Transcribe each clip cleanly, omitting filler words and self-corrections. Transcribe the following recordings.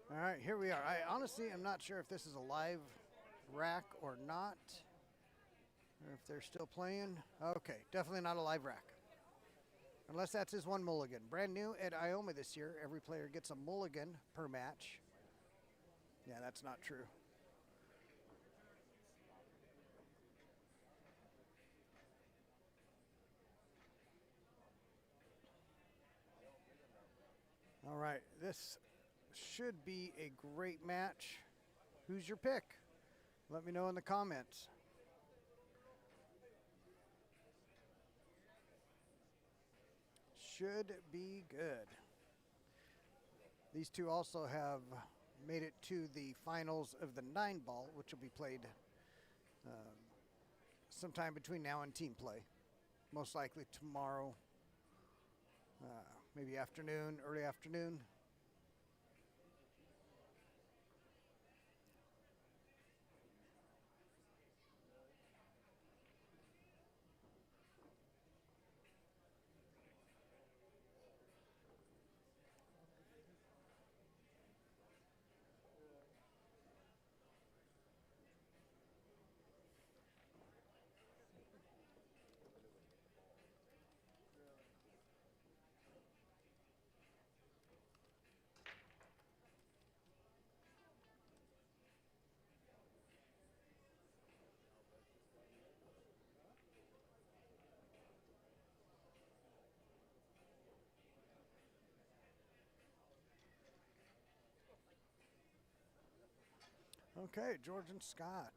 All right, here we are. I honestly am not sure if this is a live rack or not, or if they're still playing. Okay, definitely not a live rack. Unless that's his one mulligan. Brand new at Ioma this year, every player gets a mulligan per match. Yeah, that's not true. All right, this should be a great match. Who's your pick? Let me know in the comments. Should be good. These two also have made it to the finals of the 9-ball, which will be played sometime between now and team play. Most likely tomorrow, maybe afternoon, early afternoon. Okay, George and Scott.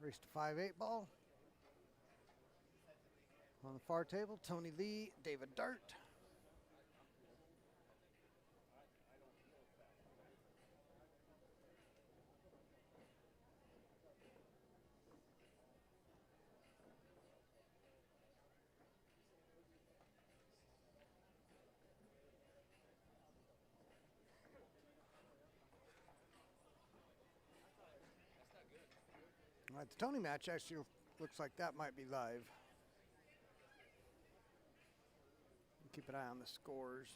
Race to 5-8 ball. On the far table, Tony Lee, David Dart. All right, the Tony match actually looks like that might be live. Keep an eye on the scores.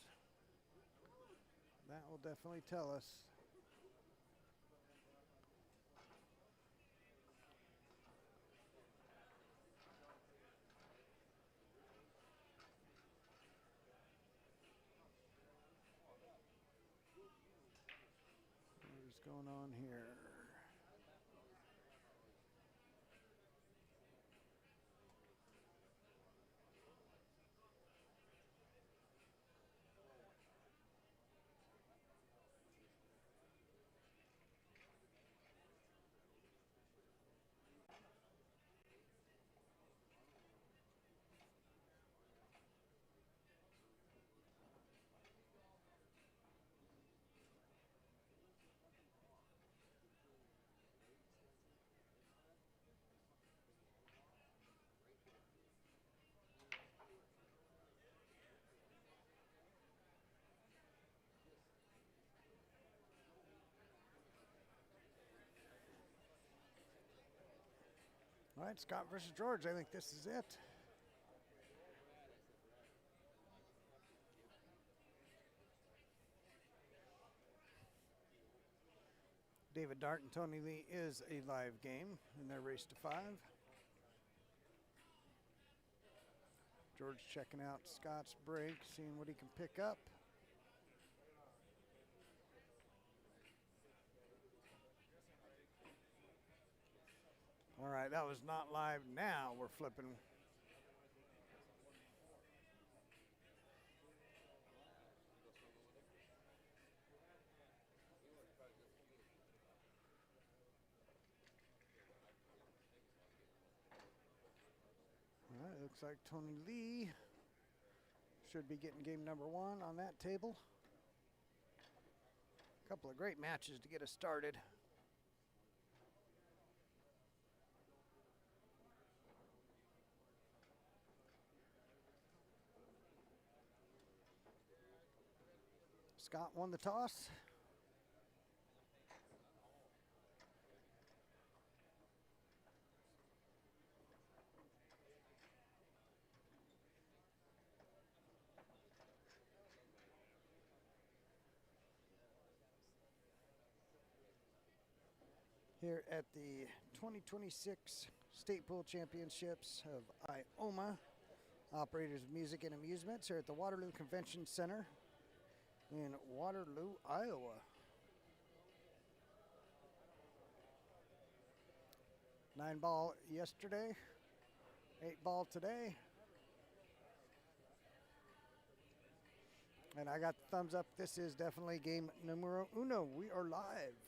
That will definitely tell us. What's going on here? All right, Scott versus George. I think this is it. David Dart and Tony Lee is a live game in their race to 5. George checking out Scott's break, seeing what he can pick up. All right, that was not live. Now we're flipping. All right, looks like Tony Lee should be getting game number 1 on that table. A couple of great matches to get us started. Scott won the toss. here at the 2026 State Pool Championships of Ioma, operators of music and amusements here at the Waterloo Convention Center in Waterloo, Iowa. 9-ball yesterday, 8-ball today. And I got the thumbs up. This is definitely game numero uno. We are live.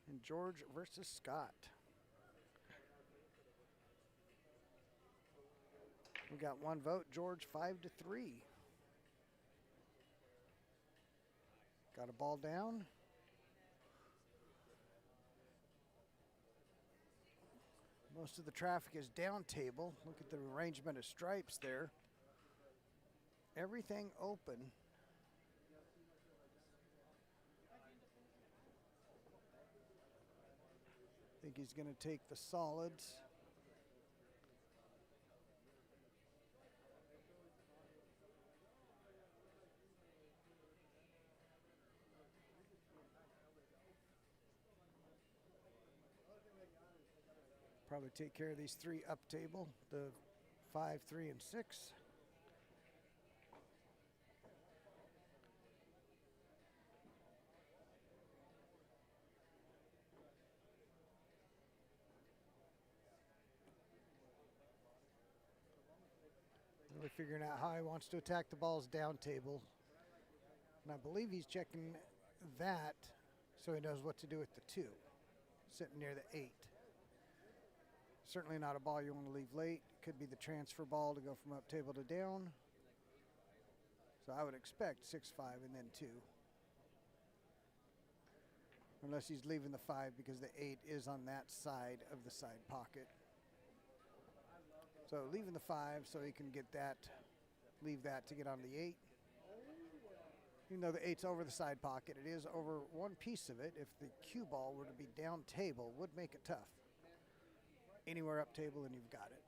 And George versus Scott. We got one vote. George 5-3. Got a ball down. Most of the traffic is down table. Look at the arrangement of stripes there. Everything open. I think he's going to take the solids. Probably take care of these three up table, the 5, 3, and 6. Really figuring out how he wants to attack the balls down table. And I believe he's checking that so he knows what to do with the 2, sitting near the 8. Certainly not a ball you want to leave late. Could be the transfer ball to go from up table to down. So I would expect 6, 5, and then 2. Unless he's leaving the 5 because the 8 is on that side of the side pocket. So leaving the 5 so he can get that, leave that to get on the 8. Even though the 8's over the side pocket, it is over one piece of it. If the cue ball were to be down table, would make it tough. Anywhere up table and you've got it.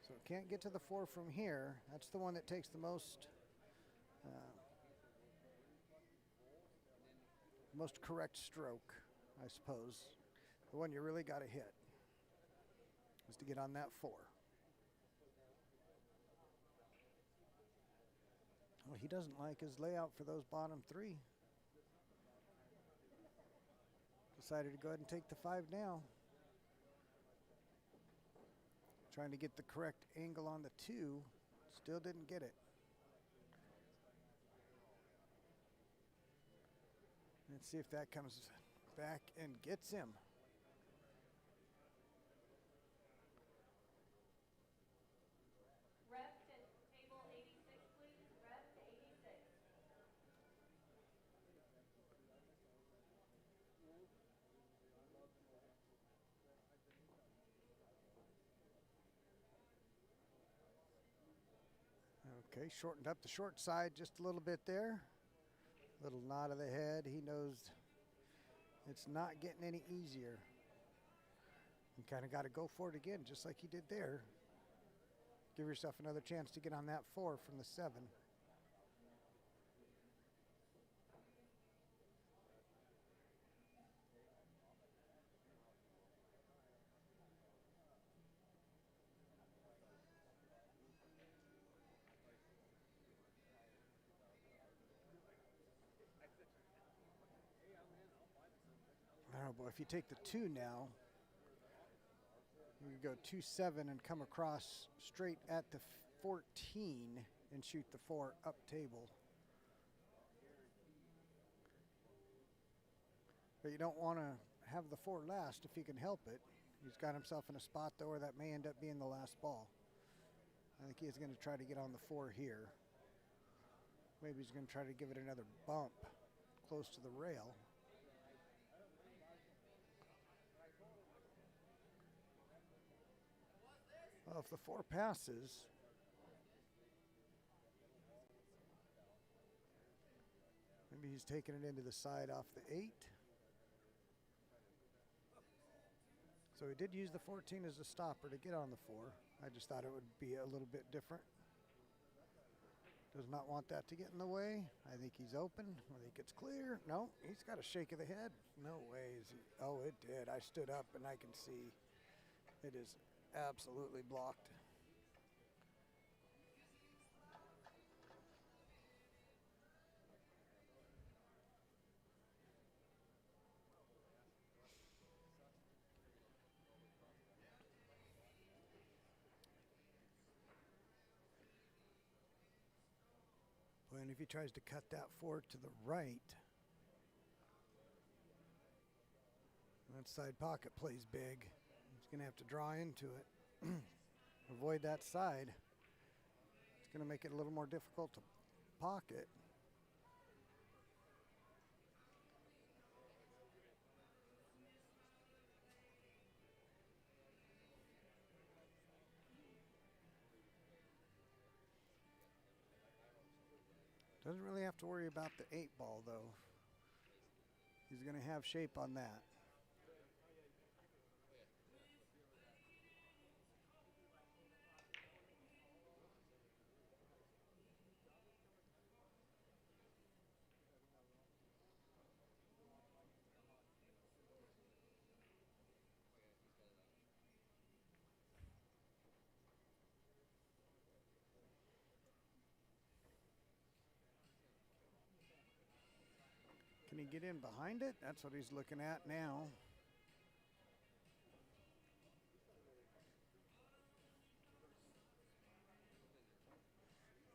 So can't get to the 4 from here. That's the one that takes the most most correct stroke, I suppose. The one you really got to hit is to get on that 4. Well, he doesn't like his layout for those bottom 3. Decided to go ahead and take the 5 now. Trying to get the correct angle on the 2. Still didn't get it. Let's see if that comes back and gets him. Rep to table 86, please. Rep to 86. Okay, shortened up the short side just a little bit there. Little nod of the head. He knows it's not getting any easier. You kind of got to go for it again, just like you did there. Give yourself another chance to get on that 4 from the 7. Oh boy, if you take the 2 now, you could go 2-7 and come across straight at the 14 and shoot the 4 up table. But you don't want to have the 4 last if you can help it. He's got himself in a spot though where that may end up being the last ball. I think he's going to try to get on the 4 here. Maybe he's going to try to give it another bump close to the rail. Well, if the 4 passes, maybe he's taking it into the side off the 8. So he did use the 14 as a stopper to get on the 4. I just thought it would be a little bit different. Does not want that to get in the way. I think he's open. I think it's clear. No, he's got a shake of the head. No way. Oh, it did. I stood up and I can see it is absolutely blocked. And if he tries to cut that forward to the right, that side pocket plays big. He's going to have to draw into it. Avoid that side. It's going to make it a little more difficult to pocket. Doesn't really have to worry about the 8-ball, though. He's going to have shape on that. Can he get in behind it? That's what he's looking at now.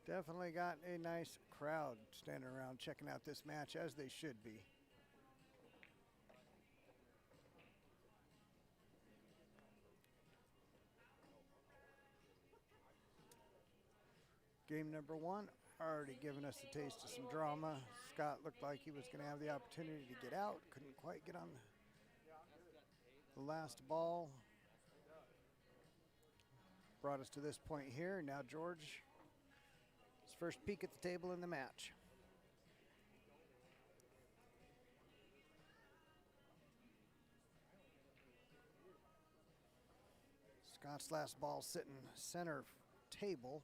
Definitely got a nice crowd standing around checking out this match, as they should be. Game number 1, already giving us a taste of some drama. Scott looked like he was going to have the opportunity to get out. Couldn't quite get on the last ball. Brought us to this point here. Now George, his first peek at the table in the match. Scott's last ball sitting center table.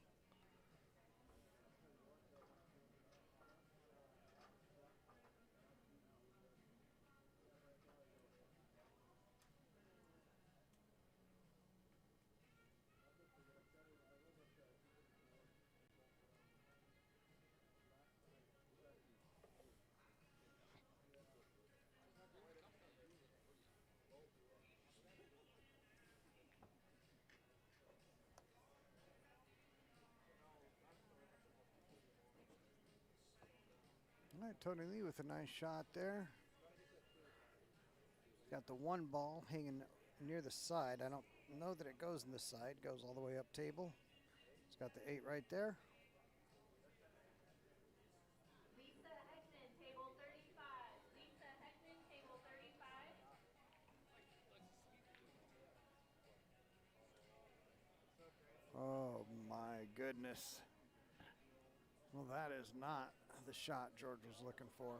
All right, Tony Lee with a nice shot there. Got the 1 ball hanging near the side. I don't know that it goes in the side. Goes all the way up table. It's got the 8 right there. Lisa Heckman, table 35. Lisa Heckman, table 35. Oh my goodness. Well, that is not the shot George was looking for.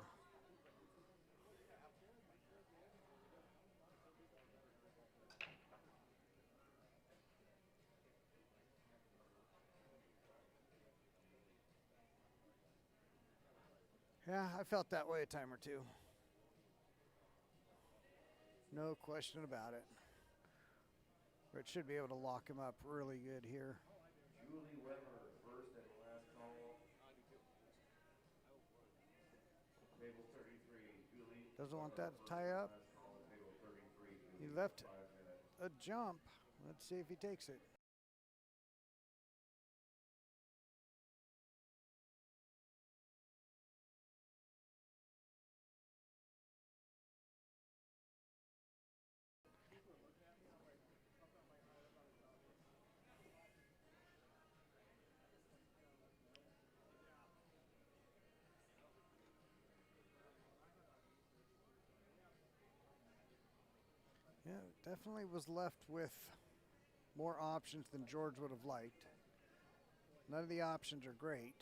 Yeah, I felt that way a time or two. No question about it. But should be able to lock him up really good here. Julie Weber, first and last call. Table 33, Julie. Doesn't want that to tie up. Last call, table 33, He Julie, left 5 minutes. a jump. Let's see if he takes it. Yeah, definitely was left with more options than George would have liked. None of the options are great.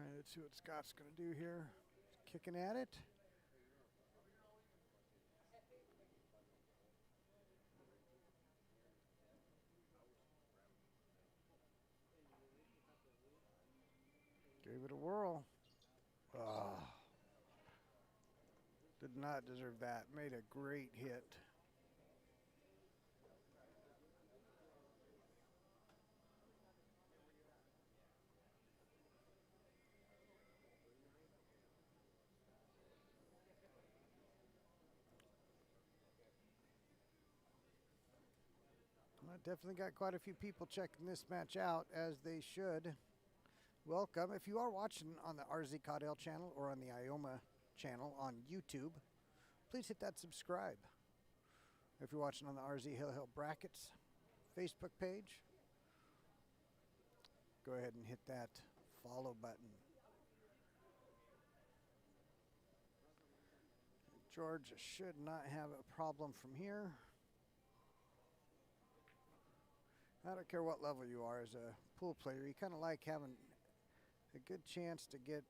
right, let's see what Scott's going to do here. He's kicking at it. Gave it a whirl. Ah. Did not deserve that. Made a great hit. I definitely got quite a few people checking this match out, as they should. Welcome. If you are watching on the RZ Caudell channel or on the Ioma channel on YouTube, please hit that subscribe. If you're watching on the RZ Hill Hill Brackets Facebook page, go ahead and hit that follow button. George should not have a problem from here. I don't care what level you are as a pool player. You kind of like having a good chance to get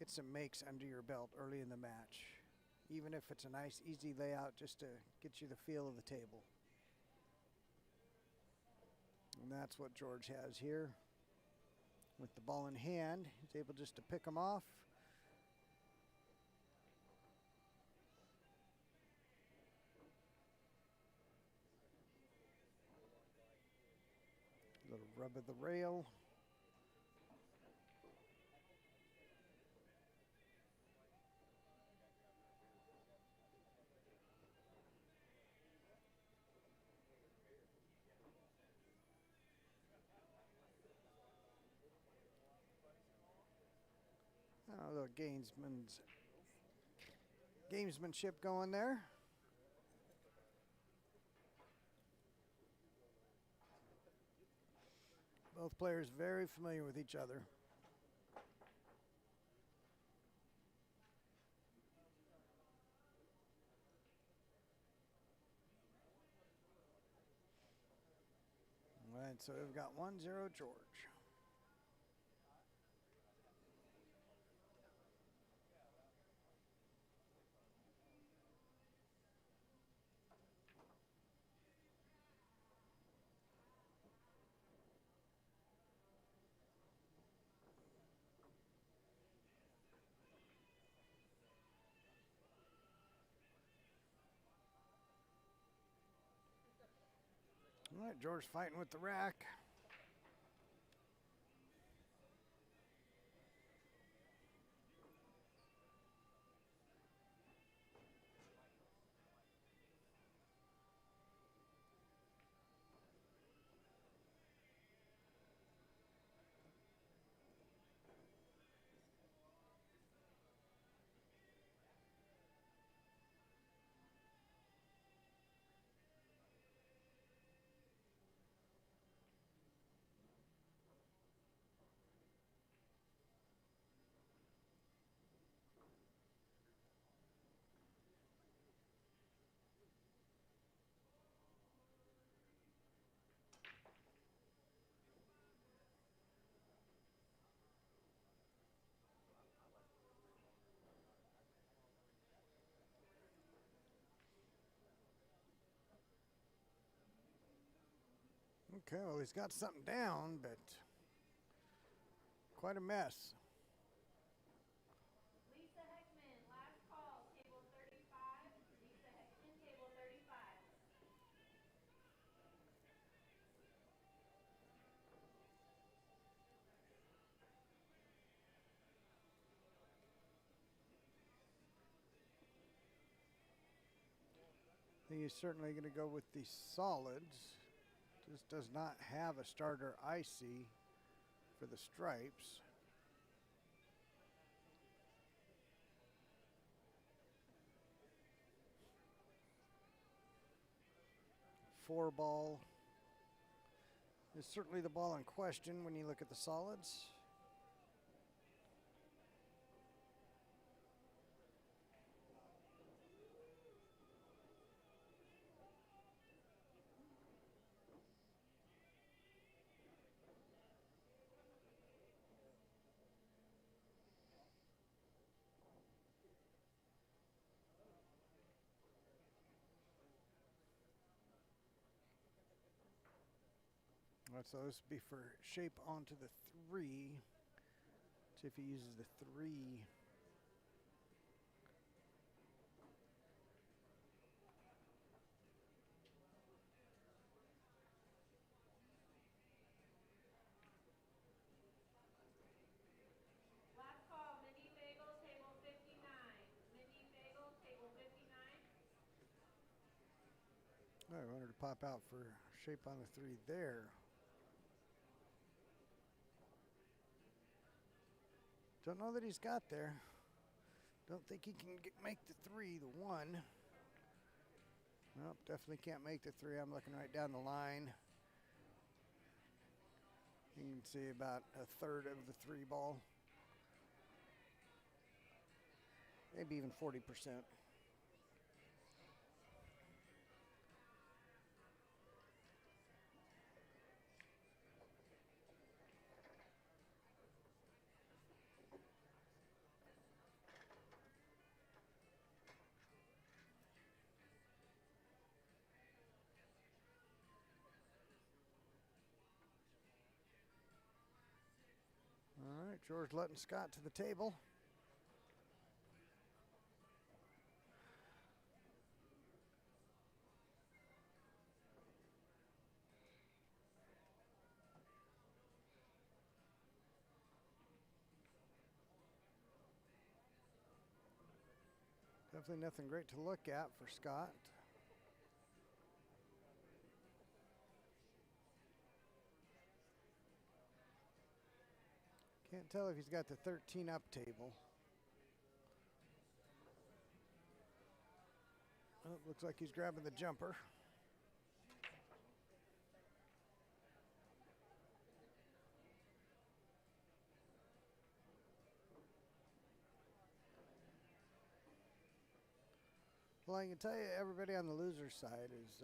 some makes under your belt early in the match, even if it's a nice easy layout just to get you the feel of the table. And that's what George has here. With the ball in hand, he's able just to pick them off. Little rub of the rail. A little gamesmanship going there. Both players very familiar with each other. All right, so we've got 1-0 George. All right, George fighting with the rack. Okay, well, he's got something down, but quite a mess. Lisa Heckman, last call, table 35. Lisa Heckman, table 35. He is certainly going to go with the solids. Just does not have a starter icy for the stripes. Four ball is certainly the ball in question when you look at the solids. So this would be for shape onto the 3. See if he uses the 3. Last call, Mindy Bagel, table 59. Mindy Bagel, table 59. I wanted to pop out for shape on the 3 there. Don't know that he's got there. Don't think he can make the 3, the 1. Nope, definitely can't make the 3. I'm looking right down the line. You can see about a third of the 3 ball. Maybe even 40%. All right, George letting Scott to the table. Definitely nothing great to look at for Scott. Can't tell if he's got the 13 up table. Oh, looks like he's grabbing the jumper. Well, I can tell you, everybody on the loser side is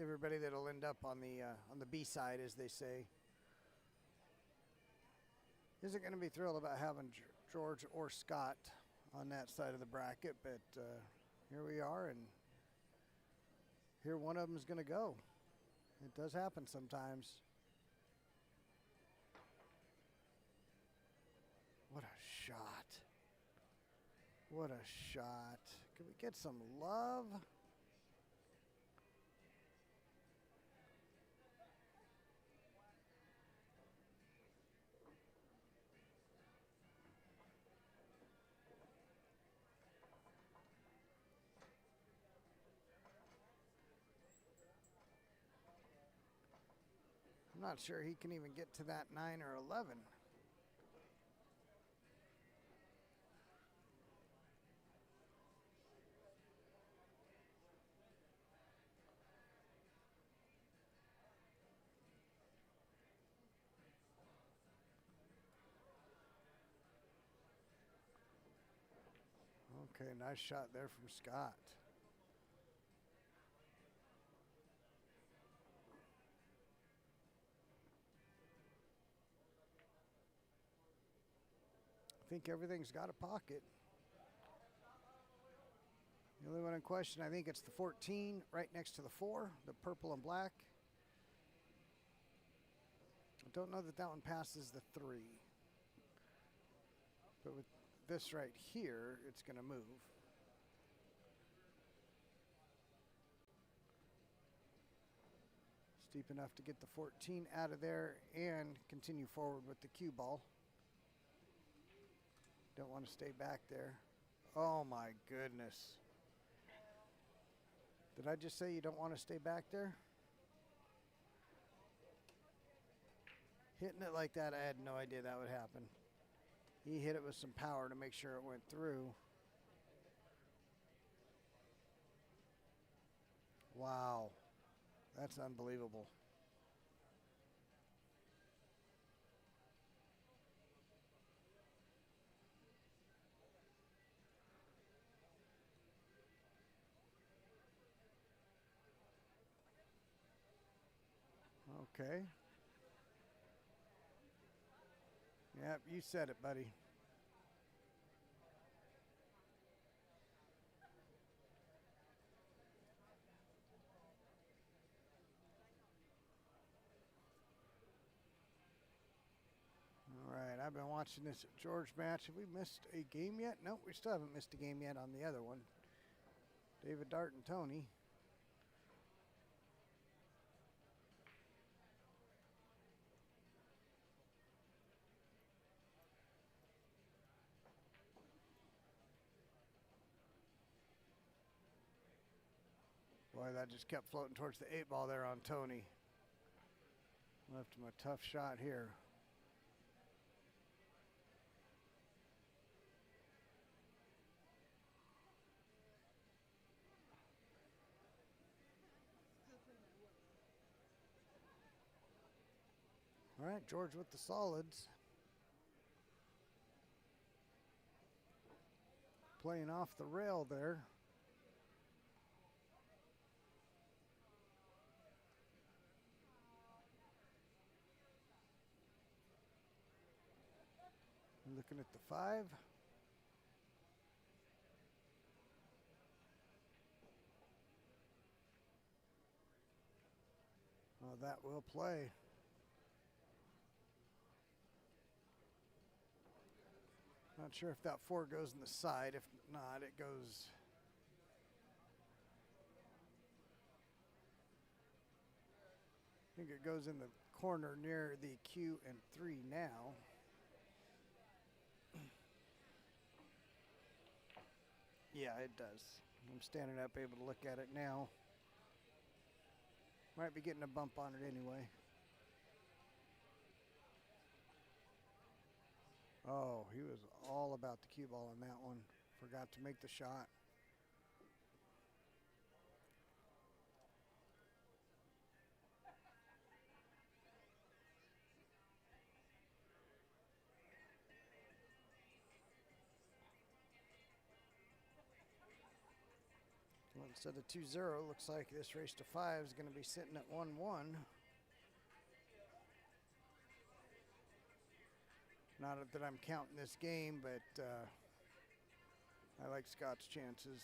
everybody that'll end up on the B side, as they say, isn't going to be thrilled about having George or Scott on that side of the bracket. But here we are, and here one of them is going to go. It does happen sometimes. What a shot. What a shot. Can we get some love? I'm not sure he can even get to that 9 or 11. Okay, nice shot there from Scott. I think everything's got a pocket. The only one in question, I think it's the 14 right next to the 4, the purple and black. I don't know that that one passes the 3. But with this right here, it's going to move. Steep enough to get the 14 out of there and continue forward with the cue ball. Don't want to stay back there. Oh my goodness. Did I just say you don't want to stay back there? Hitting it like that, I had no idea that would happen. He hit it with some power to make sure it went through. Wow. That's unbelievable. Okay. Yep, you said it, buddy. been watching this George match. Have we missed a game yet? Nope, we still haven't missed a game yet on the other one. David Dart and Tony. Boy, that just kept floating towards the 8-ball there on Tony. Left him a tough shot here. All right, George with the solids. Playing off the rail there. Looking at the 5. Oh, that will play. Not sure if that 4 goes in the side. If not, it goes. I think it goes in the corner near the Q and 3 now. Yeah, it does. I'm standing up, able to look at it now. Might be getting a bump on it anyway. Oh, he was all about the cue ball on that one. Forgot to make the shot. Well, instead of 2-0, looks like this race to 5 is going to be sitting at 1-1. Not that I'm counting this game, but I like Scott's chances.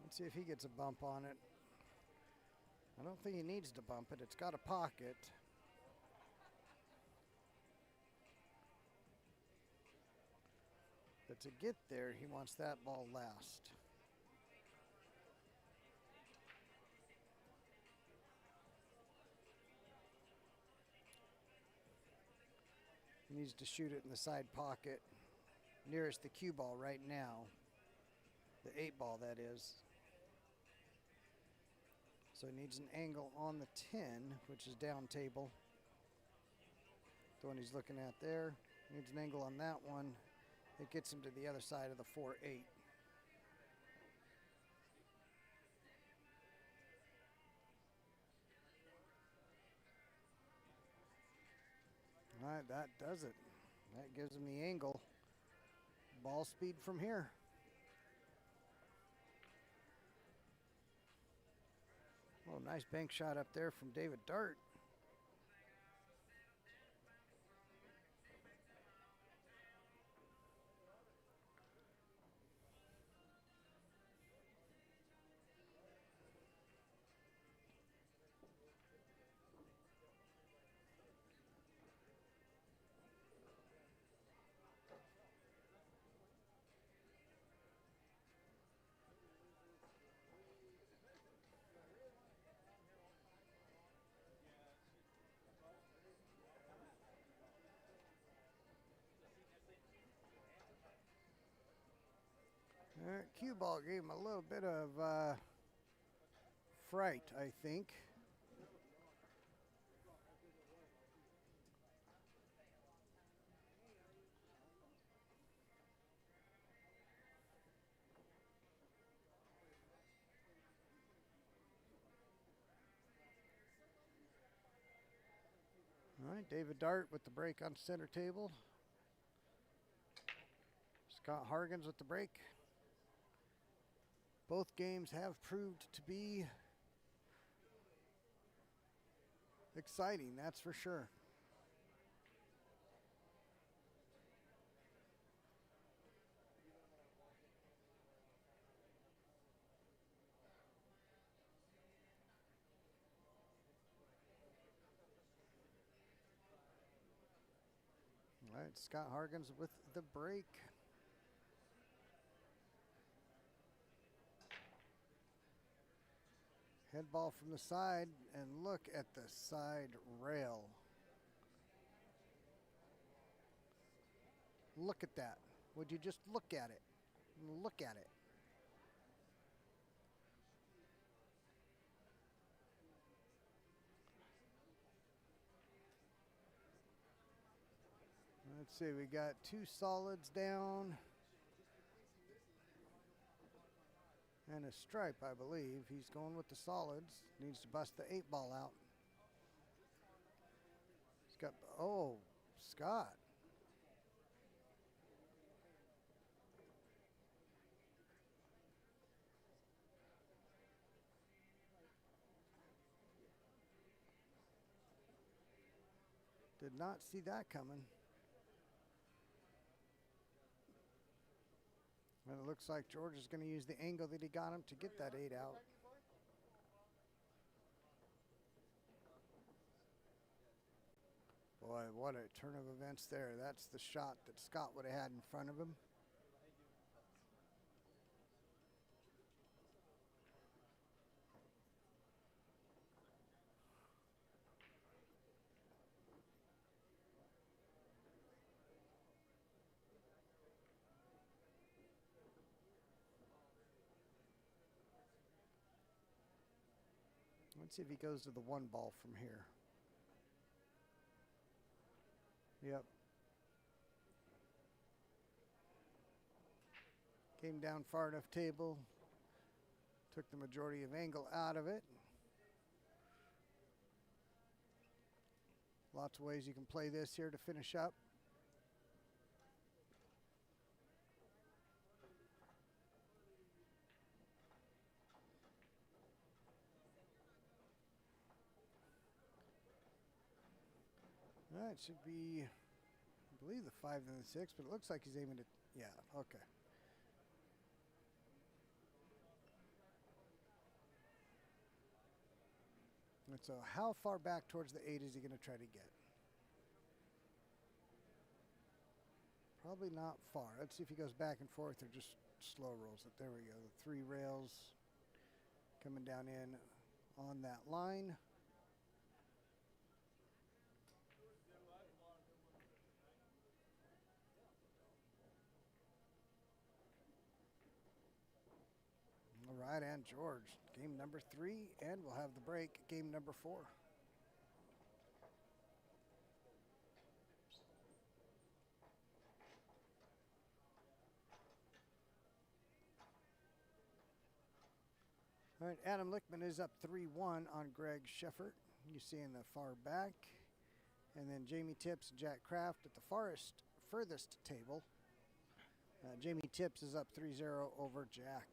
Let's see if he gets a bump on it. I don't think he needs to bump it. It's got a pocket. But to get there, he wants that ball last. He needs to shoot it in the side pocket, nearest the cue ball right now. The 8-ball, that is. So he needs an angle on the 10, which is down table. The one he's looking at there. Needs an angle on that one. It gets him to the other side of the 4-8. All right, that does it. That gives him the angle. Ball speed from here. Oh, nice bank shot up there from David Dart. All right, cue ball gave him a little bit of fright, I think. All right, David Dart with the break on center table. Scott Hargens with the break. Both games have proved to be Exciting, that's for sure. All right, Scott Hargens with the break. Head ball from the side, and look at the side rail. Look at that. Would you just look at it? Look at it. Let's see, we got 2 solids down. And a stripe, I believe. He's going with the solids. Needs to bust the 8 ball out. He's got, oh, Scott. Did not see that coming. And it looks like George is going to use the angle that he got him to get that 8 out. Boy, what a turn of events there. That's the shot that Scott would have had in front of him. Let's see if he goes to the 1 ball from here. Yep. Came down far enough table. Took the majority of angle out of it. Lots of ways you can play this here to finish up. That should be, I believe, the 5 and the 6, but it looks like he's aiming to, yeah, okay. And so how far back towards the 8 is he going to try to get? Probably not far. Let's see if he goes back and forth or just slow rolls it. There we go. The 3 rails coming down in on that line. All right, and George, game number 3, and we'll have the break, game number 4. All right, Adam Lichtman is up 3-1 on Greg Sheffert. You see in the far back. And then Jamie Tips and Jack Kraft at the furthest table. Jamie Tips is up 3-0 over Jack.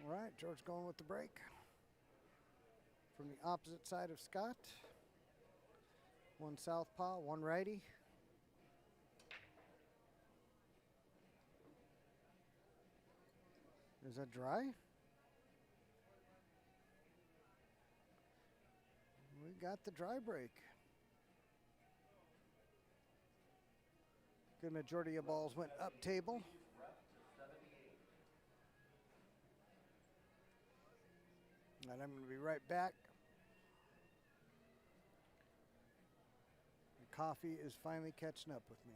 All right, George going with the break. From the opposite side of Scott. 1 southpaw, 1 righty. Is that dry? We got the dry break. Good majority of balls went up table. And I'm going to be right back. The coffee is finally catching up with me.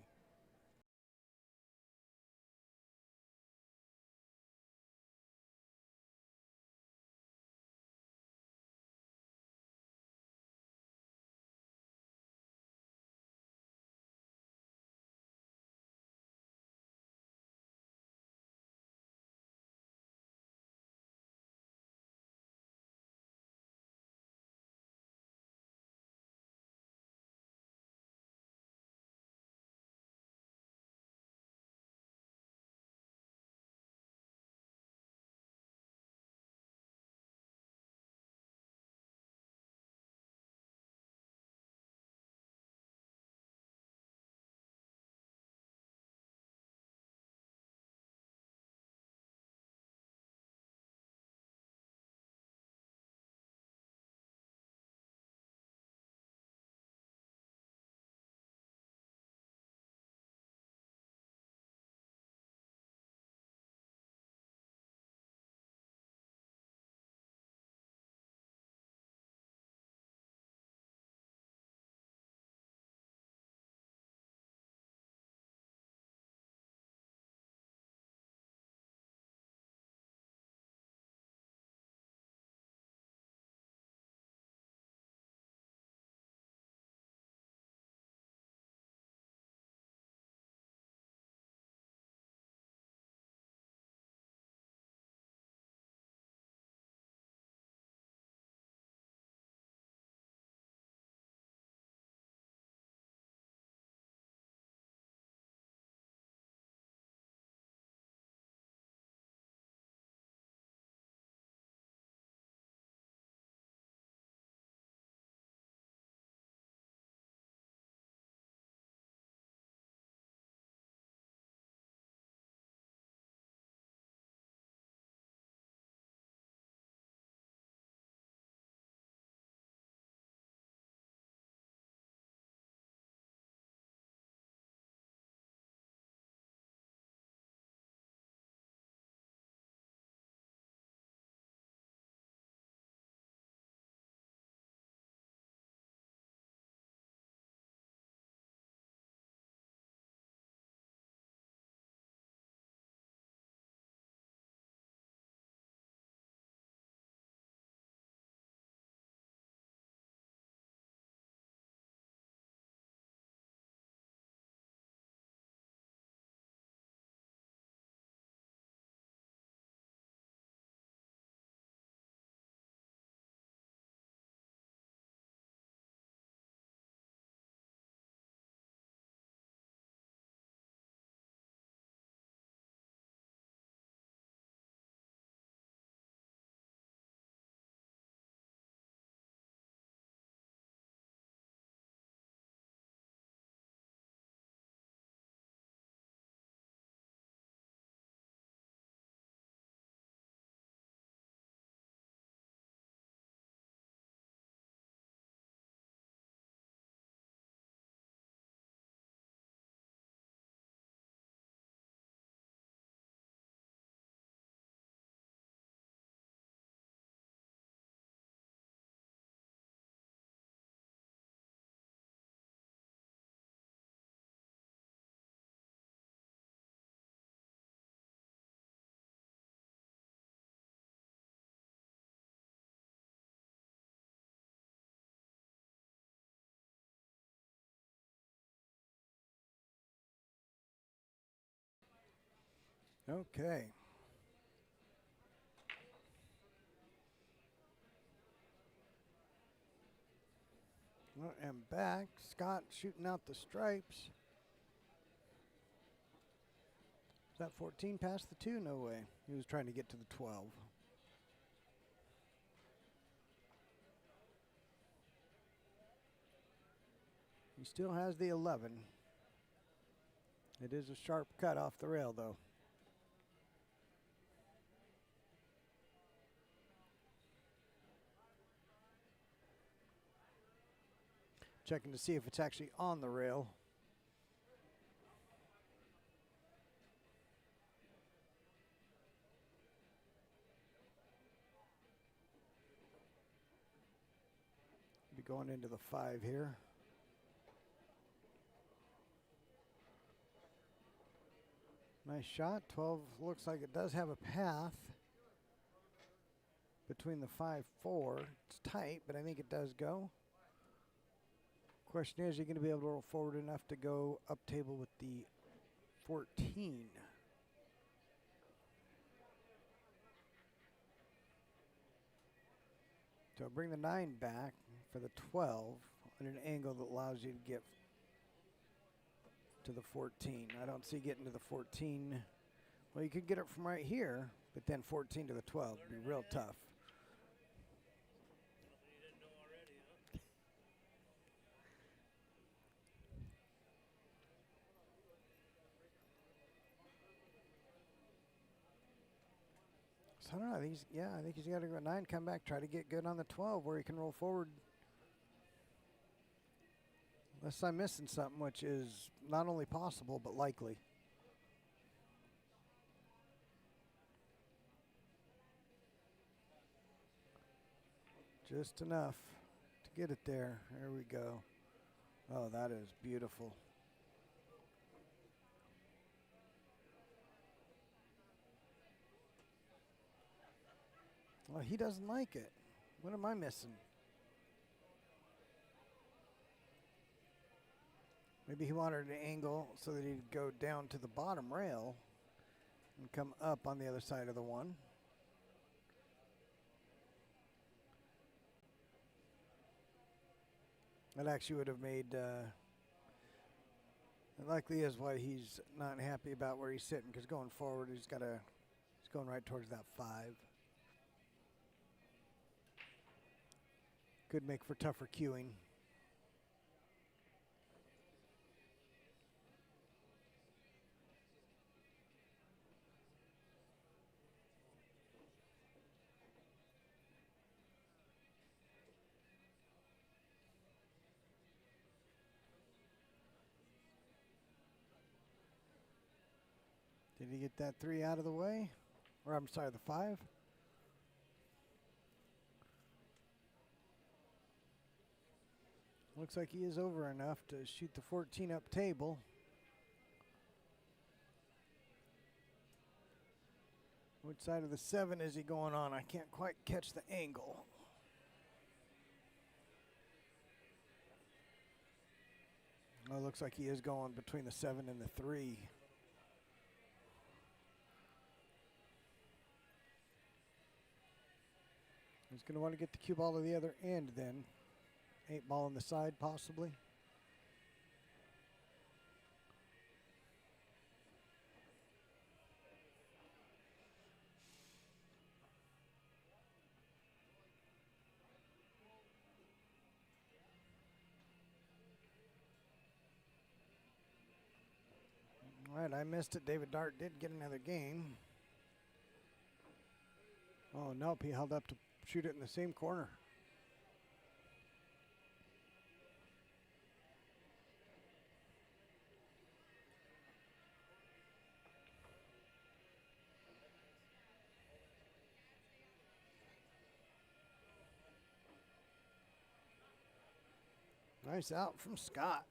Okay. Well, and back, Scott shooting out the stripes. Is that 14 past the 2? No way. He was trying to get to the 12. He still has the 11. It is a sharp cut off the rail, though. Checking to see if it's actually on the rail. Be going into the 5 here. Nice shot. 12 looks like it does have a path between the 5-4. It's tight, but I think it does go. Question is, are you going to be able to roll forward enough to go up table with the 14? So bring the 9 back for the 12 at an angle that allows you to get to the 14. I don't see getting to the 14. Well, you could get it from right here, but then 14 to the 12 would be real tough. So I don't know. I think he's got to go 9, come back, try to get good on the 12 where he can roll forward. Unless I'm missing something, which is not only possible, but likely. Just enough to get it there. There we go. Oh, that is beautiful. Well, he doesn't like it. What am I missing? Maybe he wanted an angle so that he'd go down to the bottom rail and come up on the other side of the 1. That actually would have made, it likely is why he's not happy about where he's sitting, because going forward he's going right towards that 5. Could make for tougher cueing. Did he get that 3 out of the way? Or I'm sorry, the 5? Looks like he is over enough to shoot the 14 up table. Which side of the 7 is he going on? I can't quite catch the angle. Oh, looks like he is going between the 7 and the 3. He's going to want to get the cue ball to the other end then. 8 ball on the side, possibly. All right, I missed it. David Dart did get another game. Oh, nope, he held up to shoot it in the same corner. Nice out from Scott.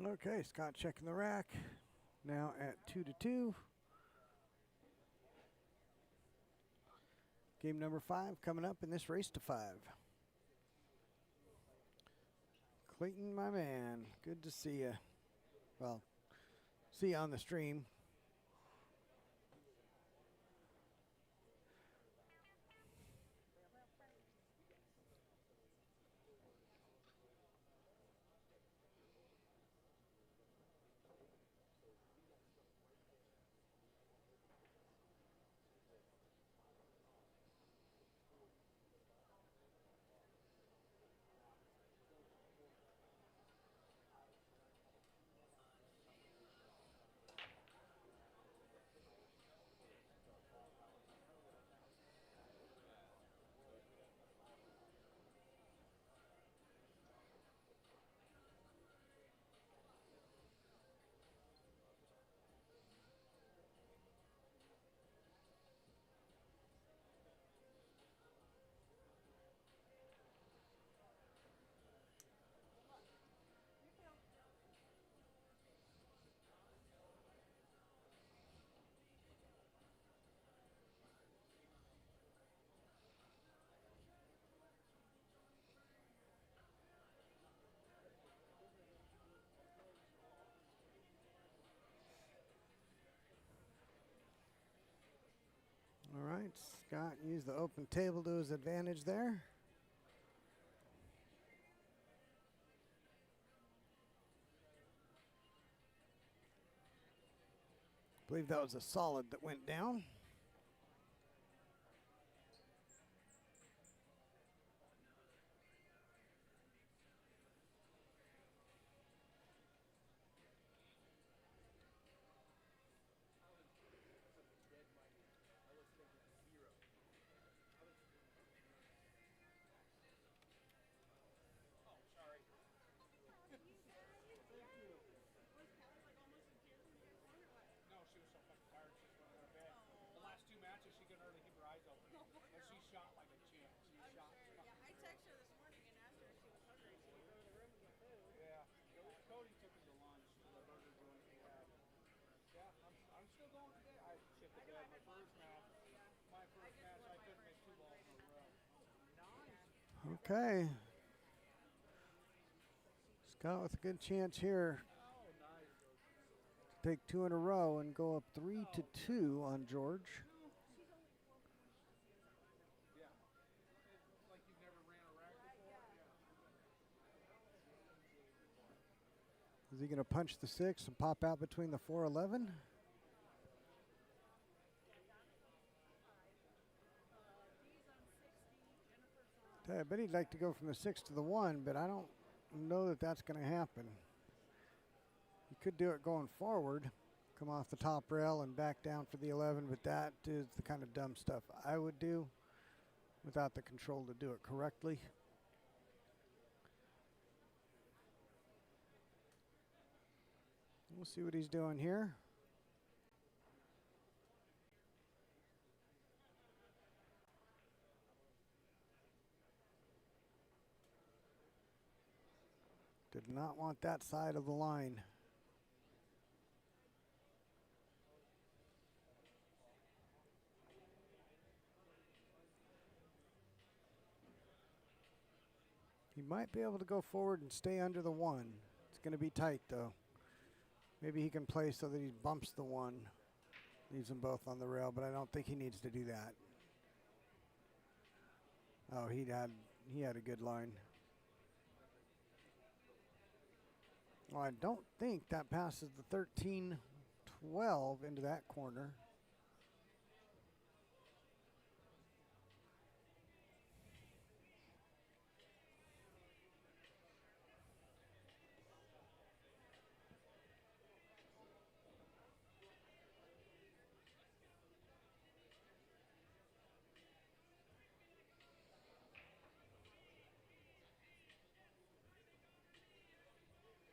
Okay, Scott checking the rack. Now at 2-2. Game number 5 coming up in this race to 5. Clayton, my man, good to see you. Well, see you on the stream. All right, Scott used the open table to his advantage there. I believe that was a solid that went down. Okay. Scott with a good chance here to take 2 in a row and go up 3-2 on George. Is he going to punch the 6 and pop out between the 4-11? I bet he'd like to go from the 6 to the 1, but I don't know that that's going to happen. He could do it going forward, come off the top rail and back down for the 11, but that is the kind of dumb stuff I would do without the control to do it correctly. We'll see what he's doing here. Did not want that side of the line. He might be able to go forward and stay under the 1. It's going to be tight, though. Maybe he can play so that he bumps the 1. Leaves them both on the rail, but I don't think he needs to do that. Oh, he had a good line. Well, I don't think that passes the 13-12 into that corner.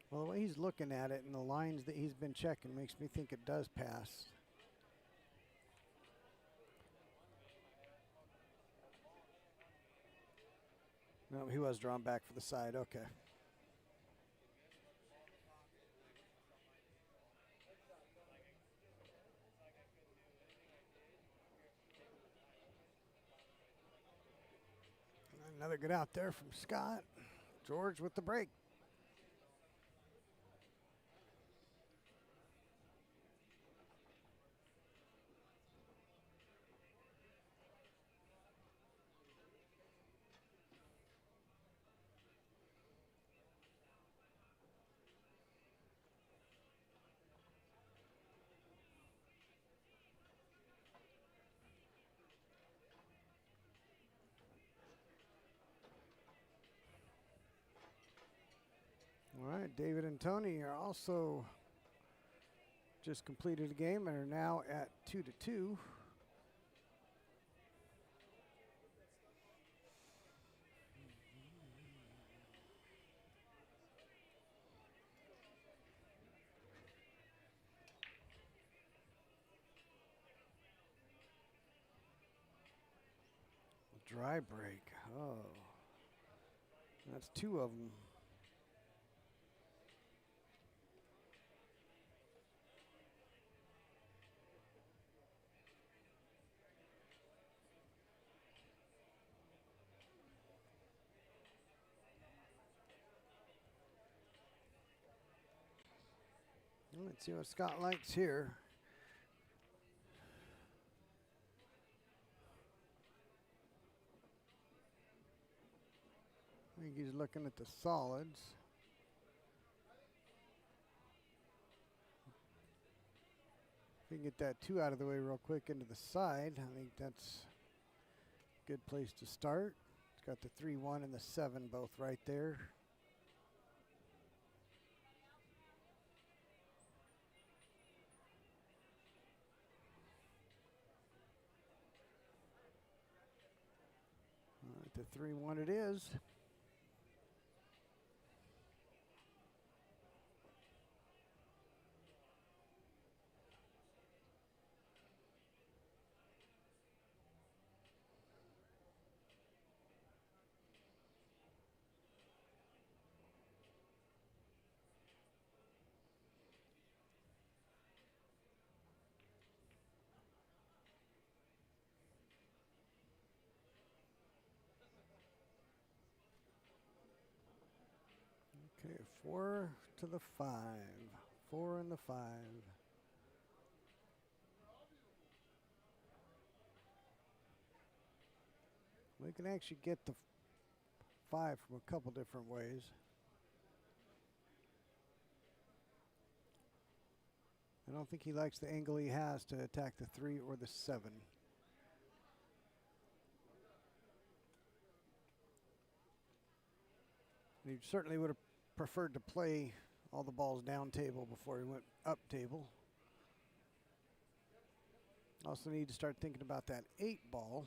Well, the way he's looking at it and the lines that he's been checking makes me think it does pass. No, he was drawn back for the side. Okay. Another good out there from Scott. George with the break. All right, David and Tony are also just completed a game and are now at 2-2. Dry break. Oh, that's two of them. Let's see what Scott likes here. I think he's looking at the solids. If we can get that 2 out of the way real quick into the side, I think that's a good place to start. It's got the 3-1 and the 7 both right there. All right, the 3-1 it is. Okay, 4 to the 5. 4 and the 5. We can actually get the 5 from a couple different ways. I don't think he likes the angle he has to attack the 3 or the 7. He certainly would have preferred to play all the balls down table before he went up table. Also need to start thinking about that 8 ball.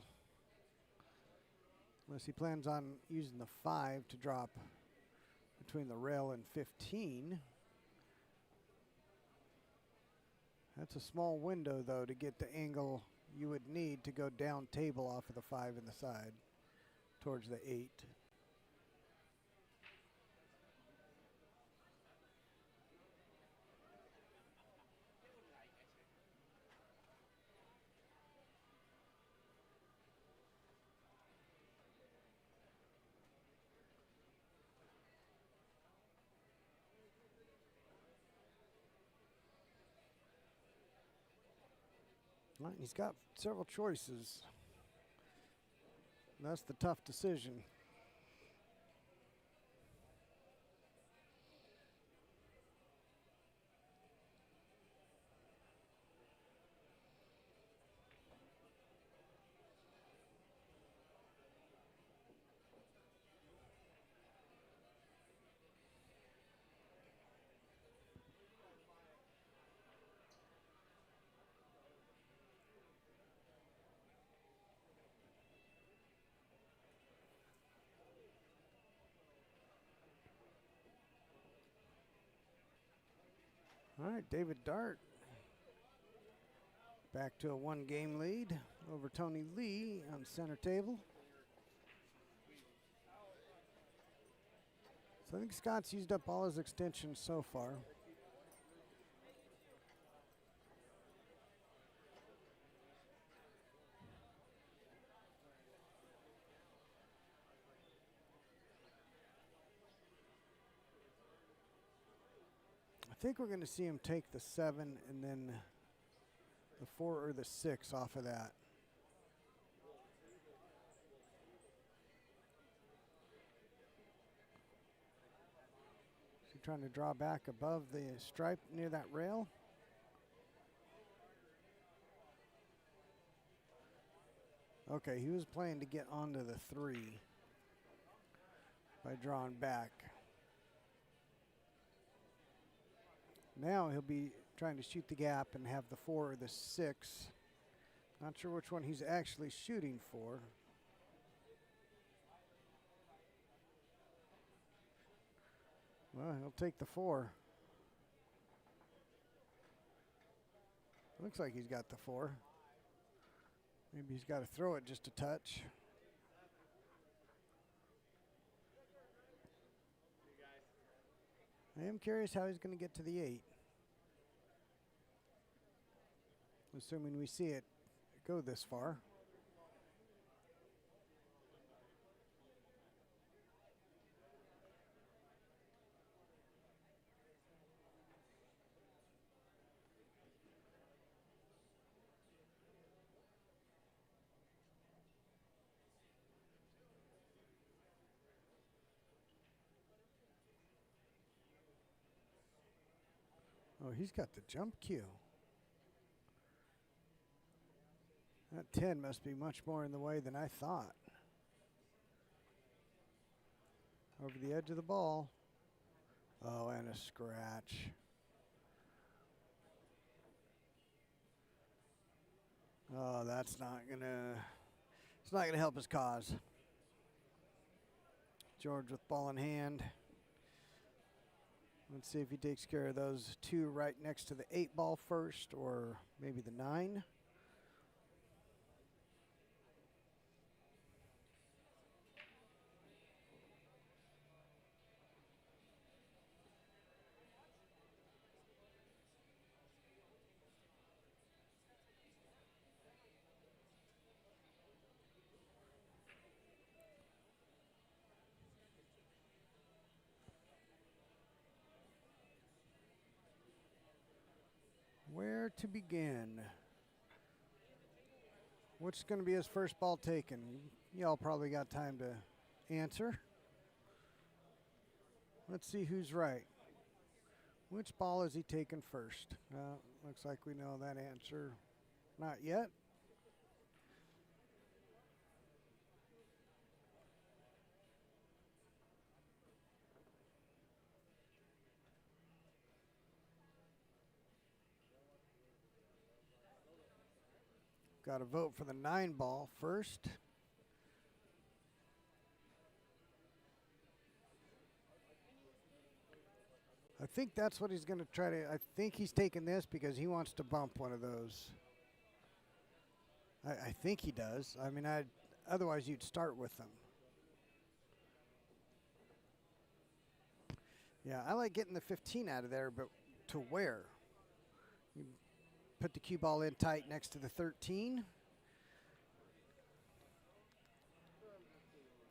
Unless he plans on using the 5 to drop between the rail and 15. That's a small window, though, to get the angle you would need to go down table off of the 5 in the side towards the 8. Right, he's got several choices. That's the tough decision. All right, David Dart back to a 1-game lead over Tony Lee on center table. So I think Scott's used up all his extensions so far. think we're going to see him take the 7 and then the 4 or the 6 off of that. Is he trying to draw back above the stripe near that rail? Okay, he was playing to get onto the 3 by drawing back. Now he'll be trying to shoot the gap and have the 4 or the 6. Not sure which one he's actually shooting for. Well, he'll take the 4. Looks like he's got the 4. Maybe he's got to throw it just a touch. I am curious how he's going to get to the 8. Assuming we see it go this far. Oh, he's got the jump cue. That 10 must be much more in the way than I thought. Over the edge of the ball. Oh, and a scratch. Oh, that's not gonna, it's not gonna help his cause. George with ball in hand. Let's see if he takes care of those 2 right next to the 8 ball first, or maybe the 9. Where to begin? What's going to be his first ball taken? Y'all probably got time to answer. Let's see who's right. Which ball is he taking first? Looks like we know that answer. Not yet. Got to vote for the 9 ball first. I think that's what he's going to try to. I think he's taking this because he wants to bump one of those. I think he does. I mean, otherwise you'd start with them. Yeah, I like getting the 15 out of there, but to where? You put the cue ball in tight next to the 13.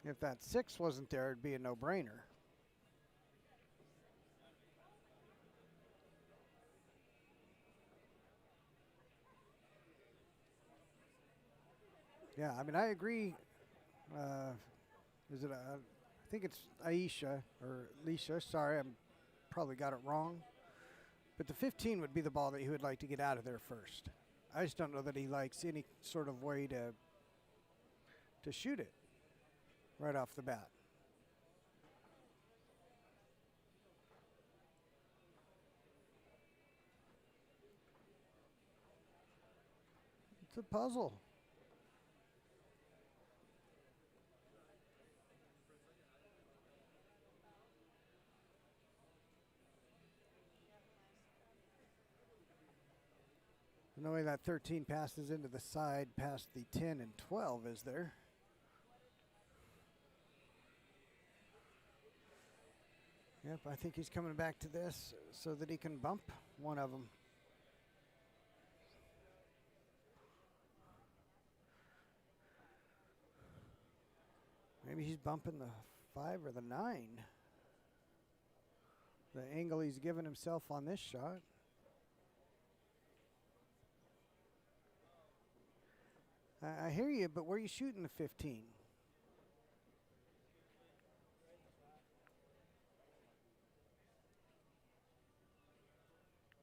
If that 6 wasn't there, it'd be a no-brainer. Yeah, I mean, I agree. Is it I think it's Aisha or Alicia. Sorry, I probably got it wrong. But the 15 would be the ball that he would like to get out of there first. I just don't know that he likes any sort of way to shoot it right off the bat. It's a puzzle. No way that 13 passes into the side past the 10 and 12, is there? Yep, I think he's coming back to this so that he can bump one of them. Maybe he's bumping the 5 or the 9. The angle he's given himself on this shot. I hear you, but where are you shooting the 15?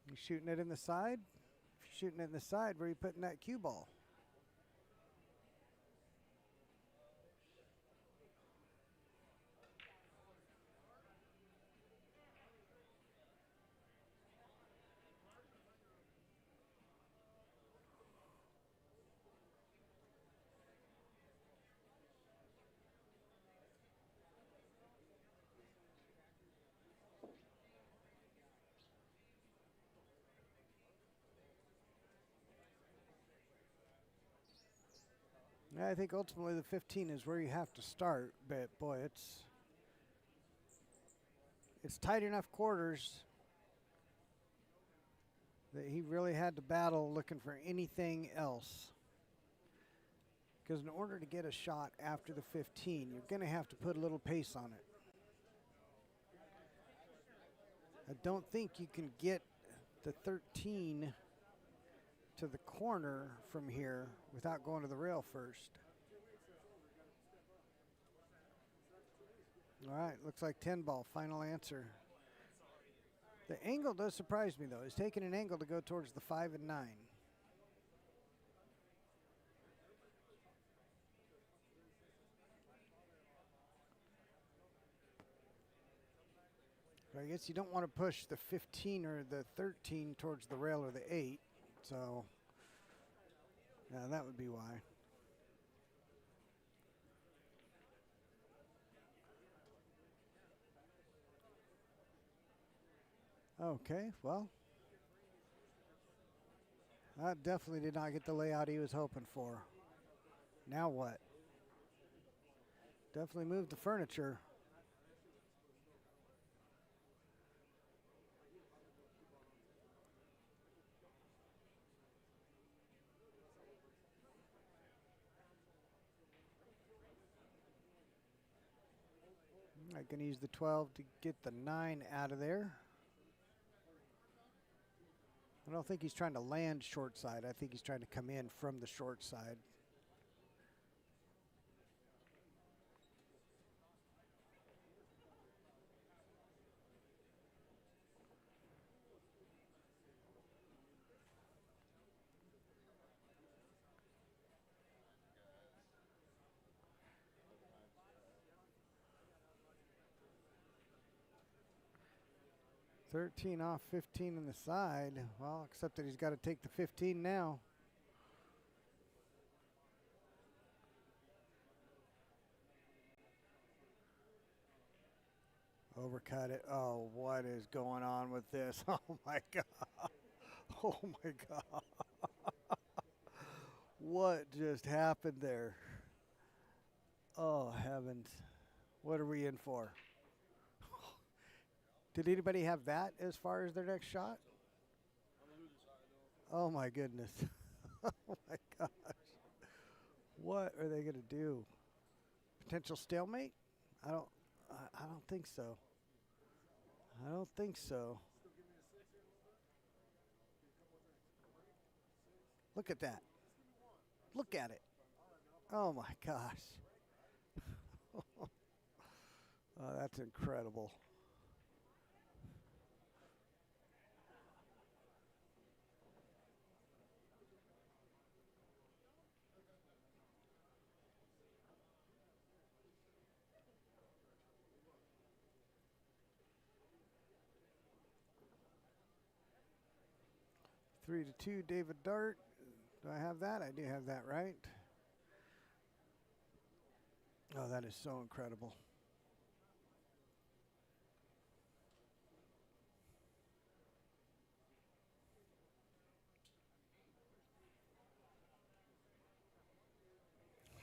You shooting it in the side? If you're shooting it in the side, where are you putting that cue ball? Yeah, I think ultimately the 15 is where you have to start, but boy, it's tight enough quarters that he really had to battle looking for anything else. Because in order to get a shot after the 15, you're going to have to put a little pace on it. I don't think you can get the 13 to the corner from here without going to the rail first. All right, looks like 10 ball, final answer. The angle does surprise me, though. He's taking an angle to go towards the 5 and 9. I guess you don't want to push the 15 or the 13 towards the rail or the 8. So, yeah, that would be why. Okay, well, that definitely did not get the layout he was hoping for. Now what? Definitely moved the furniture. I can use the 12 to get the 9 out of there. I don't think he's trying to land short side. I think he's trying to come in from the short side. $13 off, 15 in the side. Well, except that he's got to take the 15 now. Overcut it. Oh, what is going on with this? Oh, my God. Oh, my God. What just happened there? Oh, heavens. What are we in for? Did anybody have that as far as their next shot? Oh, my goodness. Oh, my gosh. What are they going to do? Potential stalemate? I don't think so. I don't think so. Look at that. Look at it. Oh my gosh. Oh, that's incredible. Three to two, David Dart. Do I have that? I do have that, right? Oh, that is so incredible.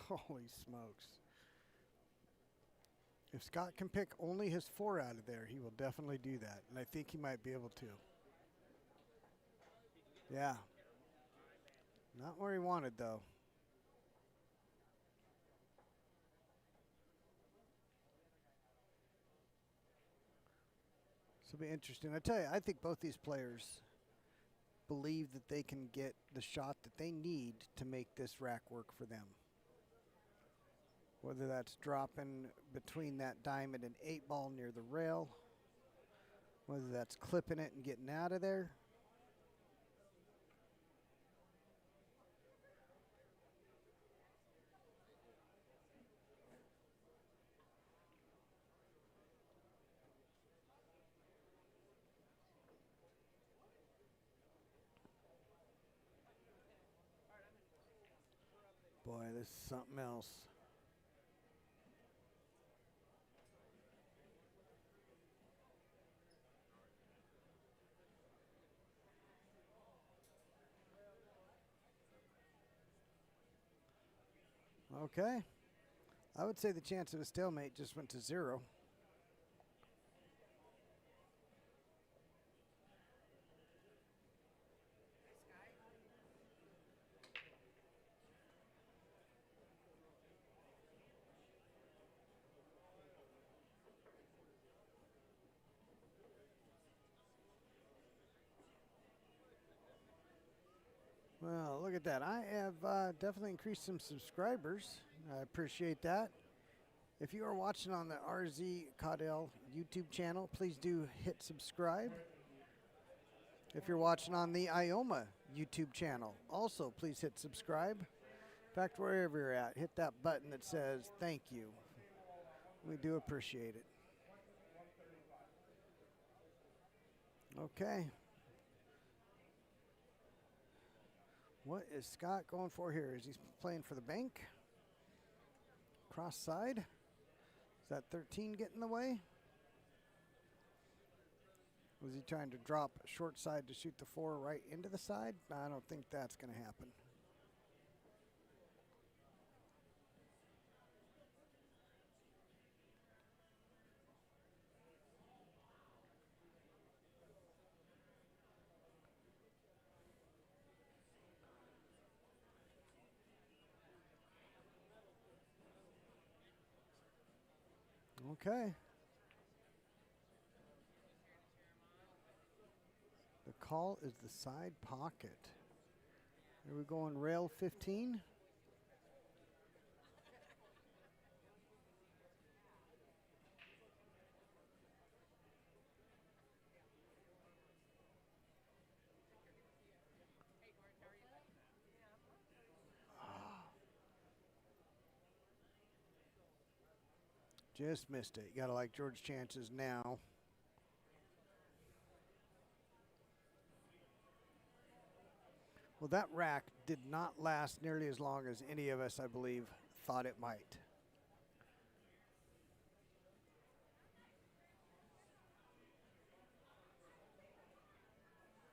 Holy smokes. If Scott can pick only his 4 out of there, he will definitely do that. And I think he might be able to. Yeah. Not where he wanted, though. This will be interesting. I tell you, I think both these players believe that they can get the shot that they need to make this rack work for them. Whether that's dropping between that diamond and 8-ball near the rail, whether that's clipping it and getting out of there. Boy, this is something else. Okay. I would say the chance of a stalemate just went to 0. Well, look at that. I have definitely increased some subscribers. I appreciate that. If you are watching on the RZ Caudell YouTube channel, please do hit subscribe. If you're watching on the Ioma YouTube channel, also please hit subscribe. In fact, wherever you're at, hit that button that says thank you. We do appreciate it. Okay. What is Scott going for here? Is he playing for the bank? Cross side? Is that 13 getting in the way? Was he trying to drop short side to shoot the 4 right into the side? I don't think that's going to happen. Okay. The call is the side pocket. Are we going rail 15? Just missed it. You got to like George's chances now. Well, that rack did not last nearly as long as any of us, I believe, thought it might.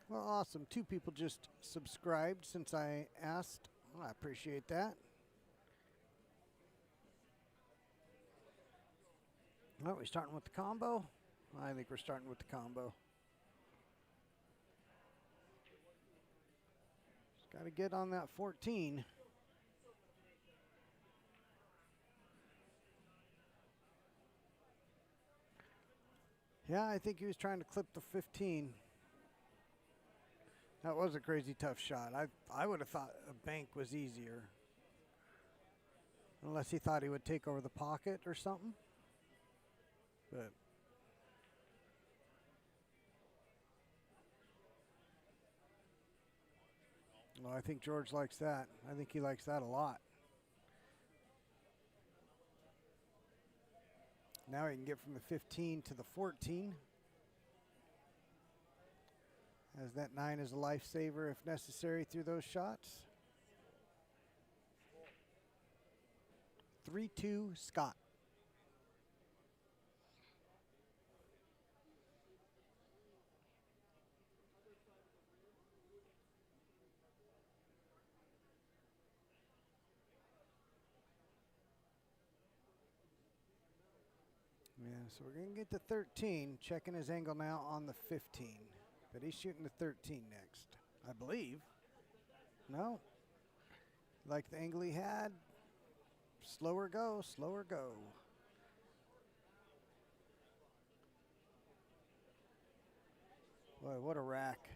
Well, awesome. 2 people just subscribed since I asked. Well, I appreciate that. Well, we starting with the combo? I think we're starting with the combo. Just got to get on that 14. Yeah, I think he was trying to clip the 15. That was a crazy tough shot. I would have thought a bank was easier. Unless he thought he would take over the pocket or something. But well, I think George likes that. I think he likes that a lot. Now he can get from the 15 to the 14. As that 9 is a lifesaver if necessary through those shots. 3-2 Scott. Yeah, so we're going to get to 13. Checking his angle now on the 15. But he's shooting the 13 next, I believe. No. Like the angle he had. Slower go, slower go. Boy, what a rack.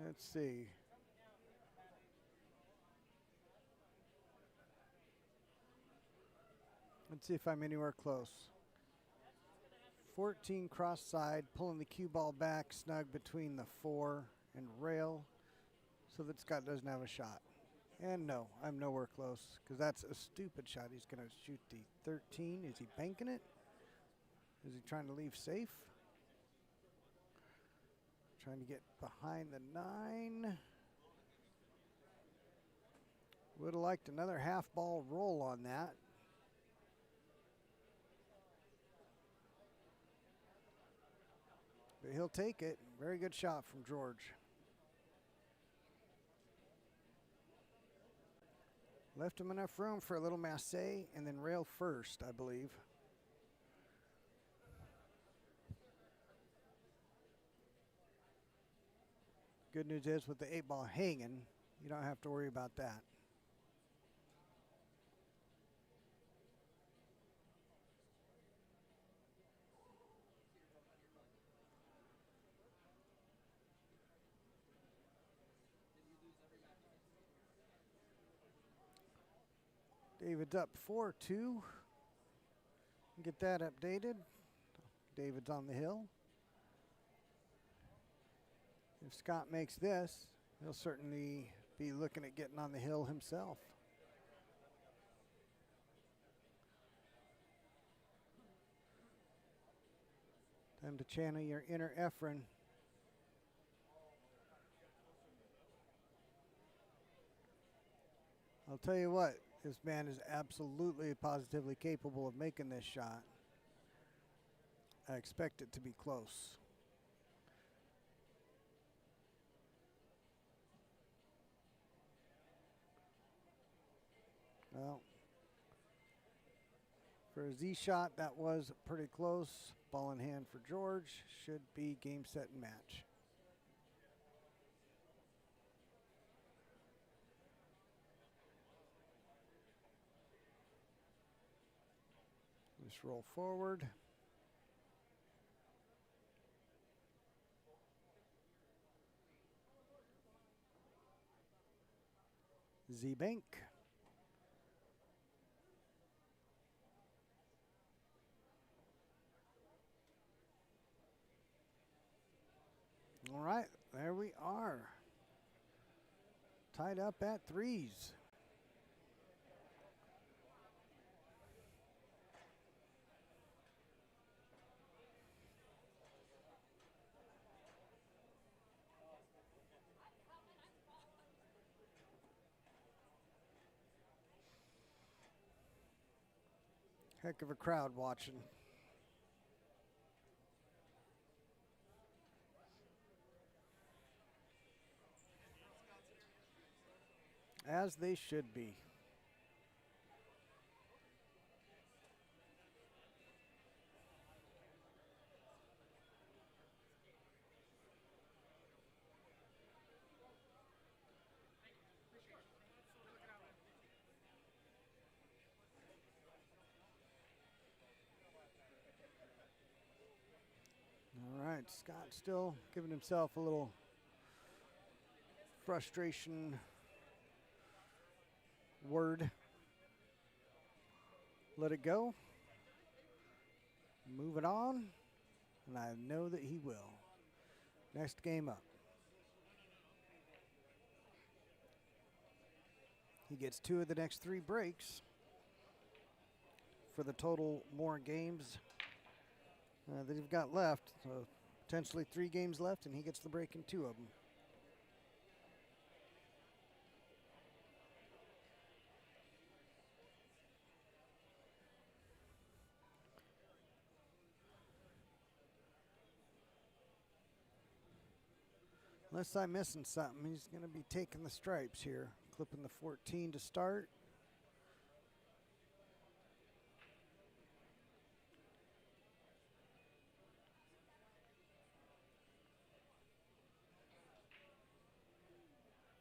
Let's see. Let's see if I'm anywhere close. 14 cross side, pulling the cue ball back snug between the 4 and rail so that Scott doesn't have a shot. And no, I'm nowhere close because that's a stupid shot. He's going to shoot the 13. Is he banking it? Is he trying to leave safe? Trying to get behind the 9. Would have liked another half ball roll on that. But he'll take it. Very good shot from George. Left him enough room for a little masse and then rail first, I believe. Good news is with the 8 ball hanging, you don't have to worry about that. David's up 4-2. Get that updated. David's on the hill. If Scott makes this, he'll certainly be looking at getting on the hill himself. Time to channel your inner Efren. I'll tell you what, this man is absolutely positively capable of making this shot. I expect it to be close. Well, for a Z shot, that was pretty close. Ball in hand for George. Should be game, set, and match. Just roll forward. Z-Bank. All right, there we are. Tied up at 3s. Heck of a crowd watching. As they should be. All right, Scott still giving himself a little frustration word. Let it go. Move it on. And I know that he will. Next game up. He gets 2 of the next 3 breaks for the total more games that he's got left. So potentially 3 games left, and he gets the break in 2 of them. Unless I'm missing something, he's going to be taking the stripes here. Clipping the 14 to start.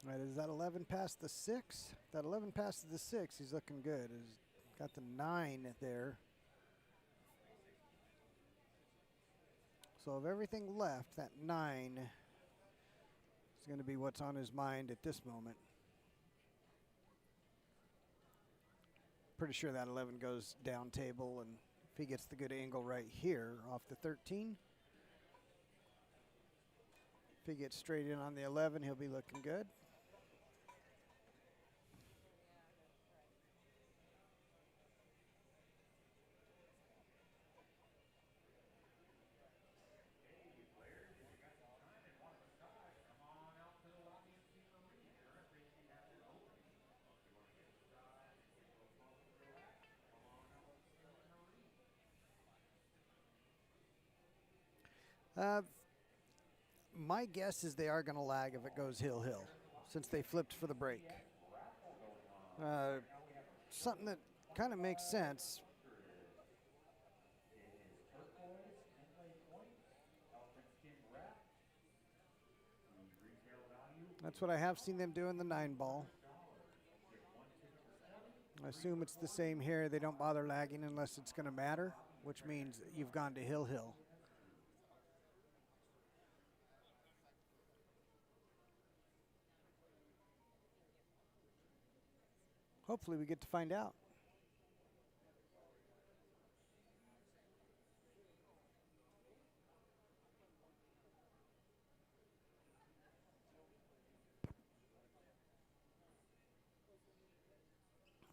All right, is that 11 past the 6? That 11 past the 6, he's looking good. He's got the 9 there. So of everything left, that 9 is going to be what's on his mind at this moment. Pretty sure that 11 goes down table, and if he gets the good angle right here off the 13, if he gets straight in on the 11, he'll be looking good. My guess is they are going to lag if it goes hill-hill, since they flipped for the break. Something that kind of makes sense. That's what I have seen them do in the 9 ball. I assume it's the same here. They don't bother lagging unless it's going to matter, which means you've gone to hill-hill. Hopefully we get to find out.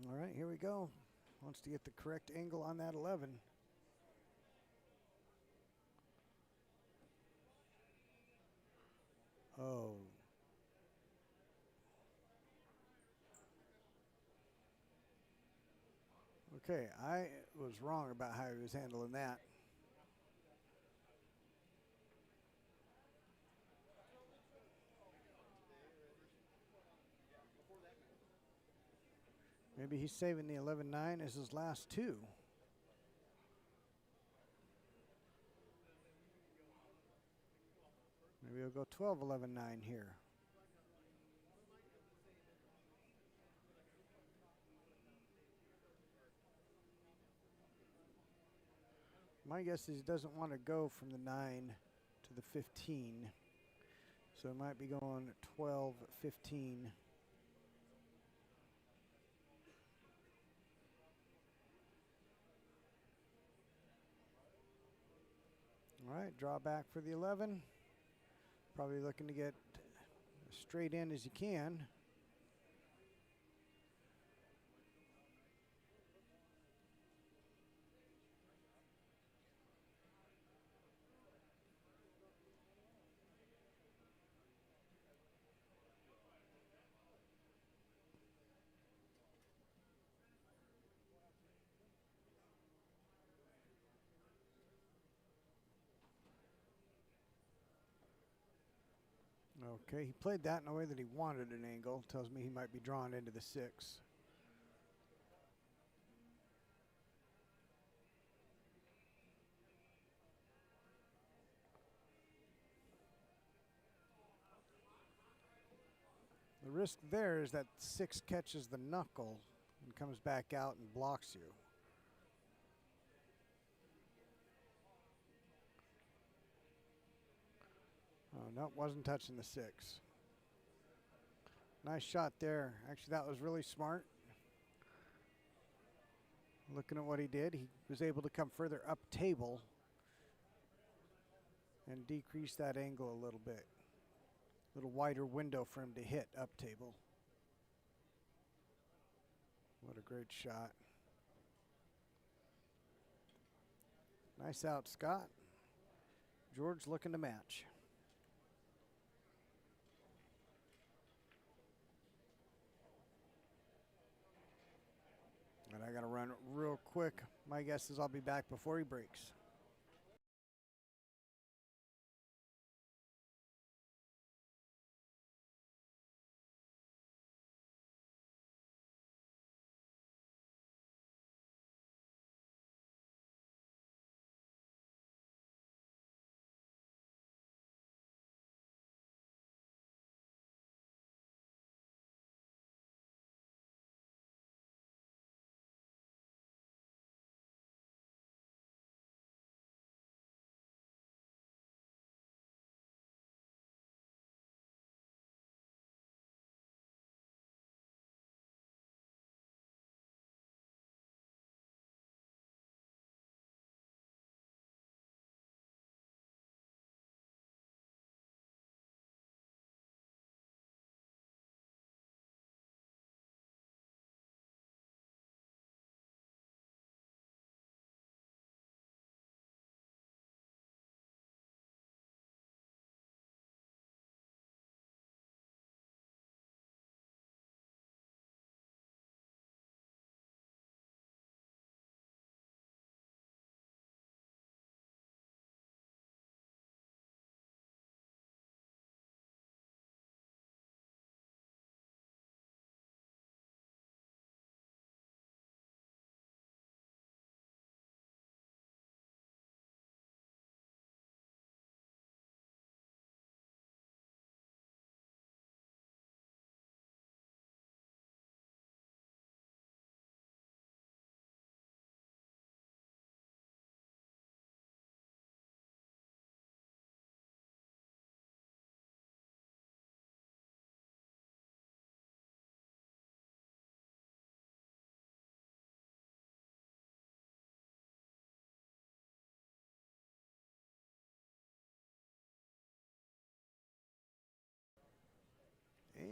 All right, here we go. Wants to get the correct angle on that 11. Oh. Okay, I was wrong about how he was handling that. Maybe he's saving the 11-9 as his last 2. Maybe he'll go 12-11-9 here. My guess is he doesn't want to go from the 9 to the 15. So it might be going 12-15. All right, draw back for the 11. Probably looking to get as straight in as you can. Okay, he played that in a way that he wanted an angle. Tells me he might be drawn into the 6. The risk there is that 6 catches the knuckle and comes back out and blocks you. Oh, no, wasn't touching the 6. Nice shot there. Actually, that was really smart. Looking at what he did, he was able to come further up table and decrease that angle a little bit. A little wider window for him to hit up table. What a great shot. Nice out, Scott. George looking to match. And I got to run real quick. My guess is I'll be back before he breaks.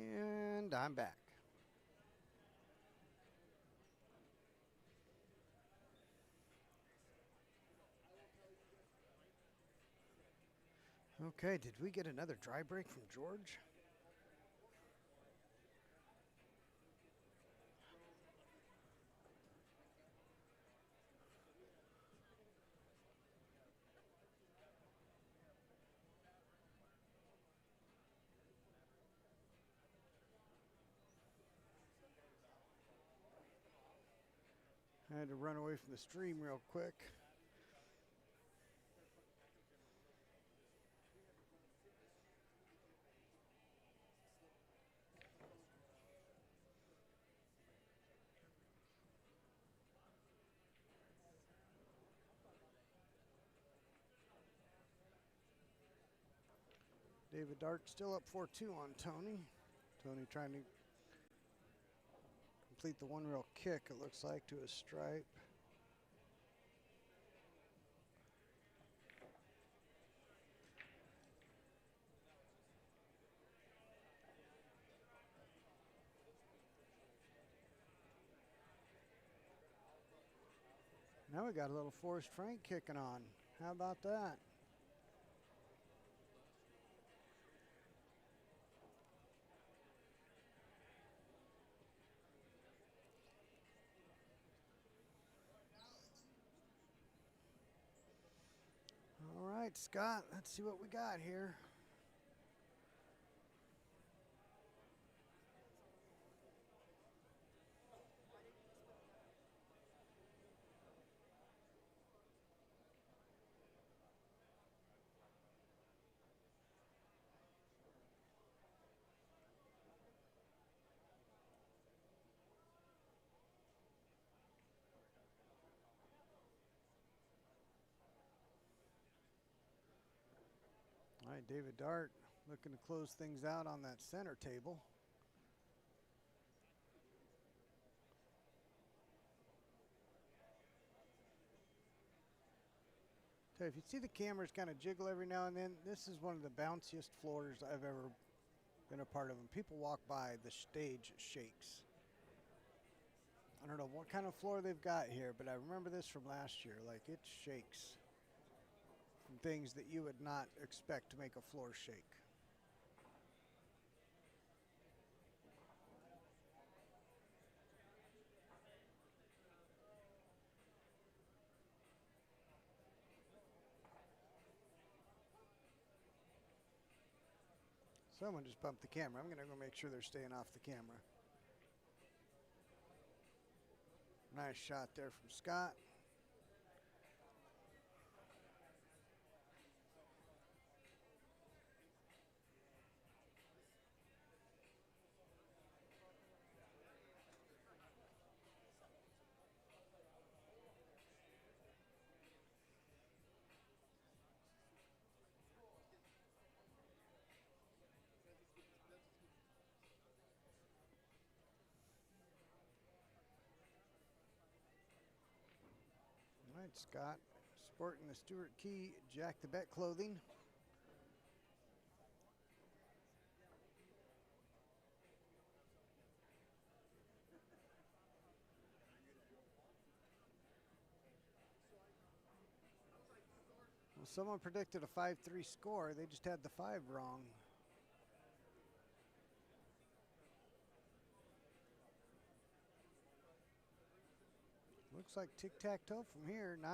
And I'm back. Okay, did we get another dry break from George? I had to run away from the stream real quick. David Dart still up 4-2 on Tony. Tony trying to complete the one real kick, it looks like, to his stripe. Now we got a little Forrest Frank kicking on. How about that? All right, Scott, let's see what we got here. All right, David Dart looking to close things out on that center table. So if you see the cameras kind of jiggle every now and then, this is one of the bounciest floors I've ever been a part of. When people walk by, the stage shakes. I don't know what kind of floor they've got here, but I remember this from last year. Like, it shakes from things that you would not expect to make a floor shake. Someone just bumped the camera. I'm going to go make sure they're staying off the camera. Nice shot there from Scott. All right, Scott sporting the Stuart Key Jack the Bet clothing. Well, someone predicted a 5-3 score. They just had the 5 wrong. Looks like tic-tac-toe from here, 9.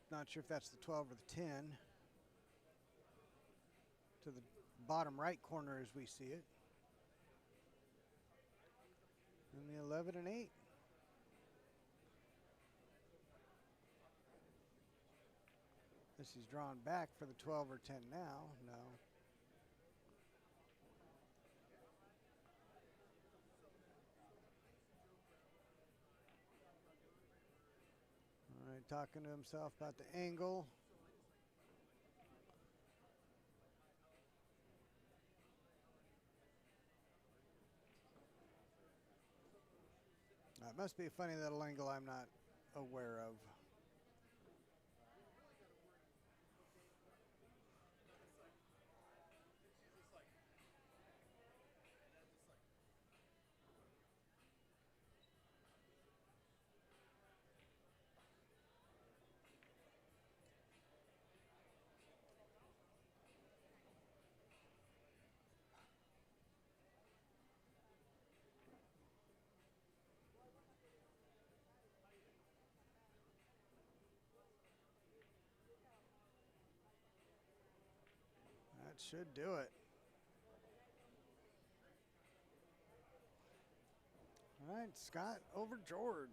Not sure if that's the 12 or the 10. To the bottom right corner as we see it. And the 11 and 8. This is drawn back for the 12 or 10 now. No. All right, talking to himself about the angle. It must be a funny little angle I'm not aware of. That should do it. All right, Scott over George.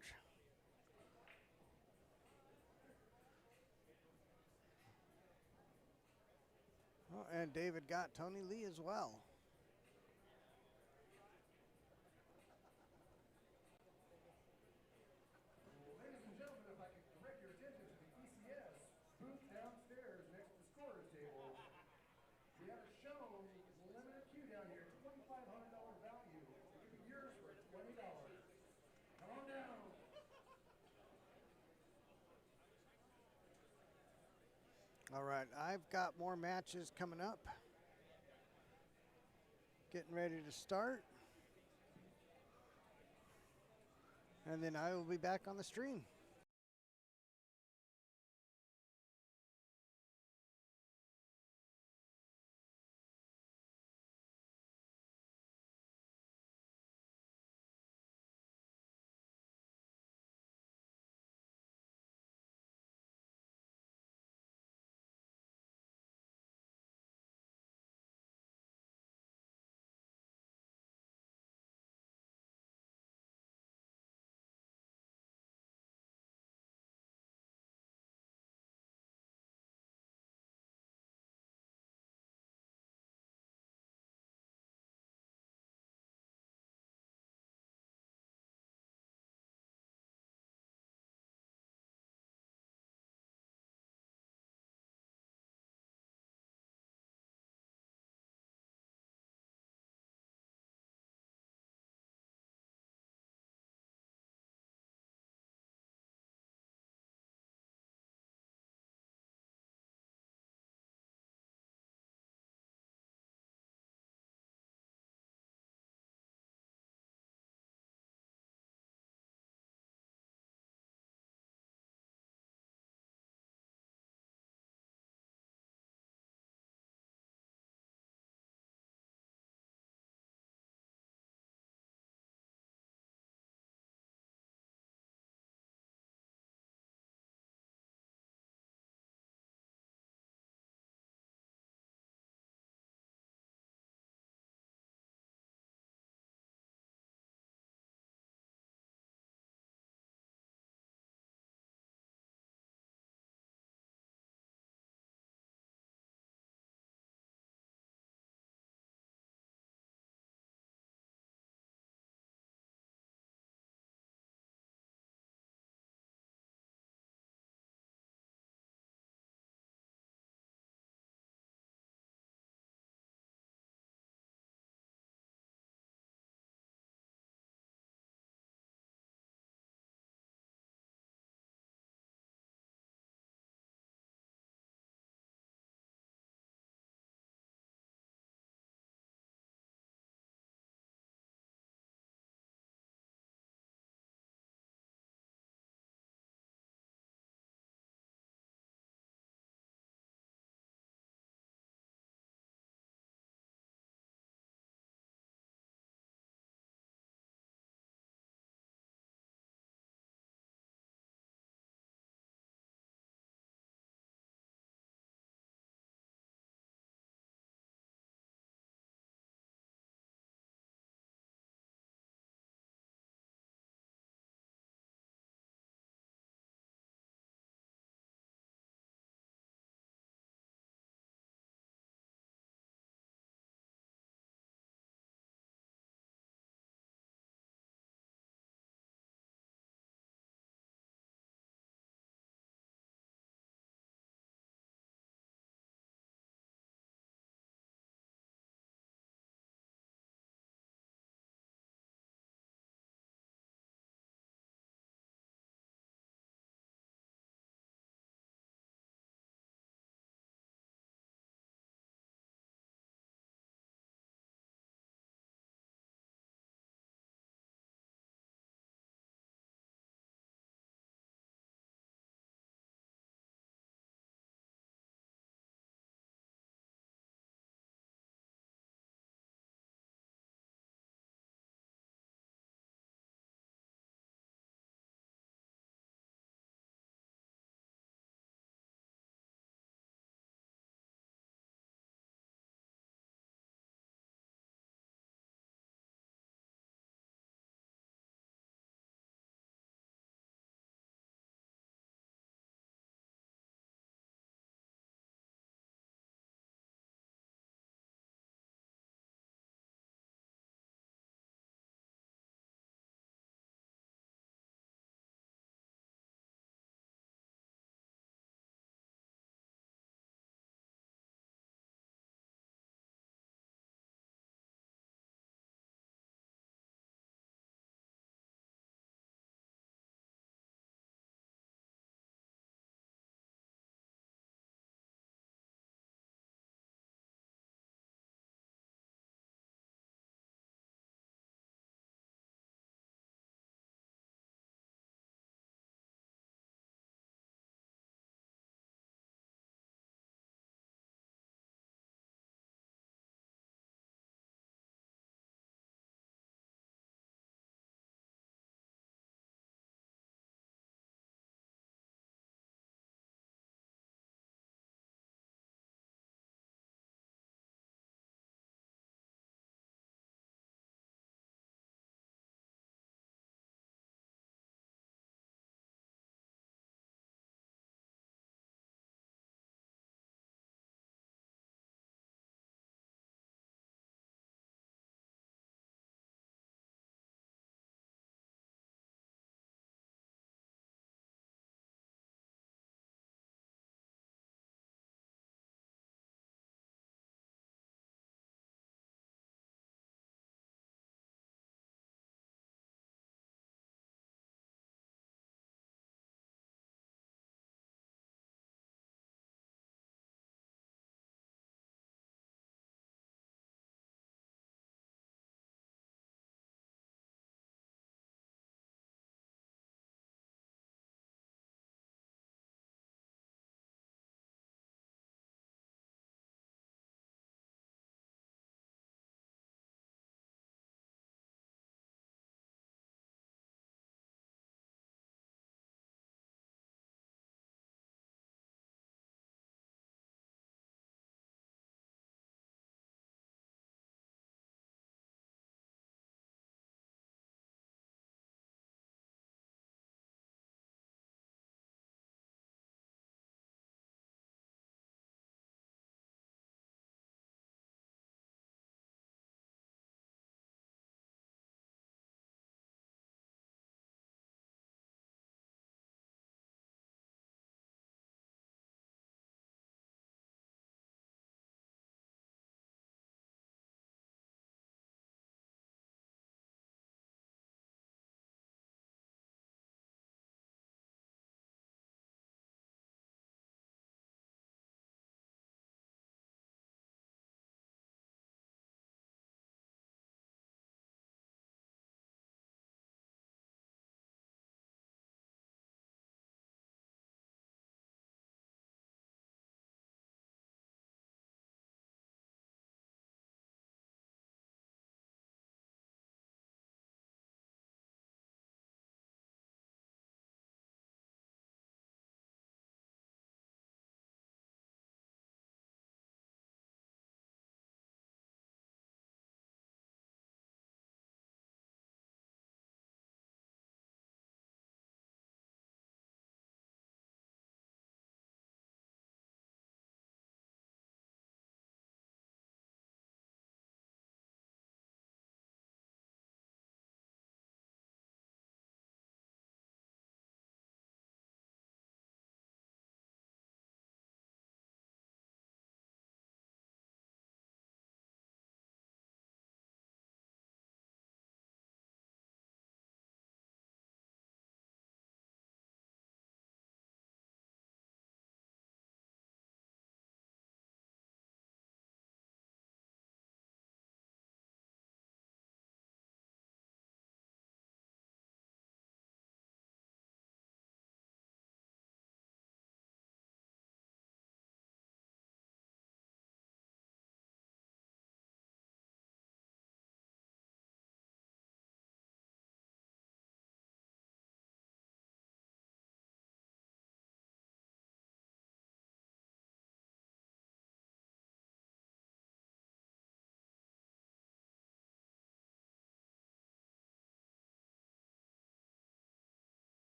Oh, and David got Tony Lee as well. Ladies and gentlemen, if I could direct your attention to the ECS booth downstairs next to the scorer's table. We have it shown, limited queue down here, $2,500 value. It could be yours for $20. Come on down. All right, I've got more matches coming up. Getting ready to start. And then I will be back on the stream.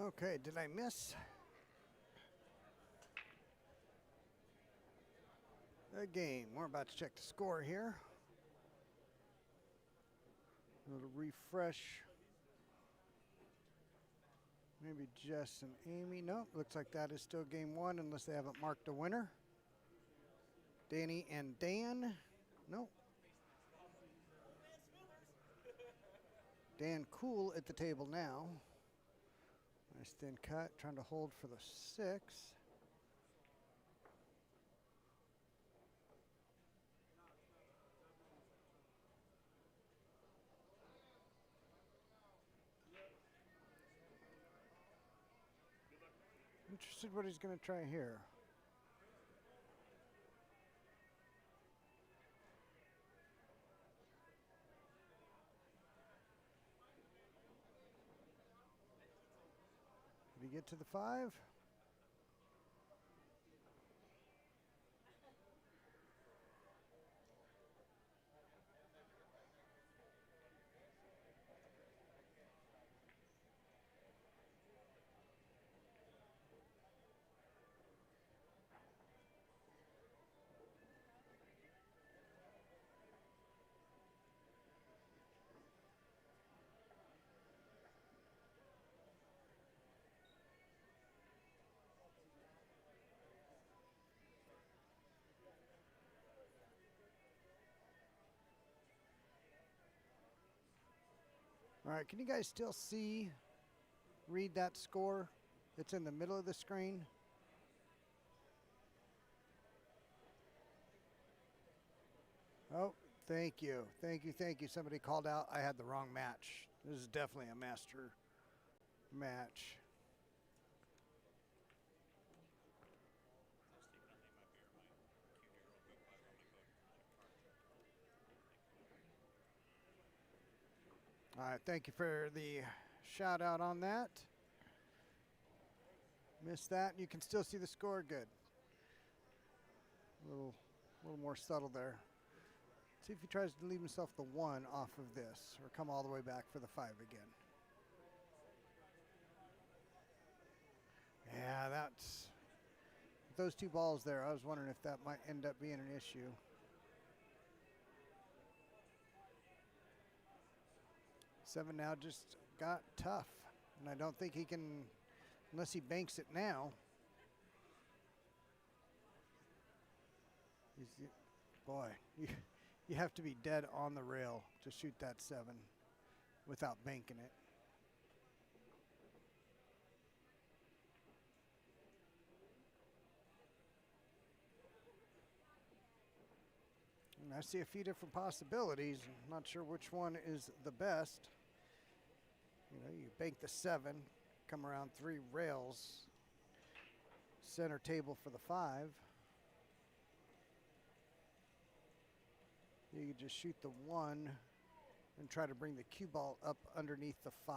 Okay, did I miss? The game. We're about to check the score here. A little refresh. Maybe Jess and Amy. Nope, looks like that is still game one unless they haven't marked a winner. Danny and Dan. Nope. Dan Cool at the table now. Nice thin cut, trying to hold for the 6. Interested what he's going to try here. Did he get to the 5? All right, can you guys still read that score? It's in the middle of the screen. Oh, thank you. Thank you, thank you. Somebody called out I had the wrong match. This is definitely a master match. All right, thank you for the shout out on that. Missed that. You can still see the score. Good. A little more subtle there. See if he tries to leave himself the 1 off of this or come all the way back for the 5 again. Yeah, that's those 2 balls there. I was wondering if that might end up being an issue. Seven now just got tough, and I don't think he can, unless he banks it now. Boy, you have to be dead on the rail to shoot that 7 without banking it. And I see a few different possibilities. I'm not sure which one is the best. You know, you bank the 7, come around 3 rails, center table for the 5. You could just shoot the 1 and try to bring the cue ball up underneath the 5,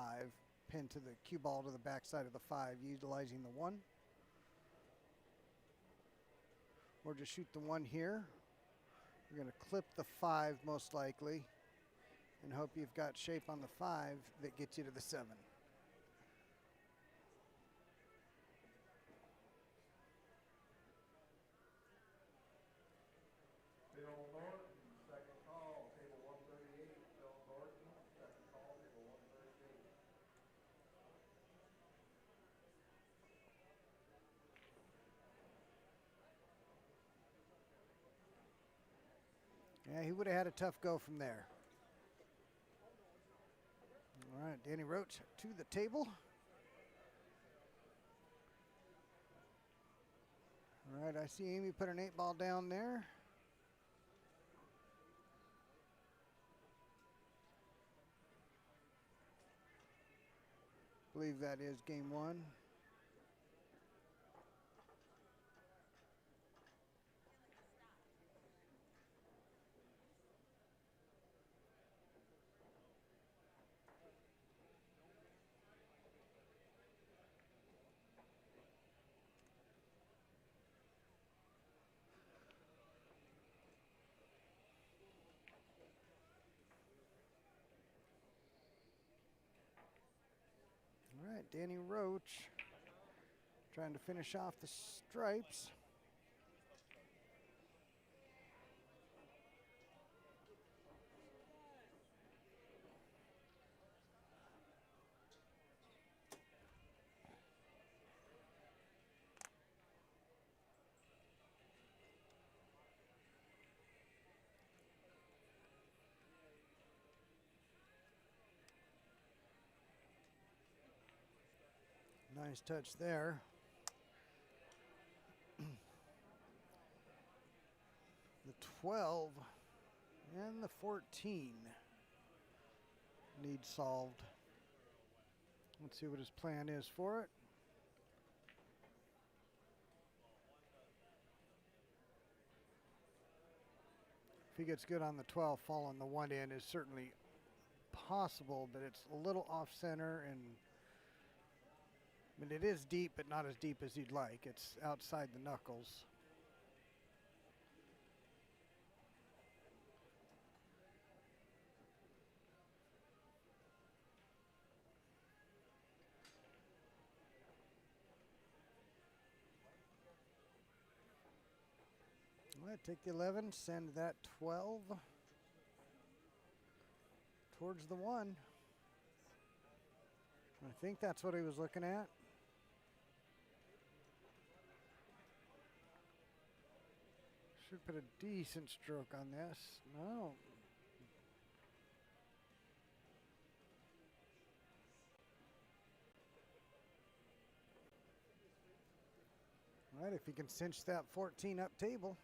pin to the cue ball to the backside of the 5, utilizing the 1. Or just shoot the 1 here. You're going to clip the 5 most likely and hope you've got shape on the 5 that gets you to the 7. Bill Norton, second call, table 138. Bill Norton, second call, table 138. Yeah, he would have had a tough go from there. All right, Danny Roach to the table. All right, I see Amy put an 8 ball down there. I believe that is game 1. All right, right, Danny Roach trying to finish off the stripes. Nice touch there. The 12 and the 14 need solved. Let's see what his plan is for it. If he gets good on the 12, falling the 1 in is certainly possible, but it's a little off center, and I mean, it is deep, but not as deep as you'd like. It's outside the knuckles. All right, take the 11, send that 12 towards the 1. I think that's what he was looking at. Should put a decent stroke on this. No. All right, if he can cinch that 14 up table.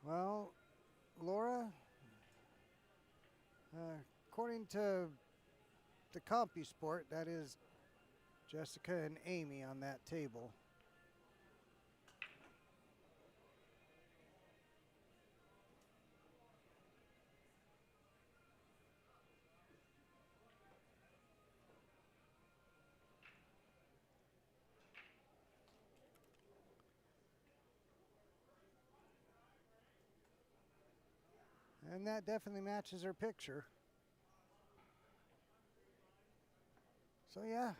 Well, Laura, according to the CompuSport, that is Jessica and Amy on that table. And that definitely matches her picture. So yeah,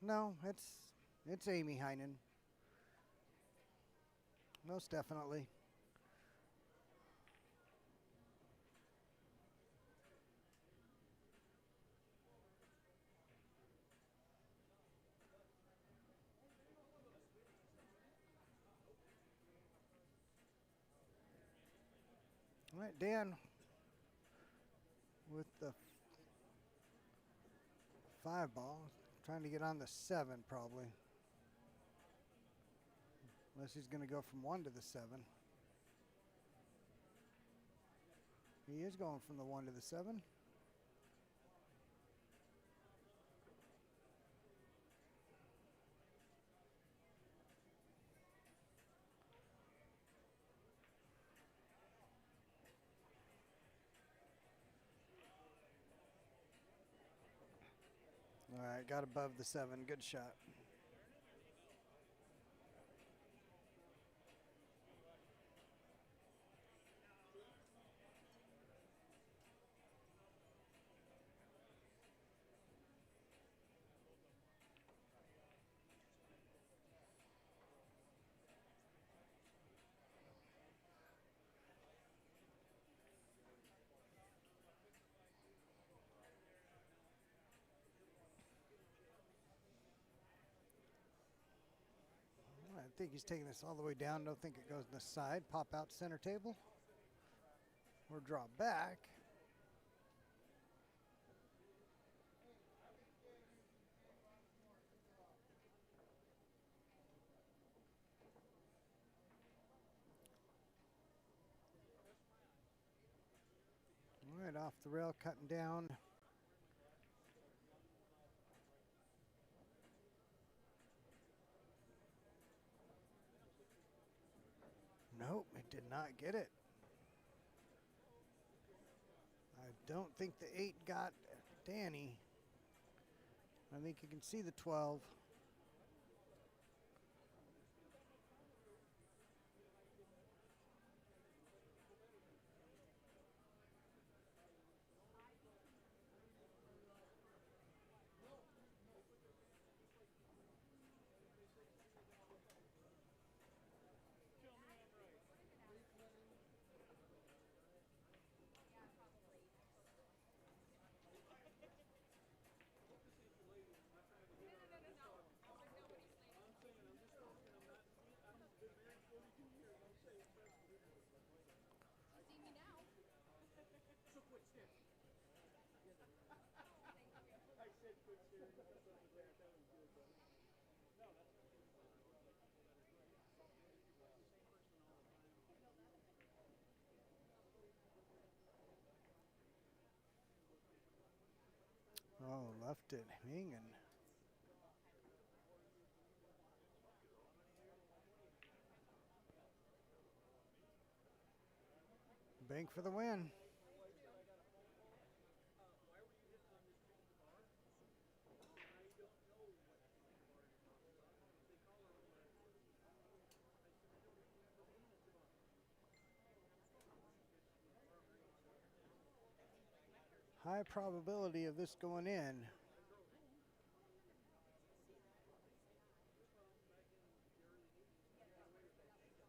no, it's Amy Heinen. Most definitely. All right, Dan with the 5 ball, trying to get on the 7 probably. Unless he's going to go from 1 to the 7. He is going from the 1 to the 7. All right, got above the 7. Good shot. I think he's taking this all the way down. Don't think it goes to the side. Pop out center table. Or draw back. All right, off the rail, cutting down. Nope, it did not get it. I don't think the 8 got Danny. I think you can see the 12. Oh, left it hanging. Bank for the win. High probability of this going in.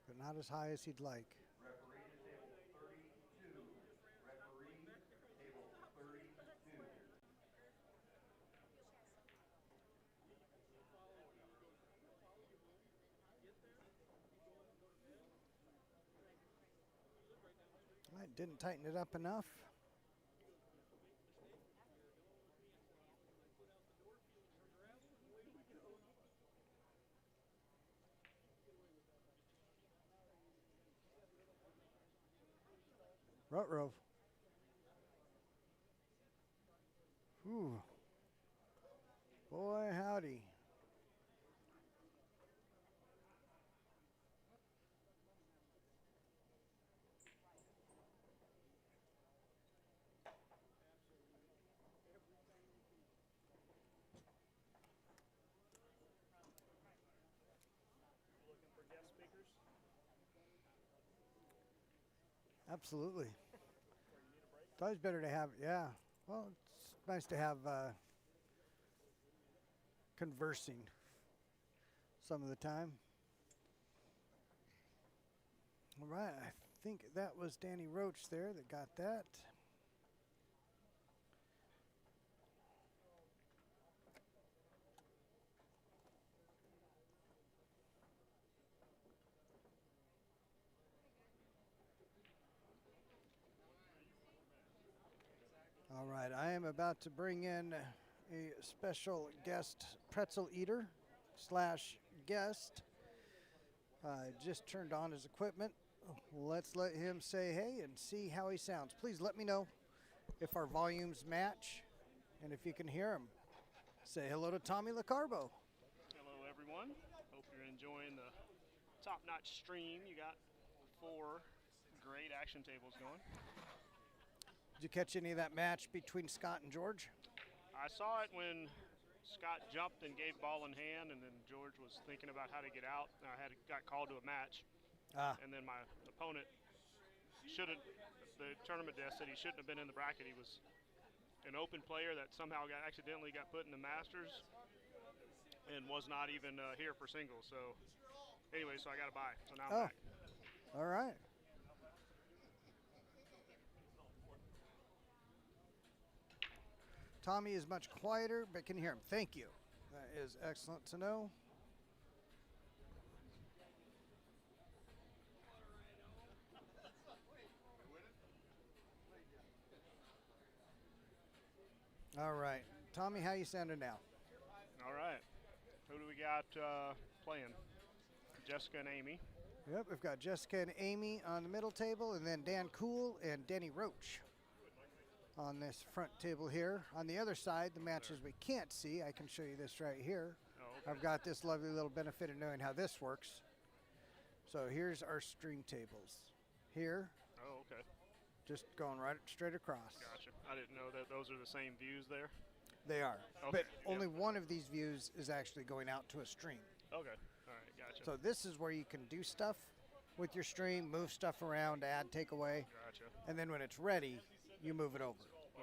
But not as high as he'd like. Referee to table 32. Referee, table 32. I didn't tighten it up enough. Rutrow. Ooh. Boy, howdy. Absolutely. It's always better to have, yeah. Well, it's nice to have conversing some of the time. All right, I think that was Danny Roach there that got that. All right, I am about to bring in a special guest pretzel eater slash guest. Just turned on his equipment. Let's let him say hey and see how he sounds. Please let me know if our volumes match and if you can hear him. Say hello to Tommy LaCarbo. Hello, everyone. Hope you're enjoying the top-notch stream. You got 4 great action tables going. Did you catch any of that match between Scott and George? I saw it when Scott jumped and gave ball in hand, and then George was thinking about how to get out. I got called to a match, and then my opponent the tournament desk said he shouldn't have been in the bracket. He was an open player that somehow accidentally got put in the Masters and was not even here for singles. So anyway, so I got a bye. So now I'm back. All right. Tommy is much quieter, but can hear him. Thank you. That is excellent to know. All right. Tommy, how you sounding now? All right. Who do we got playing? Jessica and Amy. Yep, we've got Jessica and Amy on the middle table, and then Dan Cool and Denny Roach on this front table here. On the other side, the matches we can't see, I can show you this right here. Oh, okay. I've got this lovely little benefit of knowing how this works. So here's our string tables. Here, Oh, okay. just going right straight across. Gotcha. I didn't know that those are the same views there. They are. Okay, But yeah. only one of these views is actually going out to a stream. Okay. All right. Gotcha. So this is where you can do stuff with your stream, move stuff around, add, take away, Gotcha. and then when it's ready, you move it over.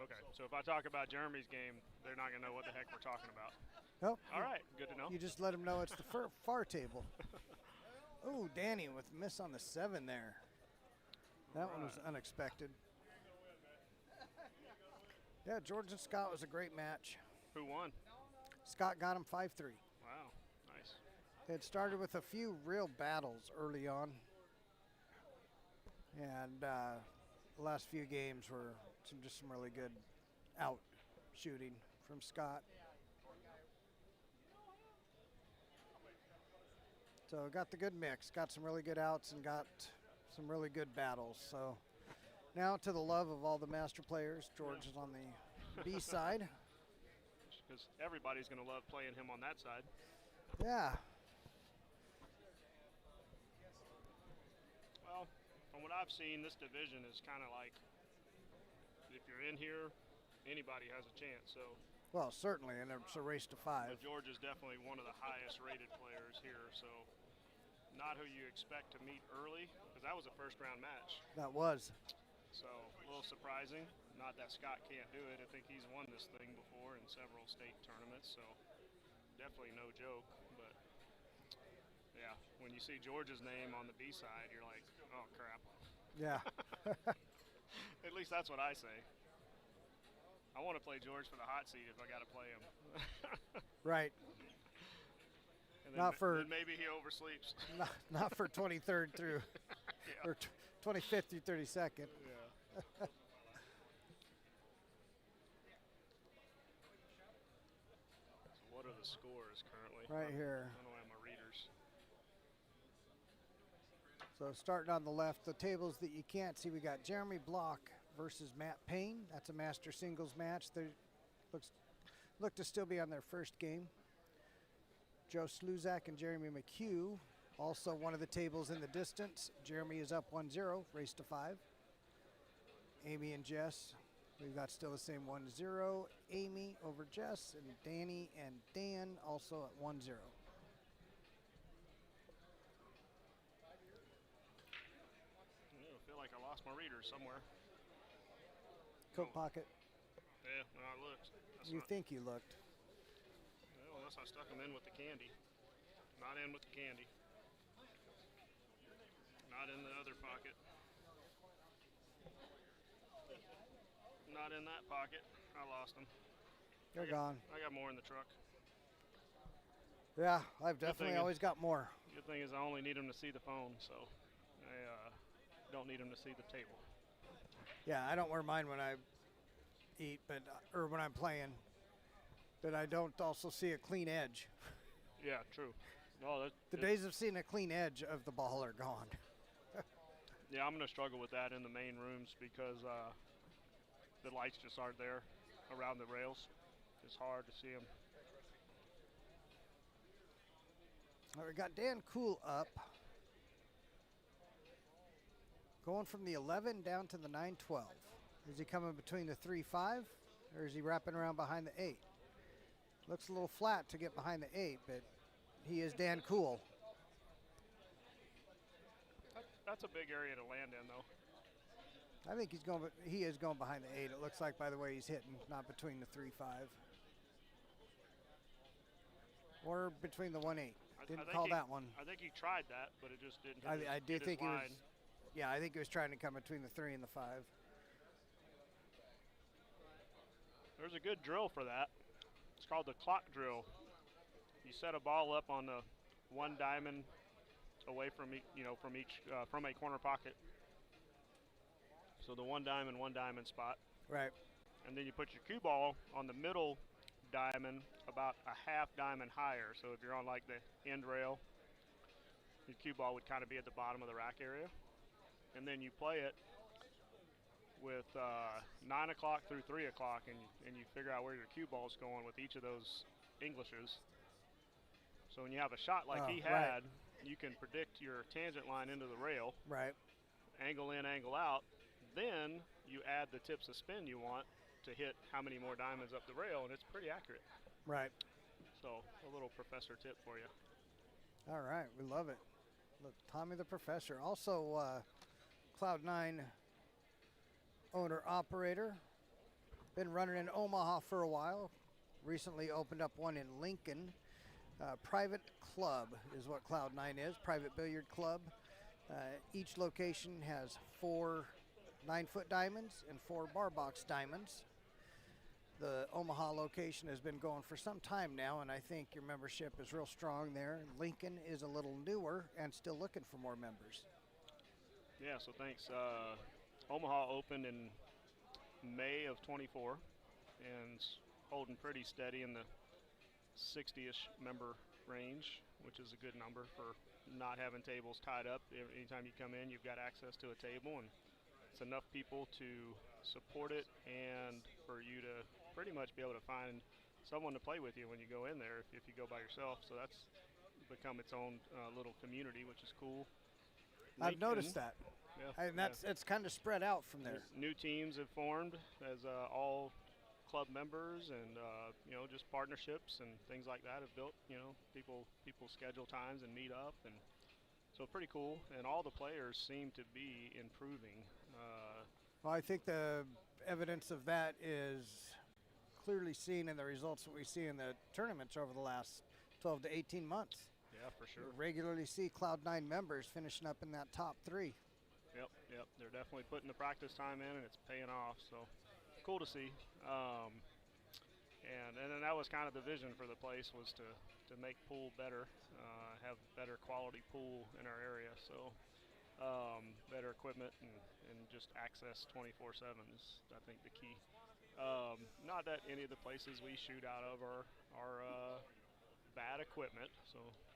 Okay. So if I talk about Jeremy's game, they're not gonna know what the heck we're talking about. Nope. All right. Good to know. You just let them know it's the far table. Oh, Danny with miss on the 7 there. That one was unexpected. Yeah, George and Scott was a great match. Who won? Scott got him 5-3. Wow. Nice. It started with a few real battles early on. And the last few games were some really good out shooting from Scott. So got the good mix, got some really good outs and got some really good battles. So now to the love of all the master players, George is on the B side. Because everybody's gonna love playing him on that side. Yeah, Well, from what I've seen, this division is kind of like if you're in here, anybody has a chance. So well, certainly, and it's a race to 5. but George is definitely one of the highest rated players here. So not who you expect to meet early, because that was a first round match. That was. So a little surprising. Not that Scott can't do it. I think he's won this thing before in several state tournaments. So definitely no joke. But yeah, when you see George's name on the B side, you're like, oh crap. Yeah. At least that's what I say. I want to play George for the hot seat if I got to play him. Right. And Not for- then maybe he oversleeps. Not for 23rd through, Yeah. or 25th through 32nd. Yeah. So what are the scores currently? Right here. I don't have my readers. So starting on the left, the tables that you can't see, we got Jeremy Block versus Matt Payne. That's a master singles match. They look to still be on their first game. Joe Sluzak and Jeremy McHugh, also one of the tables in the distance. Jeremy is up 1-0, race to 5. Amy and Jess, we've got still the same 1-0. Amy over Jess, and Danny and Dan also at 1-0. I feel like I lost my readers somewhere. Coat pocket. Yeah, when I looked. That's You not, think you looked. well, unless I stuck them in with the candy. Not in with the candy. Not in the other pocket. Not in that pocket. I lost them. They're gone. I got more in the truck. Yeah, I've Good definitely thing always got more. Good thing is I only need them to see the phone, so I don't need them to see the table. Yeah, I don't wear mine when I eat, or when I'm playing. But I don't also see a clean edge. Yeah, true. No, The days of seeing a clean edge of the ball are gone. yeah, I'm gonna struggle with that in the main rooms because the lights just aren't there around the rails. It's hard to see them. All right, we got Dan Cool up. Going from the 11 down to the 9-12. Is he coming between the 3-5 or is he wrapping around behind the 8? Looks a little flat to get behind the 8, but he is Dan Cool. That's a big area to land in, though. I think he is going behind the 8. It looks like by the way he's hitting, not between the 3-5. Or between the 1-8. Didn't call that one. I think he tried that, but it just didn't. I do hit think his he was. line. Yeah, I think he was trying to come between the 3 and the 5. There's a good drill for that. It's called the clock drill. You set a ball up on the one diamond away from from a corner pocket. So the one diamond spot. Right. And then you put your cue ball on the middle diamond about a half diamond higher. So if you're on like the end rail, your cue ball would kind of be at the bottom of the rack area. And then you play it with 9 o'clock through 3 o'clock, and you figure out where your cue ball is going with each of those Englishes. So when you have a shot like he had, you can predict your tangent line into the rail, Right. angle in, angle out. Then you add the tips of spin you want to hit how many more diamonds up the rail, and it's pretty accurate. Right. So a little professor tip for you. All right, we love it. Look, Tommy the Professor. Also, Cloud9 owner operator. Been running in Omaha for a while. Recently opened up one in Lincoln. Private club is what Cloud9 is, private billiard club. Each location has 4 9-foot diamonds and 4 bar box diamonds. The Omaha location has been going for some time now, and I think your membership is real strong there. Lincoln is a little newer and still looking for more members. Yeah, so thanks. Omaha opened in May of 24 and holding pretty steady in the 60-ish member range, which is a good number for not having tables tied up. Anytime you come in, you've got access to a table, and it's enough people to support it and for you to pretty much be able to find someone to play with you when you go in there if you go by yourself. So that's become its own little community, which is cool. I've noticed that. Yeah, And it's kind of spread out from there. New teams have formed as all club members, and just partnerships and things like that have built. People schedule times and meet up, and so pretty cool. And all the players seem to be improving. Well, I think the evidence of that is clearly seen in the results that we see in the tournaments over the last 12 to 18 months. Yeah, for sure. We regularly see Cloud9 members finishing up in that top 3. Yep. They're definitely putting the practice time in, and it's paying off. So cool to see. And then that was kind of the vision for the place, was to make pool better, have better quality pool in our area. So better equipment and just access 24/7 is, I think, the key. Not that any of the places we shoot out of are bad equipment,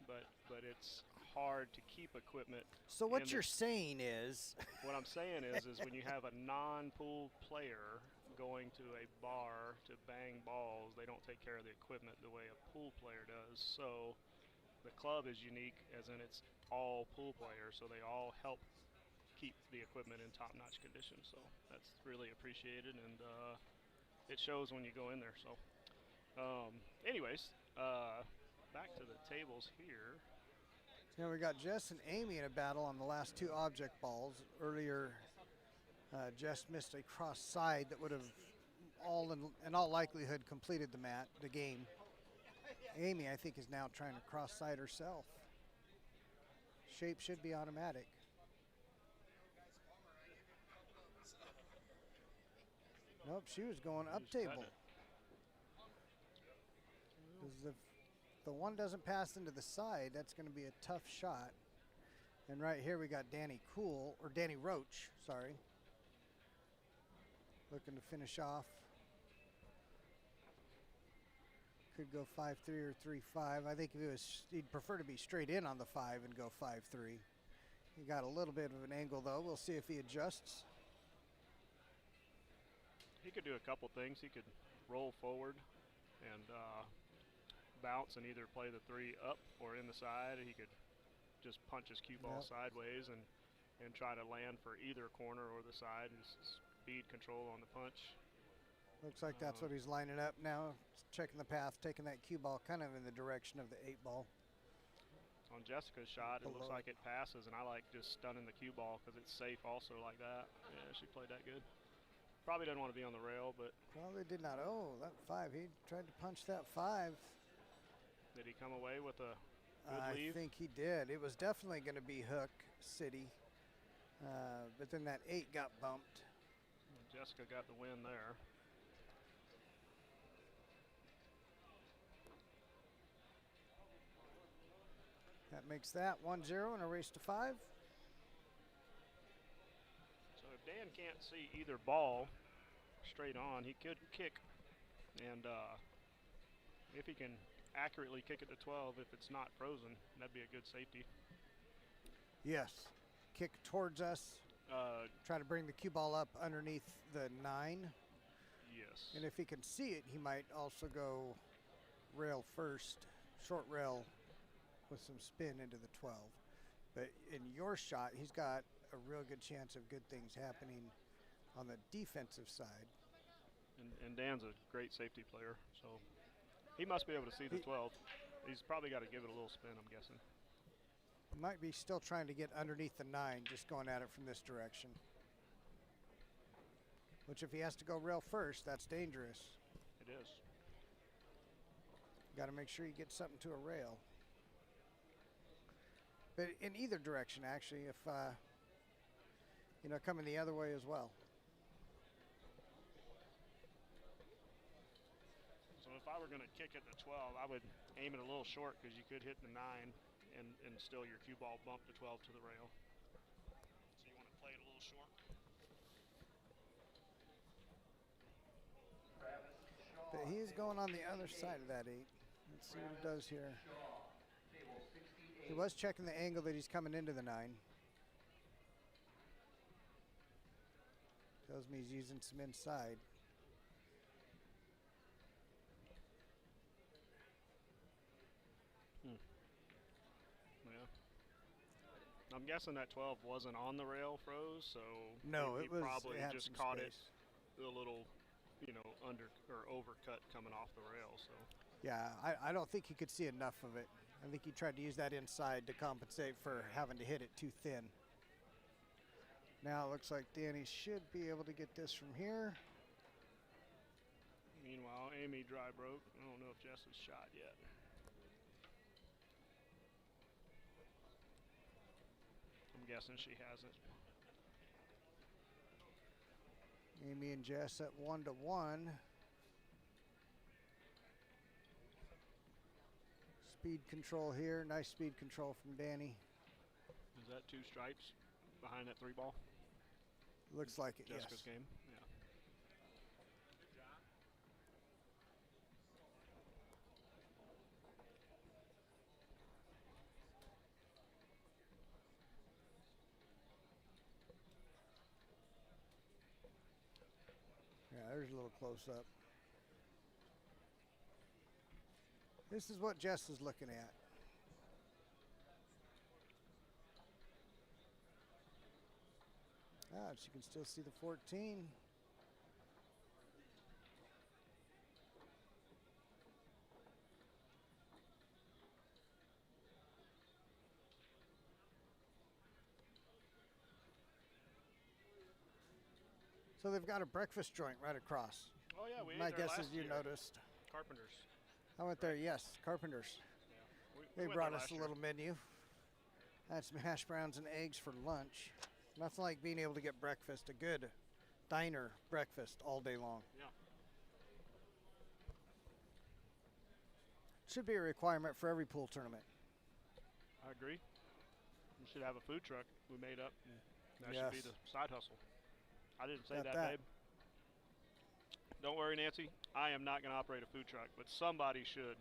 but it's hard to keep equipment. So what you're saying is What I'm saying is when you have a non-pool player going to a bar to bang balls, they don't take care of the equipment the way a pool player does. So the club is unique, as in it's all pool players, so they all help keep the equipment in top-notch condition. So that's really appreciated, and it shows when you go in there. So anyways, back to the tables here. we got Jess and Amy in a battle on the last 2 object balls. Earlier, Jess missed a cross side that would have in all likelihood completed the game. Amy, I think, is now trying to cross side herself. Shape should be automatic. Nope, she was going up table. Because if the one doesn't pass into the side, that's going to be a tough shot. And right here we got Danny Roach, sorry. Looking to finish off. Could go 5-3 or 3-5. I think he'd prefer to be straight in on the 5 and go 5-3. He got a little bit of an angle though. We'll see if he adjusts. He could do a couple things. He could roll forward and bounce and either play the 3 up or in the side. He could just punch his cue ball sideways and try to land for either corner or the side. Just speed control on the punch. Looks like that's what he's lining up now. Checking the path, taking that cue ball kind of in the direction of the 8 ball. On Jessica's shot, it looks like it passes, and I like just stunning the cue ball because it's safe also like that. Yeah, she played that good. Probably doesn't want to be on the rail, but... Well, they did not. Oh, that 5. He tried to punch that 5. Did he come away with a good leave? I think he did. It was definitely going to be Hook City. But then that 8 got bumped. Jessica got the win there. That makes that 1-0 and a race to 5. So if Dan can't see either ball straight on, he could kick. And if he can accurately kick it to 12, if it's not frozen, that'd be a good safety. Yes. Kick towards us. Try to bring the cue ball up underneath the 9. Yes. And if he can see it, he might also go rail first, short rail with some spin into the 12. But in your shot, he's got a real good chance of good things happening on the defensive side. And Dan's a great safety player, so he must be able to see the 12. He's probably got to give it a little spin, I'm guessing. Might be still trying to get underneath the 9, just going at it from this direction. Which if he has to go rail first, that's dangerous. It is. Got to make sure you get something to a rail. But in either direction, actually, if, coming the other way as well. So if I were going to kick at the 12, I would aim it a little short because you could hit the 9 and still your cue ball bump the 12 to the rail. So you want to play it a little short. But he's going on the other side of that 8. Let's see what he does here. He was checking the angle that he's coming into the 9. Tells me he's using some inside. Yeah. I'm guessing that 12 wasn't on the rail, froze, so No, he it was. probably It had just some caught space. it a little, under or overcut coming off the rail. So Yeah, I don't think he could see enough of it. I think he tried to use that inside to compensate for having to hit it too thin. Now it looks like Danny should be able to get this from here. meanwhile, Amy dry broke. I don't know if Jess is shot yet. I'm guessing she hasn't. Amy and Jess at 1-1. Speed control here. Nice speed control from Danny. Is that 2 stripes behind that 3 ball? Looks like it, Jessica's yes. game? Yeah. Yeah, there's a little close up. This is what Jess is looking at. Ah, she can still see the 14. So they've got a breakfast joint right across. Oh yeah, we My ate there guess is last you year. noticed. Carpenters. I went there, yes, Carpenters. Yeah. They went brought there us last a year. little menu. I had some hash browns and eggs for lunch. Nothing like being able to get breakfast, a good diner breakfast all day long. Yeah. Should be a requirement for every pool tournament. I agree. We should have a food truck we made up. And that should be Yes. the side hustle. I didn't say Got that, that. babe. Don't worry, Nancy. I am not going to operate a food truck, but somebody should.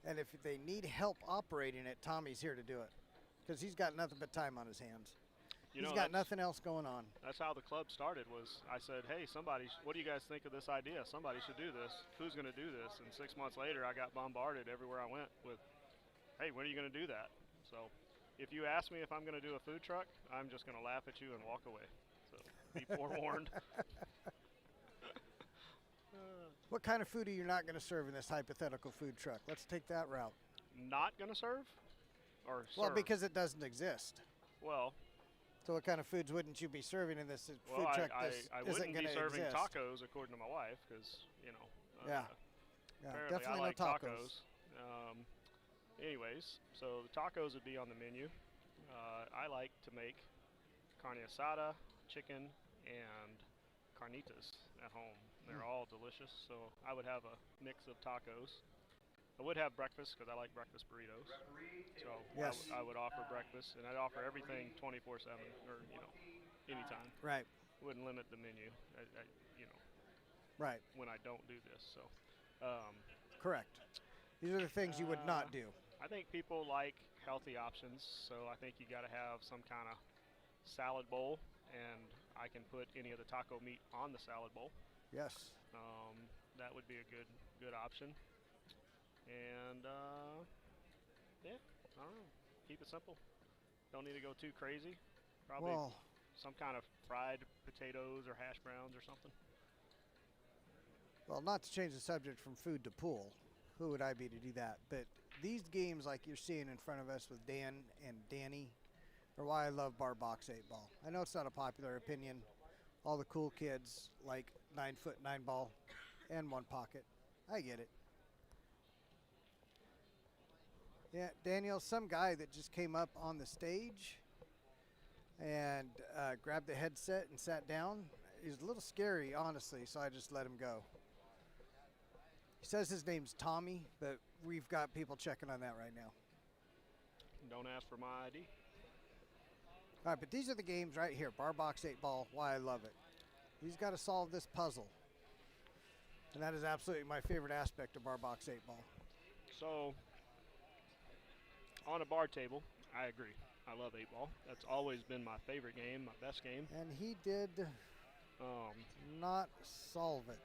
And if they need help operating it, Tommy's here to do it. Because he's got nothing but time on his hands. You He's know, got that's- nothing else going on. That's how the club started. Was I said, hey, somebody, what do you guys think of this idea? Somebody should do this. Who's going to do this? And 6 months later, I got bombarded everywhere I went with, hey, when are you going to do that? So, if you ask me if I'm going to do a food truck, I'm just going to laugh at you and walk away. So, be forewarned. What kind of food are you not going to serve in this hypothetical food truck? Let's take that route. Not going to serve, or Well, serve? because it doesn't exist. Well, So what kind of foods wouldn't you be serving in this food well, truck I that isn't wouldn't going be to serving exist? tacos according to my wife, because Yeah. Yeah, apparently definitely I like no tacos. Anyways, so the tacos would be on the menu. I like to make carne asada, chicken, and carnitas at home. They're all delicious, so I would have a mix of tacos. I would have breakfast because I like breakfast burritos. So Yes. I would offer breakfast, and I'd offer everything 24/7, or anytime. Right, Wouldn't limit the menu. right, When I don't do this. So correct. These are the things you would not do. I think people like healthy options, so I think you got to have some kind of salad bowl, and I can put any of the taco meat on the salad bowl. Yes. That would be a good option. And yeah, I don't know. Keep it simple. Don't need to go too crazy. Probably Well, some kind of fried potatoes or hash browns or something. Well, not to change the subject from food to pool. Who would I be to do that? But these games like you're seeing in front of us with Dan and Danny are why I love bar box 8-ball. I know it's not a popular opinion. All the cool kids like 9-foot 9-ball and one pocket. I get it. Yeah, Daniel, some guy that just came up on the stage and grabbed the headset and sat down. He's a little scary, honestly, so I just let him go. He says his name's Tommy, but we've got people checking on that right now. Don't ask for my ID. All right, but these are the games right here. Bar box 8-ball, why I love it. He's got to solve this puzzle. And that is absolutely my favorite aspect of bar box 8-ball. So, on a bar table, I agree. I love 8-ball. That's always been my favorite game, my best game. And he did not solve it.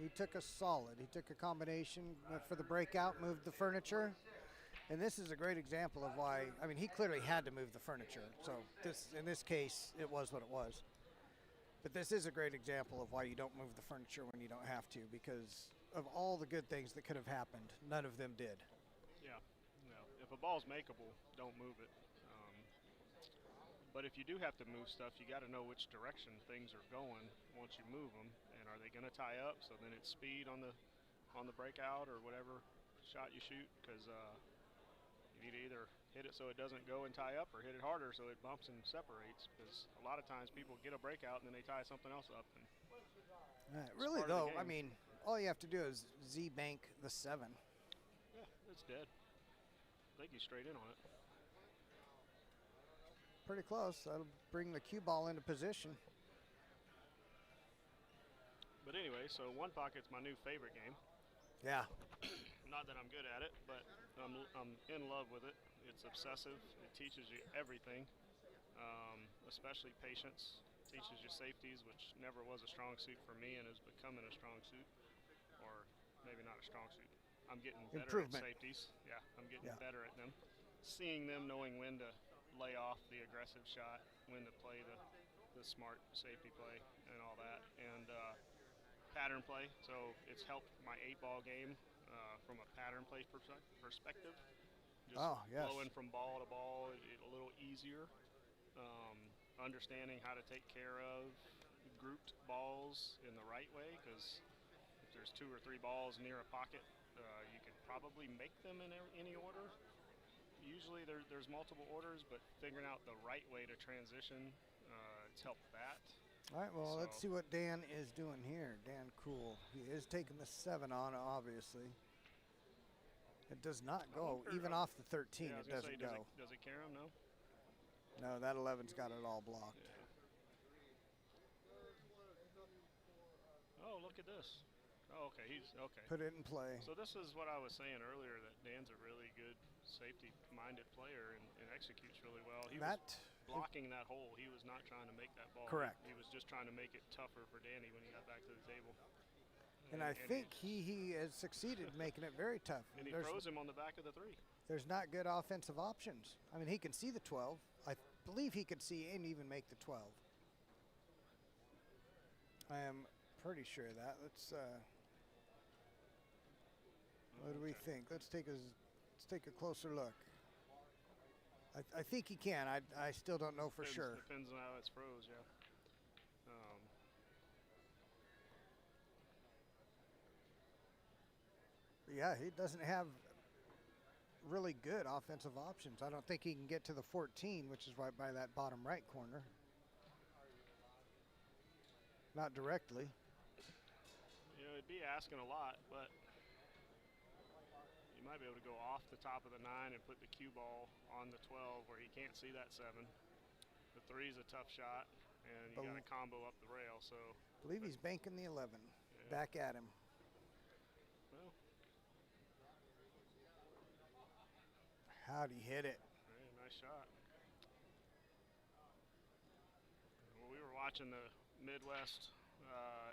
He took a solid. He took a combination, went for the breakout, moved the furniture. And this is a great example of why, I mean, he clearly had to move the furniture. So in this case, it was what it was. But this is a great example of why you don't move the furniture when you don't have to, because of all the good things that could have happened, none of them did. Yeah. If a ball's makeable, don't move it. But if you do have to move stuff, you got to know which direction things are going once you move them, and are they going to tie up? So then it's speed on the breakout or whatever shot you shoot, because you need to either hit it so it doesn't go and tie up, or hit it harder so it bumps and separates. Because a lot of times people get a breakout and then they tie something else up. And really though, I mean, all you have to do is Z bank the 7. Yeah, it's dead. Take you straight in on it. Pretty close. That'll bring the cue ball into position. But anyway, so one pocket's my new favorite game. Yeah. Not that I'm good at it, but I'm in love with it. It's obsessive. It teaches you everything, especially patience. Teaches you safeties, which never was a strong suit for me and is becoming a strong suit, or maybe not a strong suit. I'm getting better at safeties. Yeah, I'm getting better at them. Seeing them, knowing when to lay off the aggressive shot, when to play the smart safety play and all that, and pattern play. So it's helped my 8-ball game from a pattern play perspective. Just flowing from ball to ball a little easier. Understanding how to take care of grouped balls in the right way, because if there's 2 or 3 balls near a pocket, you could probably make them in any order. Usually there's multiple orders, but figuring out the right way to transition, it's helped that. All right, well, let's see what Dan is doing here. Dan Cool. He is taking the 7 on, obviously. It does not go. Even off the 13, it doesn't go. Does it carry him? No? No, that 11's got it all blocked. Yeah. Oh, look at this. Oh, okay, he's okay. Put it in play. So this is what I was saying earlier, that Dan's a really good safety-minded player and executes really well. He was blocking that hole. He was not trying to make that ball. Correct. He was just trying to make it tougher for Danny when he got back to the table. And I think he has succeeded making it very tough. And he throws him on the back of the 3. There's not good offensive options. I mean, he can see the 12. I believe he could see and even make the 12. I am pretty sure of that. Let's what do we think? Let's take a closer look. I think he can. I still don't know for sure. Depends on how it's froze, yeah. Yeah, he doesn't have really good offensive options. I don't think he can get to the 14, which is right by that bottom right corner. Not directly. You know, it'd be asking a lot, but you might be able to go off the top of the 9 and put the cue ball on the 12 where he can't see that 7. The 3 is a tough shot, and you got to combo up the rail. So I believe he's banking the 11. Yeah. Back at him. Well, how'd he hit it? Very nice shot. Well, we were watching the Midwest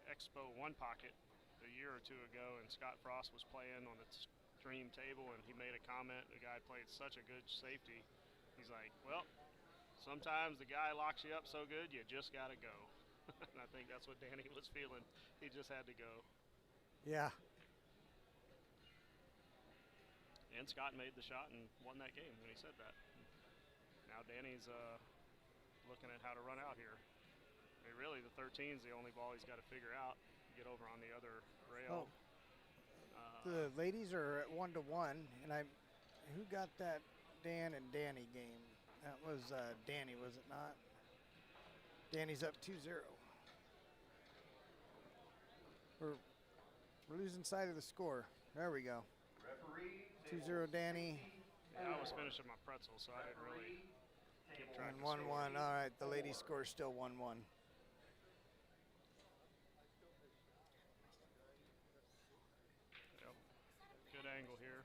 Expo 1 pocket a year or 2 ago, and Scott Frost was playing on the stream table, and he made a comment. The guy played such a good safety. He's like, well, sometimes the guy locks you up so good you just got to go. And I think that's what Danny was feeling. He just had to go. Yeah. And Scott made the shot and won that game when he said that. Now Danny's looking at how to run out here. I mean, really, the 13's the only ball he's got to figure out. Get over on the other rail. The ladies are at 1-1, and who got that Dan and Danny game? That was Danny, was it not? Danny's up 2-0. We're losing sight of the score. There we go. 2-0 Danny. Yeah, I was finishing my pretzel, so I didn't really keep track And of scores. 1-1. All right, the ladies' score is still 1-1. Yep. Good angle here.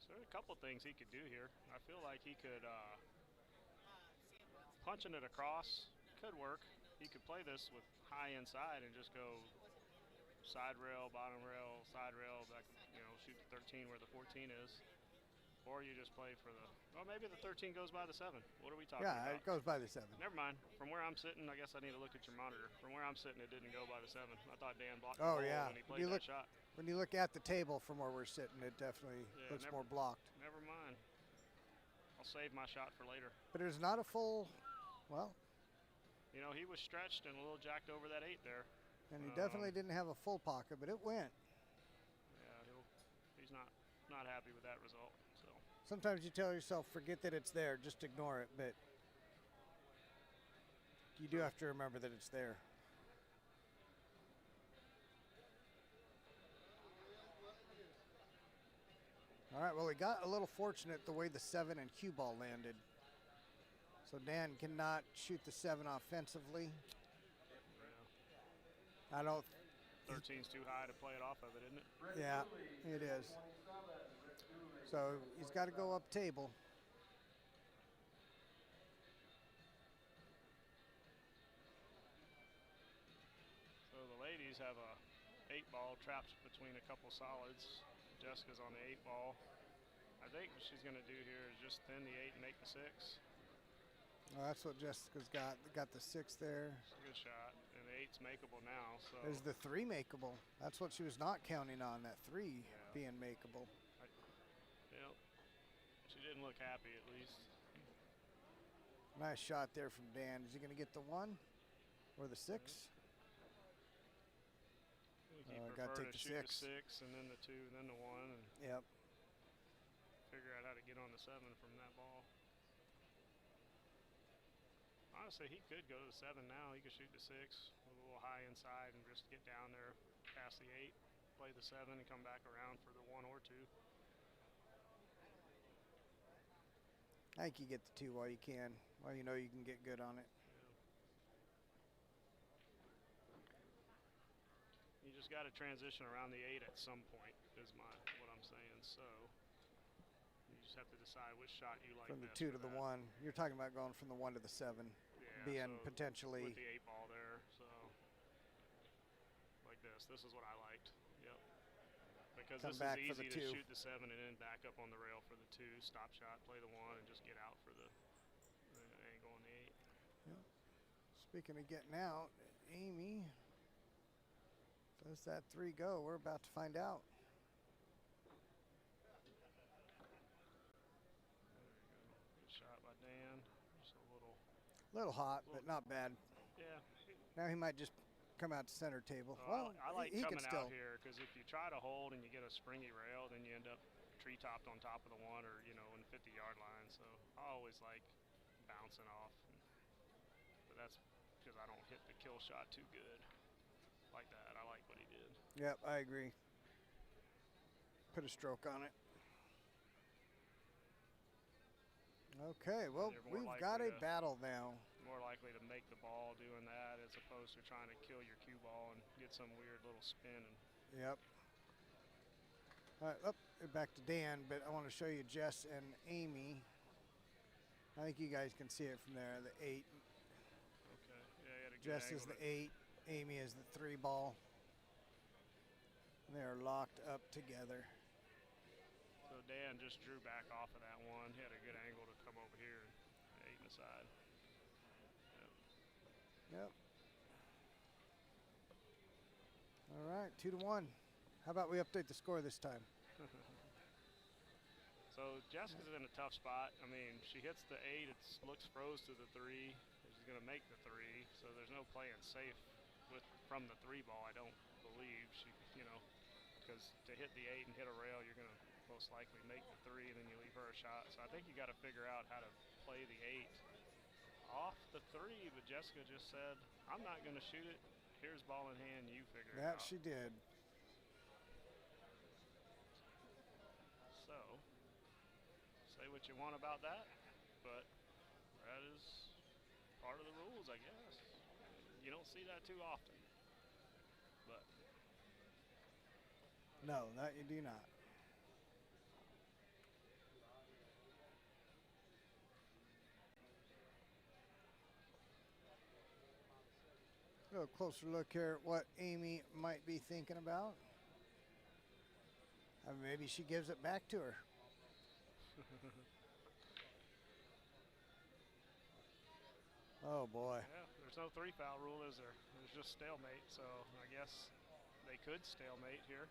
So there are a couple things he could do here. I feel like he could punching it across could work. He could play this with high inside and just go side rail, bottom rail, side rail, back, shoot the 13 where the 14 is. Or you just play for the, well, maybe the 13 goes by the 7. What are we talking about? Yeah, it goes by the 7. Never mind. From where I'm sitting, I guess I need to look at your monitor. From where I'm sitting, it didn't go by the 7. I thought Dan blocked the Oh, ball yeah. when he played that shot. When you look at the table from where we're sitting, it definitely looks more blocked. Never mind. I'll save my shot for later. But there's not a full, well. He was stretched and a little jacked over that 8 there. And he definitely didn't have a full pocket, but it went. Yeah, he's not happy with that result. So sometimes you tell yourself, forget that it's there, just ignore it, but you do have to remember that it's there. All right, well, he got a little fortunate the way the 7 and cue ball landed. So Dan cannot shoot the 7 offensively. yeah. I don't. 13's too high to play it off of it, isn't it? Yeah, it is. So he's got to go up table. So the ladies have a 8-ball trapped between a couple solids. Jessica's on the 8-ball. I think what she's going to do here is just thin the 8 and make the 6. Well, that's what Jessica's got. Got the 6 there. It's a good shot, and the 8's makeable now. So Is the 3 makeable? That's what she was not counting on, that 3 being makeable. Yep. She didn't look happy, at least. Nice shot there from Dan. Is he going to get the 1 or the 6? I got to take shoot the 6, and then the 2, and then the 1, and Yep. figure out how to get on the 7 from that ball. Honestly, he could go to the 7 now. He could shoot the 6 with a little high inside and just get down there past the 8, play the 7, and come back around for the 1 or 2. I think you get the 2 while you can, while you know you can get good on it. You just got to transition around the 8 at some point, is what I'm saying. So you just have to decide which shot you like From the best 2 for to the that. 1. You're talking about going from the 1 to the 7, being so potentially. with the 8-ball there. So like this. This is what I liked. Yep. Because Come this back is for the easy to 2. shoot the 7 and then back up on the rail for the 2, stop shot, play the 1, and just get out for the angle on the 8. Yep. Speaking of getting out, Amy, does that 3 go? We're about to find out. Good shot by Dan. Just a Little hot, but not bad. yeah. Now he might just come out to center table. So Well, I like he could coming still. out here because if you try to hold and you get a springy rail, then you end up tree-topped on top of the 1 or, in the 50-yard line. So I always like bouncing off. But that's because I don't hit the kill shot too good like that. I like what he did. Yep, I agree. Put a stroke on it. Okay, well, You're more we've got a likely to- battle now. More likely to make the ball doing that as opposed to trying to kill your cue ball and get some weird little spin. Yep. All right, up back to Dan, but I want to show you Jess and Amy. I think you guys can see it from there, the 8. Okay. Yeah, he had a good Jess is angle the 8, Amy is the 3 ball. They're locked up together. So Dan just drew back off of that 1. He had a good angle to come over here and 8 in the side. Yep. Yep. All right, 2-1. How about we update the score this time? So Jessica's in a tough spot. I mean, she hits the 8, it looks froze to the 3. She's going to make the 3, so there's no playing safe from the 3 ball, I don't believe. She, because to hit the 8 and hit a rail, you're going to most likely make the 3, and then you leave her a shot. So I think you got to figure out how to play the 8 off the 3, but Jessica just said, I'm not going to shoot it. Here's ball in hand, you figure it out. That she did. So, say what you want about that, but that is part of the rules, I guess. You don't see that too often. But No, that you do not. A little closer look here at what Amy might be thinking about. Maybe she gives it back to her. Oh boy. yeah, there's no 3 foul rule, is there? There's just stalemate, so I guess they could stalemate here.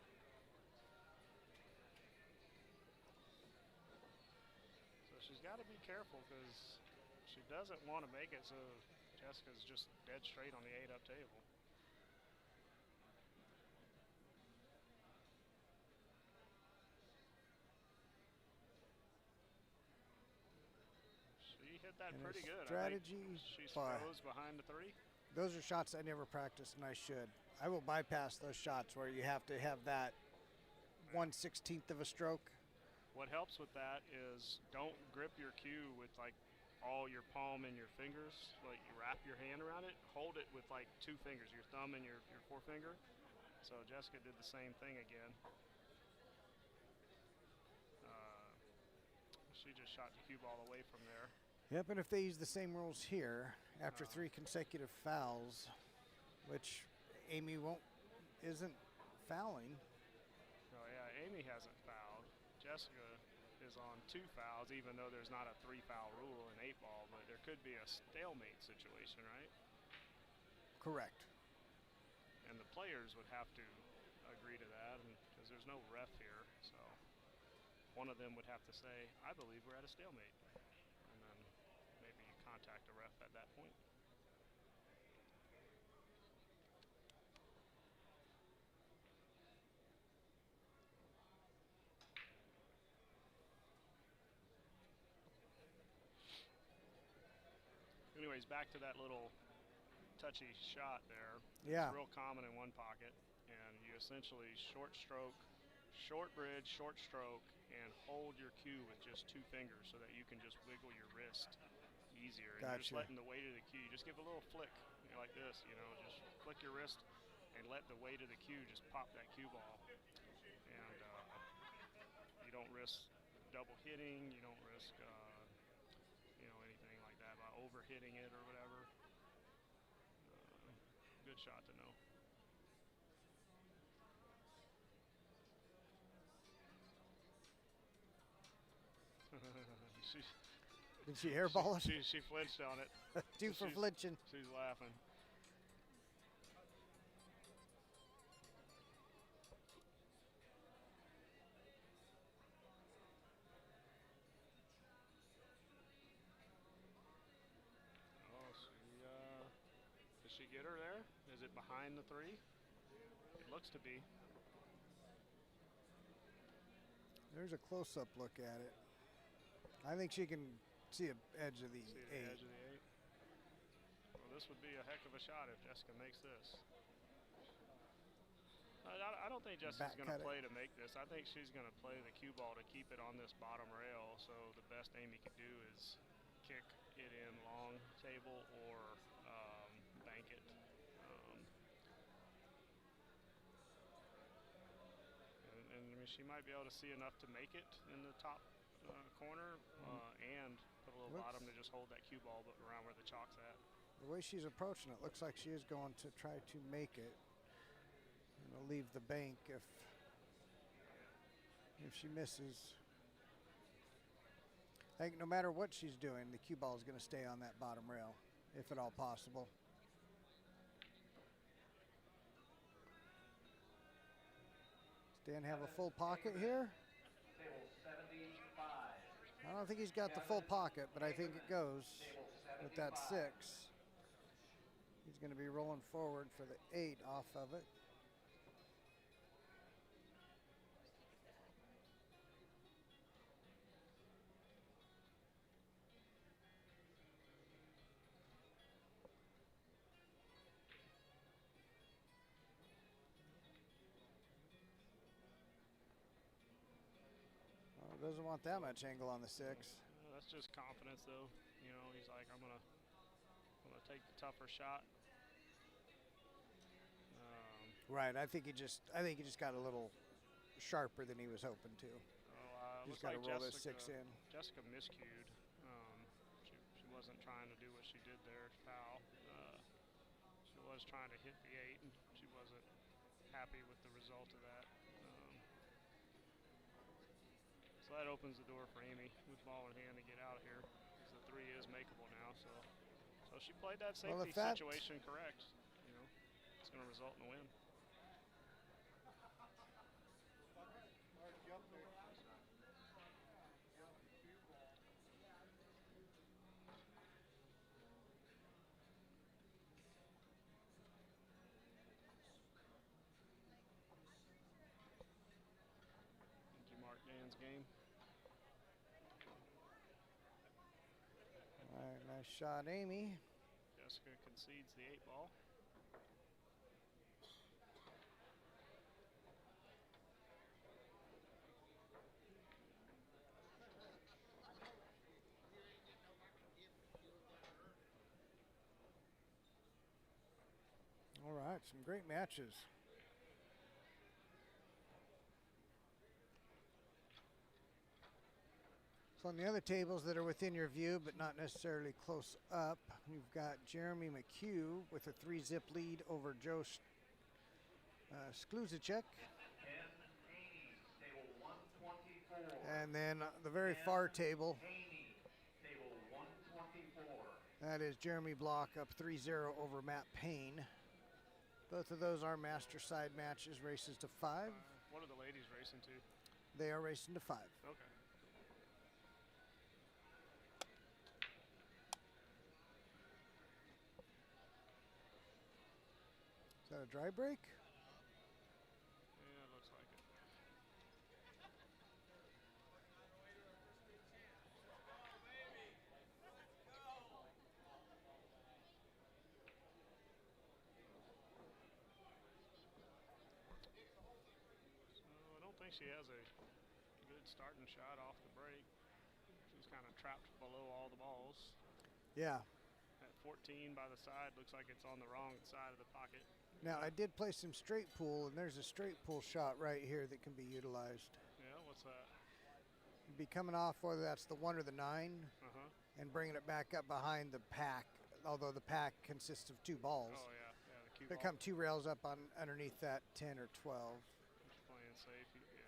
So she's got to be careful because she doesn't want to make it, so Jessica's just dead straight on the 8-up table. She hit that And pretty her good. strategy I think she's by- froze behind the 3. Those are shots I never practiced, and I should. I will bypass those shots where you have to have that 1/16 of a stroke. What helps with that is don't grip your cue with like all your palm and your fingers. Like you wrap your hand around it, hold it with like 2 fingers, your thumb and your forefinger. So Jessica did the same thing again. She just shot the cue ball away from there. Yep, and if they use the same rules here after 3 consecutive fouls, which Amy isn't fouling. Oh yeah, Amy hasn't fouled. Jessica is on 2 fouls, even though there's not a 3 foul rule in 8 ball, but there could be a stalemate situation, right? Correct. And the players would have to agree to that because there's no ref here, so one of them would have to say, I believe we're at a stalemate. And then maybe you contact a ref at that point. Anyways, back to that little touchy shot there. Yeah. It's real common in one pocket, and you essentially short stroke, short bridge, short stroke, and hold your cue with just 2 fingers so that you can just wiggle your wrist easier. And you're just Gotcha. letting the weight of the cue, just give a little flick like this, just flick your wrist and let the weight of the cue just pop that cue ball. And you don't risk double hitting, you don't risk anything like that by overhitting it or whatever. Good shot to know. Did she airball it? She flinched on it. 2 for flinching. She's laughing. Did she get her there? Is it behind the 3? It looks to be. There's a close-up look at it. I think she can see an edge of the See the 8. edge of the 8. Well, this would be a heck of a shot if Jessica makes this. I don't think Jessica's going to Back cut play to make this. I think she's going to play the cue ball to keep it on this bottom rail. So the best Amy could do is kick it in long table or bank it. And I mean, she might be able to see enough to make it in the top corner and put a little bottom to just hold that cue ball but around where the chalk's at. The way she's approaching it looks like she is going to try to make it. And I'll leave the bank if she misses. I think no matter what she's doing, the cue ball is going to stay on that bottom rail, if at all possible. Dan have a full pocket here? Table 75. I don't think he's got the full pocket, but I think it goes with that 6. He's going to be rolling forward for the 8 off of it. Doesn't want that much angle on the 6. That's just confidence, though. You know, he's like, I'm gonna take the tougher shot. Right. I think he just got a little sharper than he was hoping to. He's got to roll this 6 in. Jessica miscued. She wasn't trying to do what she did there, foul. She was trying to hit the 8, and she wasn't happy with the result of that. So that opens the door for Amy with ball in hand to get out of here, because the 3 is makeable now. So she played that safety situation correct. You know, it's going to result in a win. Did you mark Dan's game? All right, nice shot, Amy. Jessica concedes the 8 ball. All right, some great matches. So on the other tables that are within your view, but not necessarily close up, you've got Jeremy McHugh with a 3-zip lead over Joe Skluzacek. Table 124. And then the very far table, Table 124. that is Jeremy Block up 3-0 over Matt Payne. Both of those are master side matches, races to 5. What are the ladies racing to? They are racing to 5. Okay. Is that a dry break? Yeah, it looks like it. So I don't think she has a good starting shot off the break. She's kind of trapped below all the balls. Yeah. At 14 by the side, looks like it's on the wrong side of the pocket. Now, I did play some straight pool, and there's a straight pool shot right here that can be utilized. Yeah, what's that? You'd be coming off whether that's the 1 or the 9 and bringing it back up behind the pack, although the pack consists of 2 balls. Oh, yeah, the cue They ball. come 2 rails up on underneath that 10 or 12. Just playing safe, yeah.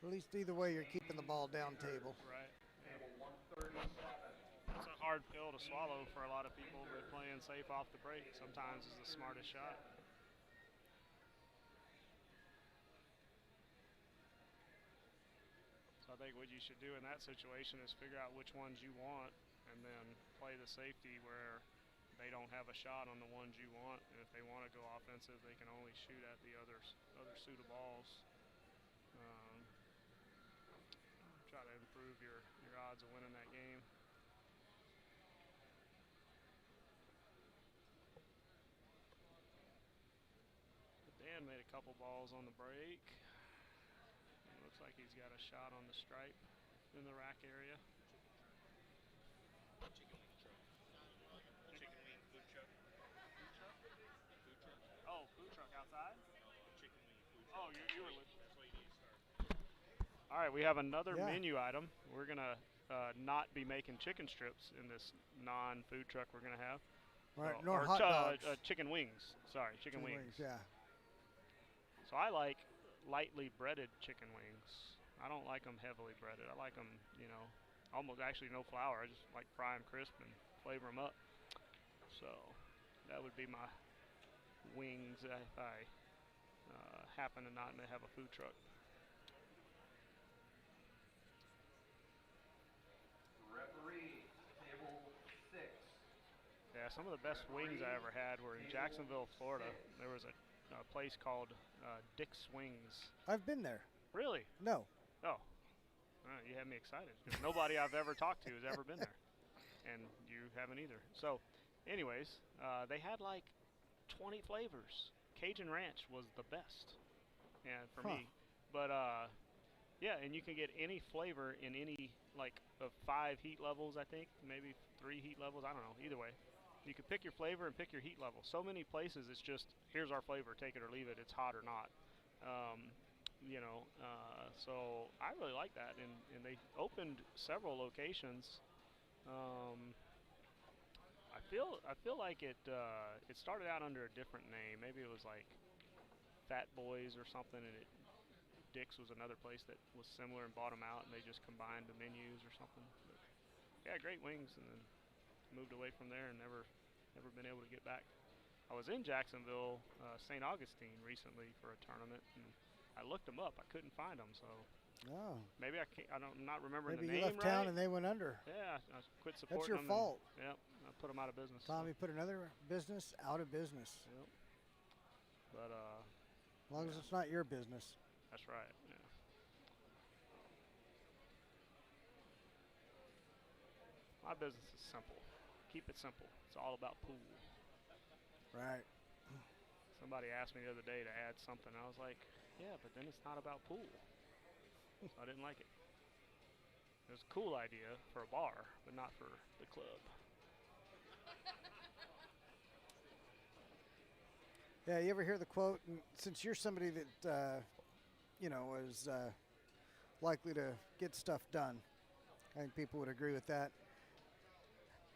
At least either way, you're keeping the ball down table. Right. Table 137. It's a hard pill to swallow for a lot of people, but playing safe off the break sometimes is the smartest shot. So I think what you should do in that situation is figure out which ones you want and then play the safety where they don't have a shot on the ones you want. And if they want to go offensive, they can only shoot at the other suit of balls. Try to improve your odds of winning that game. Dan made a couple balls on the break. It looks like he's got a shot on the stripe in the rack area. Chicken wing food truck. Oh, food truck outside? Chicken wing food truck. Oh, you were with. That's what you need to start. All right, we have another Yeah. menu item. We're gonna not be making chicken strips in this non-food truck we're gonna have. Right, Oh, nor or hot dogs. chicken wings. Sorry, chicken wings. Yeah. So I like lightly breaded chicken wings. I don't like them heavily breaded. I like them, almost actually no flour. I just like fry them crisp and flavor them up. So that would be my wings if I happen to not have a food truck. Referee, table 6. Yeah, some of the best wings I ever had were in Jacksonville, Florida. There was a place called Dick's Wings. I've been there. Really? No. Oh, you had me excited because nobody I've ever talked to has ever been there, and you haven't either. So, anyways, they had like 20 flavors. Cajun Ranch was the best, and for me, but yeah, and you can get any flavor in any like of 5 heat levels, I think, maybe 3 heat levels. I don't know. Either way, you can pick your flavor and pick your heat level. So many places, it's just here's our flavor, take it or leave it. It's hot or not. So I really like that, and they opened several locations. I feel like it started out under a different name. Maybe it was like Fat Boys or something, and Dick's was another place that was similar and bought them out, and they just combined the menus or something. But yeah, great wings, and then moved away from there and never been able to get back. I was in Jacksonville, St. Augustine recently for a tournament, and I looked them up. I couldn't find them, so maybe I can't. I'm not remembering Maybe the name you left right. town and they went under. Yeah, I quit supporting That's your them. fault. Yep, I put them out of business. Tommy put another business out of business. Yep. But as long as it's not your business. That's right. Yeah. My business is simple. Keep it simple. It's all about pool. Right. Somebody asked me the other day to add something. I was like, yeah, but then it's not about pool. So I didn't like it. It was a cool idea for a bar, but not for the club. Yeah, you ever hear the quote? And since you're somebody that, is likely to get stuff done, I think people would agree with that.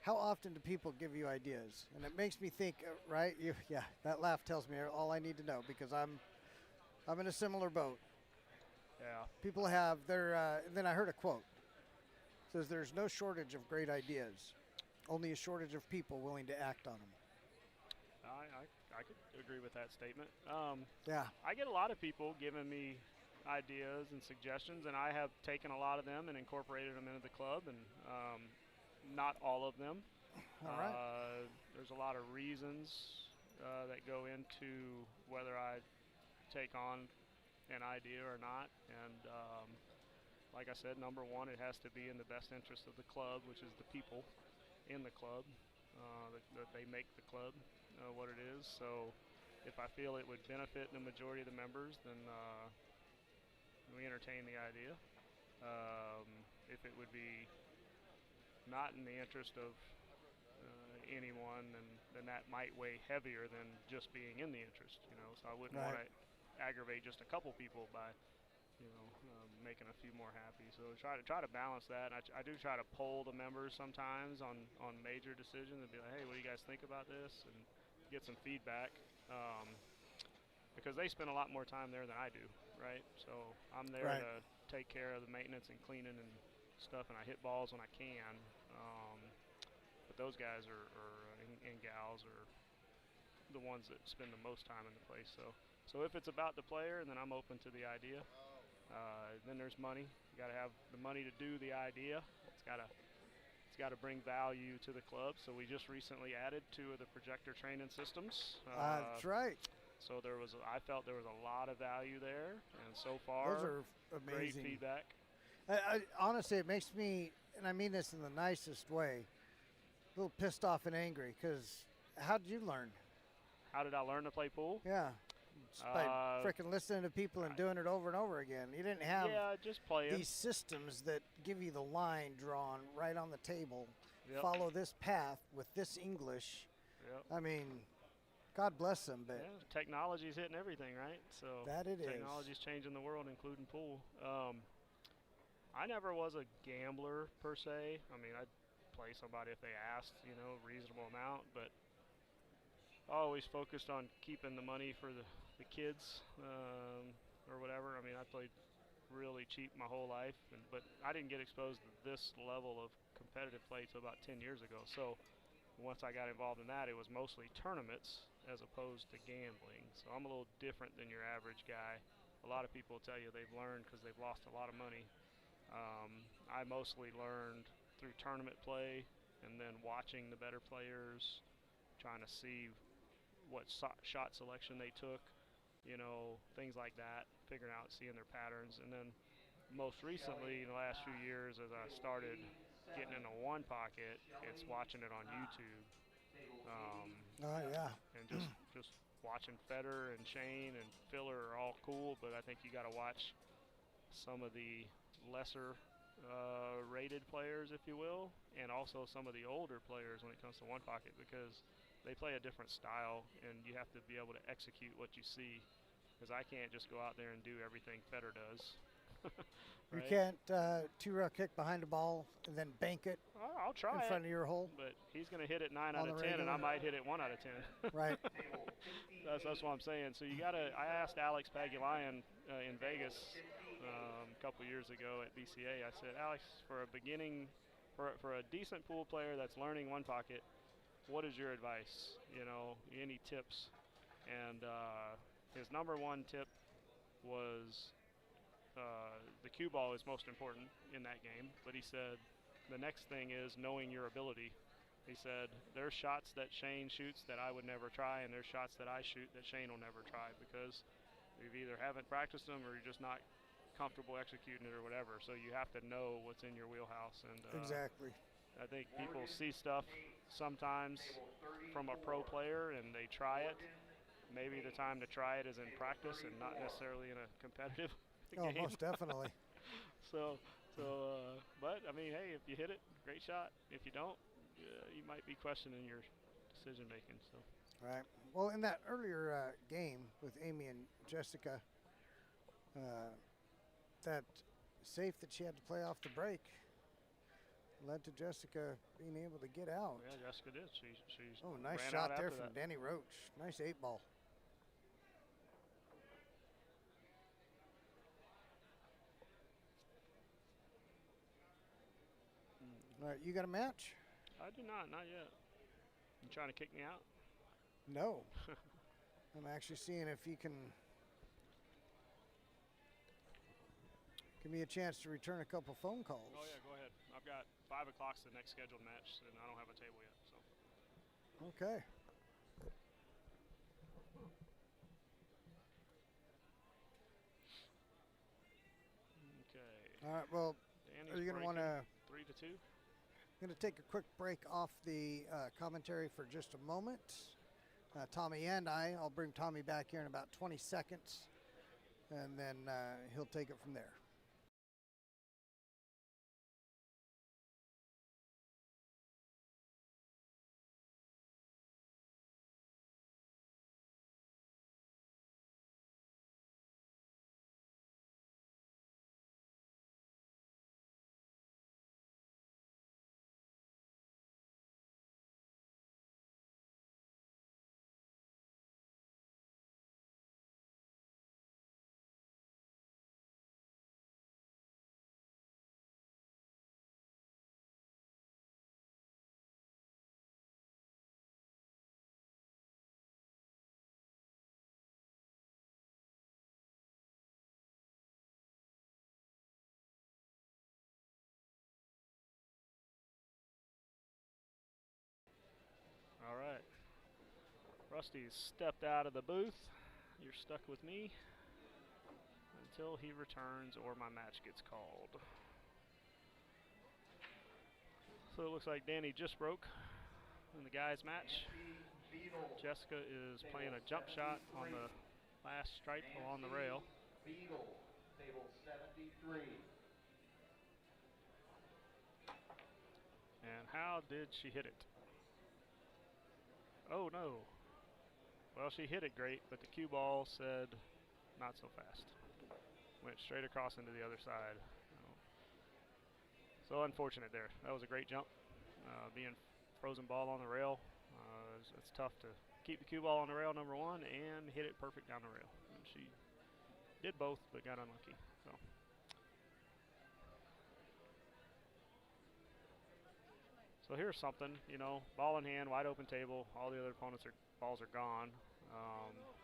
How often do people give you ideas? And it makes me think, right? That laugh tells me all I need to know because I'm in a similar boat. Yeah. People have their. Then I heard a quote. It says there's no shortage of great ideas, only a shortage of people willing to act on them. I could agree with that statement. Yeah. I get a lot of people giving me ideas and suggestions, and I have taken a lot of them and incorporated them into the club, and not all of them. All right. There's a lot of reasons that go into whether I take on an idea or not, and like I said, number one, it has to be in the best interest of the club, which is the people in the club, that they make the club what it is. So if I feel it would benefit the majority of the members, then we entertain the idea. If it would be not in the interest of anyone, then that might weigh heavier than just being in the interest, So I wouldn't want to aggravate just a couple people by, making a few more happy. So try to balance that. And I do try to poll the members sometimes on major decisions and be like, hey, what do you guys think about this? And get some feedback because they spend a lot more time there than I do, right? So I'm there to take care of the maintenance and cleaning and stuff, and I hit balls when I can. But those guys and gals are the ones that spend the most time in the place. So if it's about the player, then I'm open to the idea. Then there's money. You got to have the money to do the idea. It's got to bring value to the club. So we just recently added 2 of the projector training systems. That's right. So I felt there was a lot of value there, and so far, those are amazing. Great feedback. Honestly, it makes me, and I mean this in the nicest way, a little pissed off and angry because how did you learn? How did I learn to play pool? Yeah. Just by freaking listening to people and doing it over and over again. You didn't have just playing. These systems that give you the line drawn right on the table. Yep. Follow this path with this English. Yep. I mean, God bless them, but technology's hitting everything, right? So that it technology's changing the world, including pool. I never was a gambler per se. I mean, I'd play somebody if they asked, reasonable amount, but I always focused on keeping the money for the kids or whatever. I mean, I played really cheap my whole life, but I didn't get exposed to this level of competitive play till about 10 years ago. So once I got involved in that, it was mostly tournaments, as opposed to gambling. So I'm a little different than your average guy. A lot of people tell you they've learned because they've lost a lot of money. I mostly learned through tournament play and then watching the better players, trying to see what shot selection they took, things like that, figuring out, seeing their patterns. And then most recently, in the last few years, as I started getting into one pocket, it's watching it on YouTube. Oh, yeah. And just watching Federer and Shane and Filler are all cool, but I think you got to watch some of the lesser rated players, if you will, and also some of the older players when it comes to one pocket, because they play a different style and you have to be able to execute what you see, because I can't just go out there and do everything Federer does. You right? can't two-rail kick behind the ball and then bank it I'll try in front it, of your hole. but he's going to hit it 9 On out of the 10 and I regular. might hit it 1 out of 10. Right. That's what I'm saying. So you got to. I asked Alex Pagulayan in Vegas a couple years ago at BCA. I said, Alex, for a decent pool player that's learning one pocket, what is your advice? Any tips? And his number one tip was the cue ball is most important in that game. But he said the next thing is knowing your ability. He said, there's shots that Shane shoots that I would never try, and there's shots that I shoot that Shane will never try, because you either haven't practiced them or you're just not comfortable executing it or whatever. So you have to know what's in your wheelhouse. And Exactly. I think people see stuff sometimes from a pro player and they try it. Maybe the time to try it is in practice and not necessarily in a competitive Oh, game. most definitely. But I mean, hey, if you hit it, great shot. If you don't, you might be questioning your decision making. So. Right. Well, in that earlier game with Amy and Jessica, that safe that she had to play off the break led to Jessica being able to get out. Yeah, Jessica did. She Oh, nice ran shot out there after from that. Danny Roach. Nice 8-ball. All right, you got a match? I do not yet. You trying to kick me out? No. I'm actually seeing if you can give me a chance to return a couple phone calls. Oh yeah, go ahead. I've got 5 o'clock's the next scheduled match, and I don't have a table yet. So. Okay. Okay. All right, well, Danny's are you going to want breaking to 3-2? going to take a quick break off the commentary for just a moment. Tommy and I'll bring Tommy back here in about 20 seconds, and then he'll take it from there. All right. Rusty's stepped out of the booth. You're stuck with me until he returns or my match gets called. So it looks like Danny just broke in the guys' match. Jessica is playing a jump shot on the last stripe along the rail. Beagle, table 73. And how did she hit it? Oh no. Well, she hit it great, but the cue ball said not so fast. Went straight across into the other side. So unfortunate there. That was a great jump. Being frozen ball on the rail, it's tough to keep the cue ball on the rail, number one, and hit it perfect down the rail. And she did both, but got unlucky. So here's something, ball in hand, wide open table. All the other opponents are balls are gone.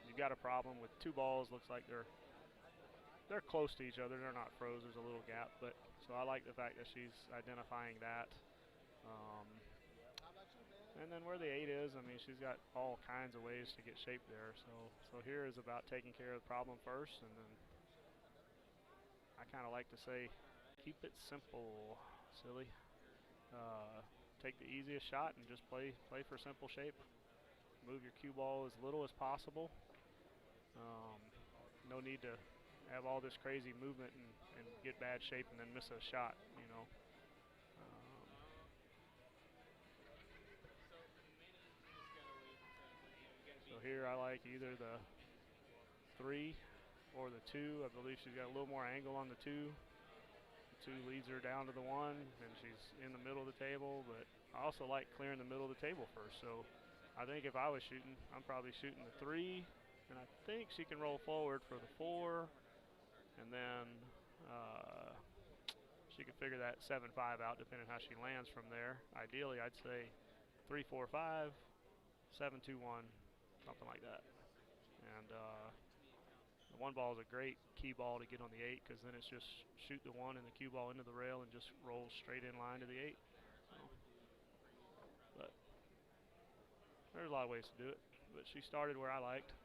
You've got a problem with two balls. Looks like they're close to each other. They're not froze. There's a little gap, but so I like the fact that she's identifying that. And then where the 8 is, I mean, she's got all kinds of ways to get shape there. So here is about taking care of the problem first, and then I kind of like to say, keep it simple, silly. Take the easiest shot and just play for simple shape. Move your cue ball as little as possible. No need to have all this crazy movement and get bad shape and then miss a shot, you know. So here I like either the 3 or the 2. I believe she's got a little more angle on the 2. The 2 leads her down to the 1, and she's in the middle of the table, but I also like clearing the middle of the table first. So I think if I was shooting, I'm probably shooting the 3, and I think she can roll forward for the 4, and then she could figure that 7-5 out depending on how she lands from there. Ideally, I'd say 3-4-5, 7-2-1, something like that. And the 1 ball is a great key ball to get on the 8 because then it's just shoot the 1 and the cue ball into the rail and just roll straight in line to the 8. So, but there's a lot of ways to do it. But she started where I liked.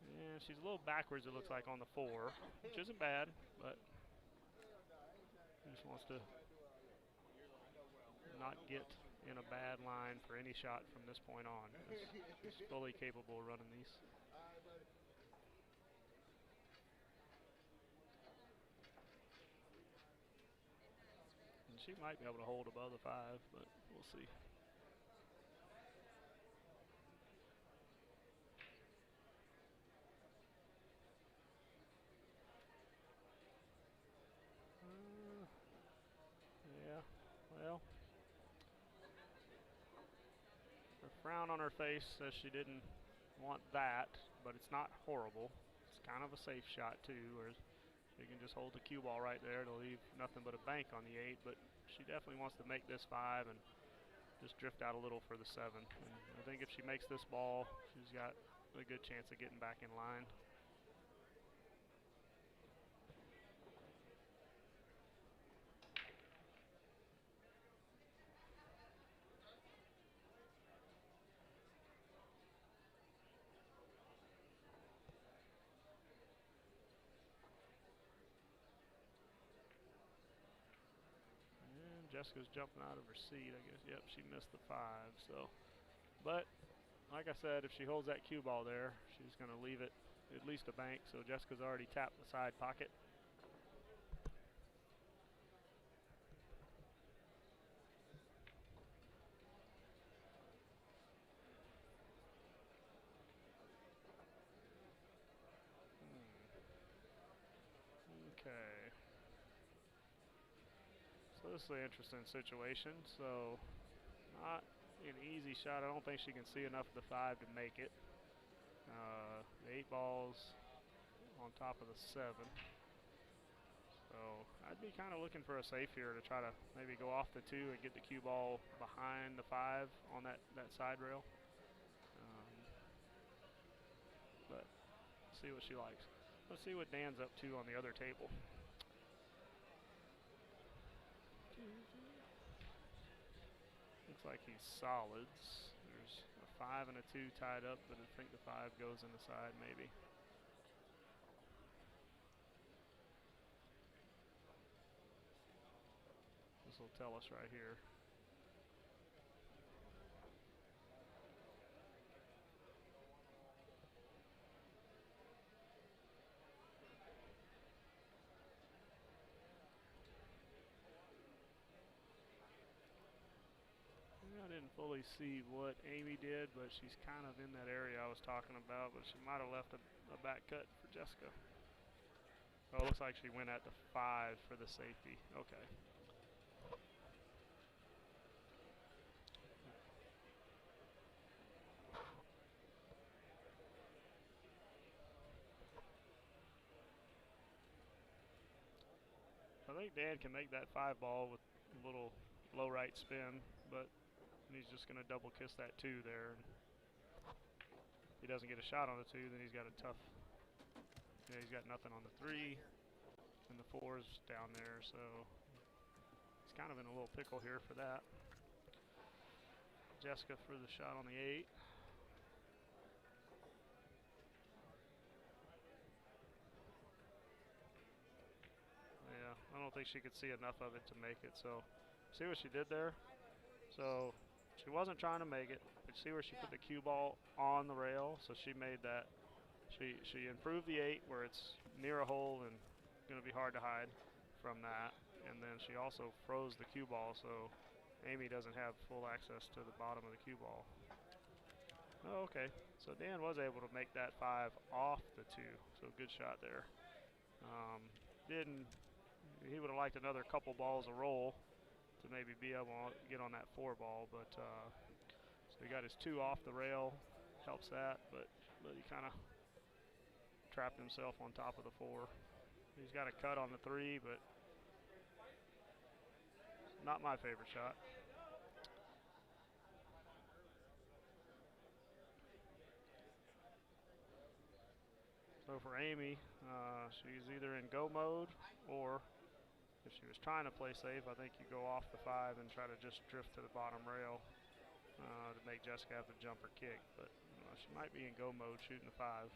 And she's a little backwards, it looks like, on the 4, which isn't bad, but just wants to not get in a bad line for any shot from this point on. He's fully capable of running these. And she might be able to hold above the 5, but we'll see. Yeah, well. The frown on her face says she didn't want that, but it's not horrible. It's kind of a safe shot too, where you can just hold the cue ball right there to leave nothing but a bank on the 8, but she definitely wants to make this 5 and just drift out a little for the 7. And I think if she makes this ball, she's got a good chance of getting back in line. Jessica's jumping out of her seat, I guess. Yep, she missed the 5. So, but like I said, if she holds that cue ball there, she's going to leave it at least a bank. So Jessica's already tapped the side pocket. Okay. So this is an interesting situation. So not an easy shot. I don't think she can see enough of the 5 to make it. The 8 balls on top of the 7. So I'd be kind of looking for a safe here to try to maybe go off the 2 and get the cue ball behind the 5 on that side rail. But see what she likes. Let's see what Dan's up to on the other table. Looks like he's solids. There's a 5 and a 2 tied up, but I think the 5 goes in the side maybe. This will tell us right here. I didn't fully see what Amy did, but she's kind of in that area I was talking about, but she might have left a back cut for Jessica. Oh, it looks like she went at the 5 for the safety. Okay. I think Dan can make that 5 ball with a little low right spin, but he's just going to double kiss that 2 there. he doesn't get a shot on the 2, then he's got a tough. Yeah, he's got nothing on the 3, and the 4's down there, so he's kind of in a little pickle here for that. Jessica for the shot on the 8. Yeah, I don't think she could see enough of it to make it. So, see what she did there? So, she wasn't trying to make it, but see where she put the cue ball on the rail? So she made that. She improved the 8 where it's near a hole and going to be hard to hide from that. And then she also froze the cue ball, so Amy doesn't have full access to the bottom of the cue ball. Oh, okay. So Dan was able to make that 5 off the 2. So good shot there. He would have liked another couple balls a roll to maybe be able to get on that 4 ball, but so he got his 2 off the rail, helps that, but he kind of trapped himself on top of the 4. He's got a cut on the 3, but not my favorite shot. So for Amy, she's either in go mode, or if she was trying to play safe, I think you go off the 5 and try to just drift to the bottom rail to make Jessica have to jump or kick. But she might be in go mode shooting the 5.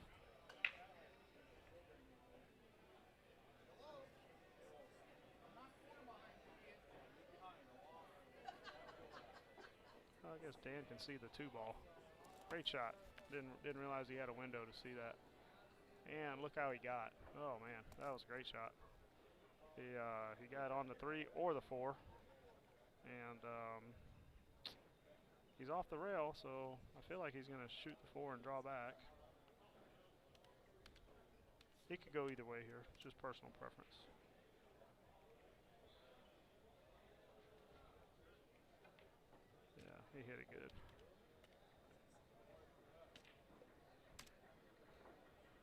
I guess Dan can see the 2 ball. Great shot. Didn't realize he had a window to see that. And look how he got. Oh man, that was a great shot. He got on the 3 or the 4, and he's off the rail, so I feel like he's going to shoot the 4 and draw back. He could go either way here. It's just personal preference. Yeah, he hit it good.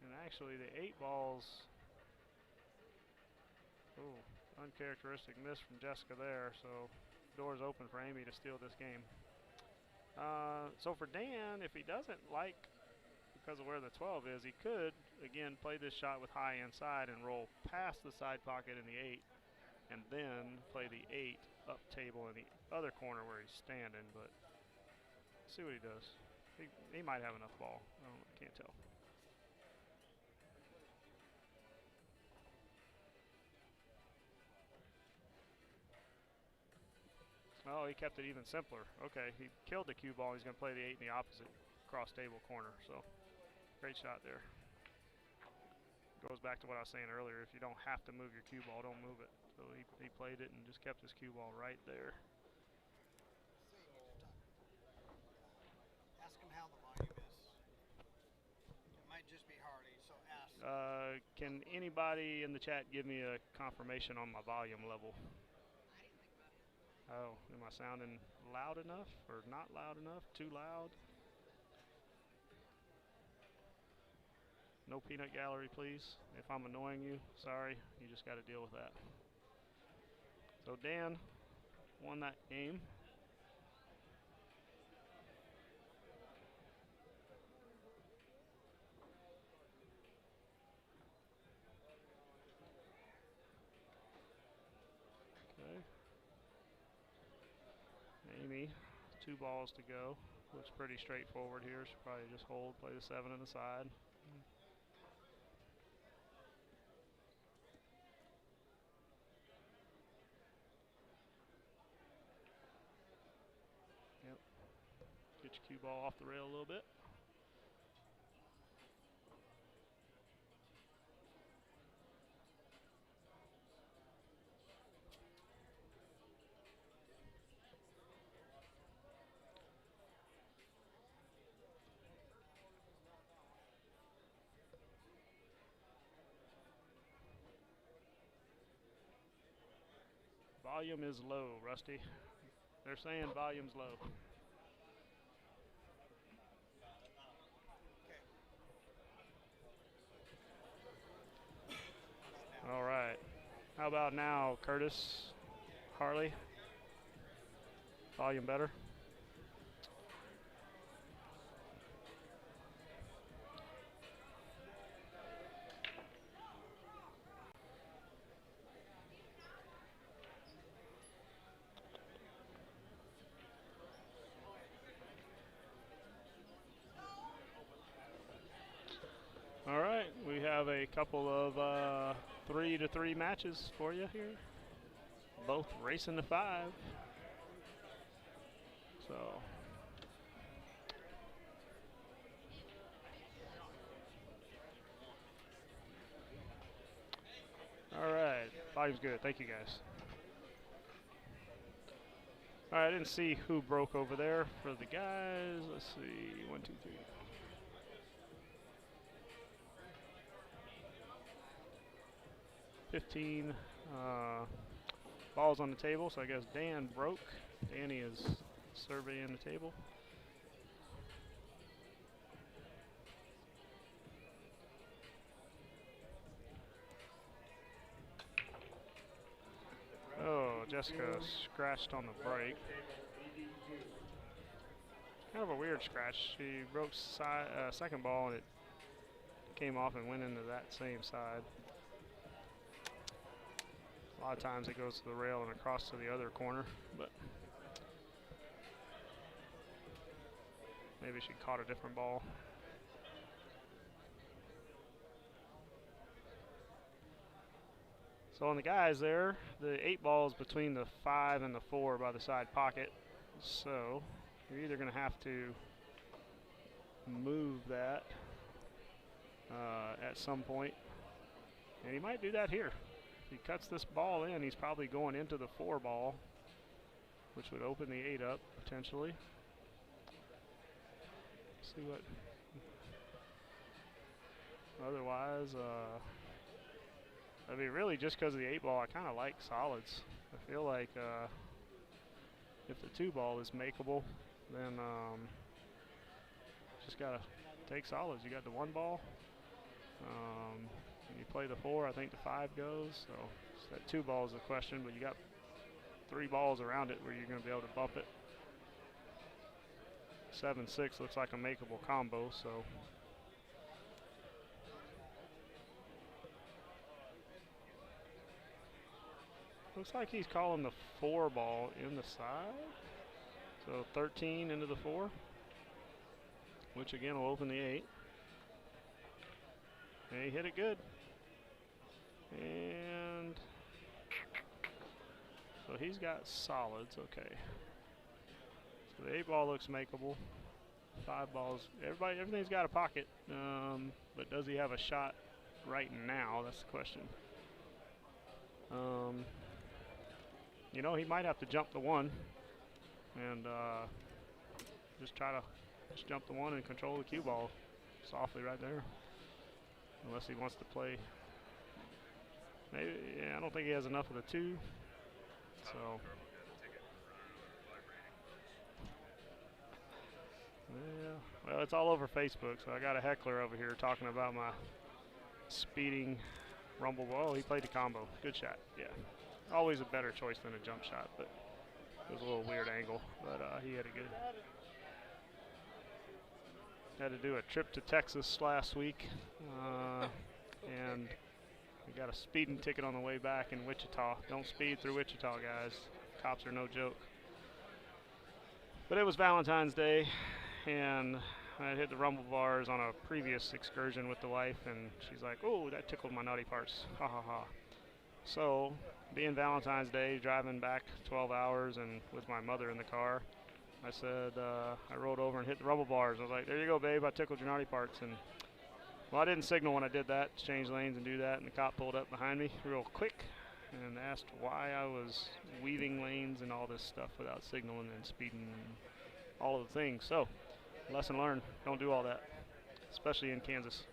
And actually, the 8 balls. Oh, uncharacteristic miss from Jessica there. So, doors open for Amy to steal this game. So for Dan, if he doesn't like, because of where the 12 is, he could again play this shot with high inside and roll past the side pocket in the 8, and then play the 8 up table in the other corner where he's standing. But see what he does. He might have enough ball. I can't tell. Oh, he kept it even simpler. Okay, he killed the cue ball. He's going to play the 8 in the opposite cross table corner. So, great shot there. Goes back to what I was saying earlier. If you don't have to move your cue ball, don't move it. So he played it and just kept his cue ball right there. Ask him how the volume is. It might just be Harley, so ask. Can anybody in the chat give me a confirmation on my volume level? Oh, am I sounding loud enough or not loud enough? Too loud? No peanut gallery, please. If I'm annoying you, sorry. You just got to deal with that. So Dan won that game. Okay. Amy, 2 balls to go. Looks pretty straightforward here. She'll probably just hold, play the 7 on the side. Yep. Get your cue ball off the rail a little bit. Volume is low, Rusty. They're saying volume's low. All right. How about now, Curtis, Harley? Volume better? Couple of 3-3 matches for you here. Both racing to 5. So. All right, volume's good. Thank you guys. All right, I didn't see who broke over there for the guys. Let's see, 1, 2, 3. $15 balls on the table, so I guess Dan broke. Danny is surveying the table. Oh, Jessica scratched on the break. Kind of a weird scratch. She broke second ball and it came off and went into that same side. A lot of times it goes to the rail and across to the other corner, but maybe she caught a different ball. So on the guys there, the 8 ball is between the 5 and the 4 by the side pocket. So you're either going to have to move that at some point, and he might do that here. If he cuts this ball in, he's probably going into the 4 ball, which would open the 8 up potentially. See what. Otherwise, I mean, really, just because of the 8 ball, I kind of like solids. I feel like if the 2 ball is makeable, then just gotta take solids. You got the 1 ball. When you play the 4, I think the 5 goes. So that 2 ball is the question, but you got 3 balls around it where you're going to be able to bump it. 7-6 looks like a makeable combo, so. Looks like he's calling the 4 ball in the side. So 13 into the 4, which again will open the 8. And he hit it good. And so he's got solids, okay. So the 8 ball looks makeable. 5 balls, everything's got a pocket. But does he have a shot right now? That's the question. You know, he might have to jump the 1 and just try to jump the 1 and control the cue ball softly right there. Unless he wants to play. Maybe, yeah, I don't think he has enough of the 2. So. Yeah, well, it's all over Facebook, so I got a heckler over here talking about my speeding rumble ball. Oh, he played the combo. Good shot, yeah. Always a better choice than a jump shot, but it was a little weird angle, but he had a good. Had to do a trip to Texas last week, and we got a speeding ticket on the way back in Wichita. Don't speed through Wichita, guys. Cops are no joke. But it was Valentine's Day, and I hit the rumble bars on a previous excursion with the wife, and she's like, "Oh, that tickled my nutty parts." Ha ha ha. So, being Valentine's Day, driving back 12 hours and with my mother in the car, I said, I rolled over and hit the rumble bars. I was like, "There you go, babe, I tickled your naughty parts." And, well, I didn't signal when I did that, to change lanes and do that, and the cop pulled up behind me real quick and asked why I was weaving lanes and all this stuff without signaling and speeding and all of the things. So, lesson learned, don't do all that, especially in Kansas.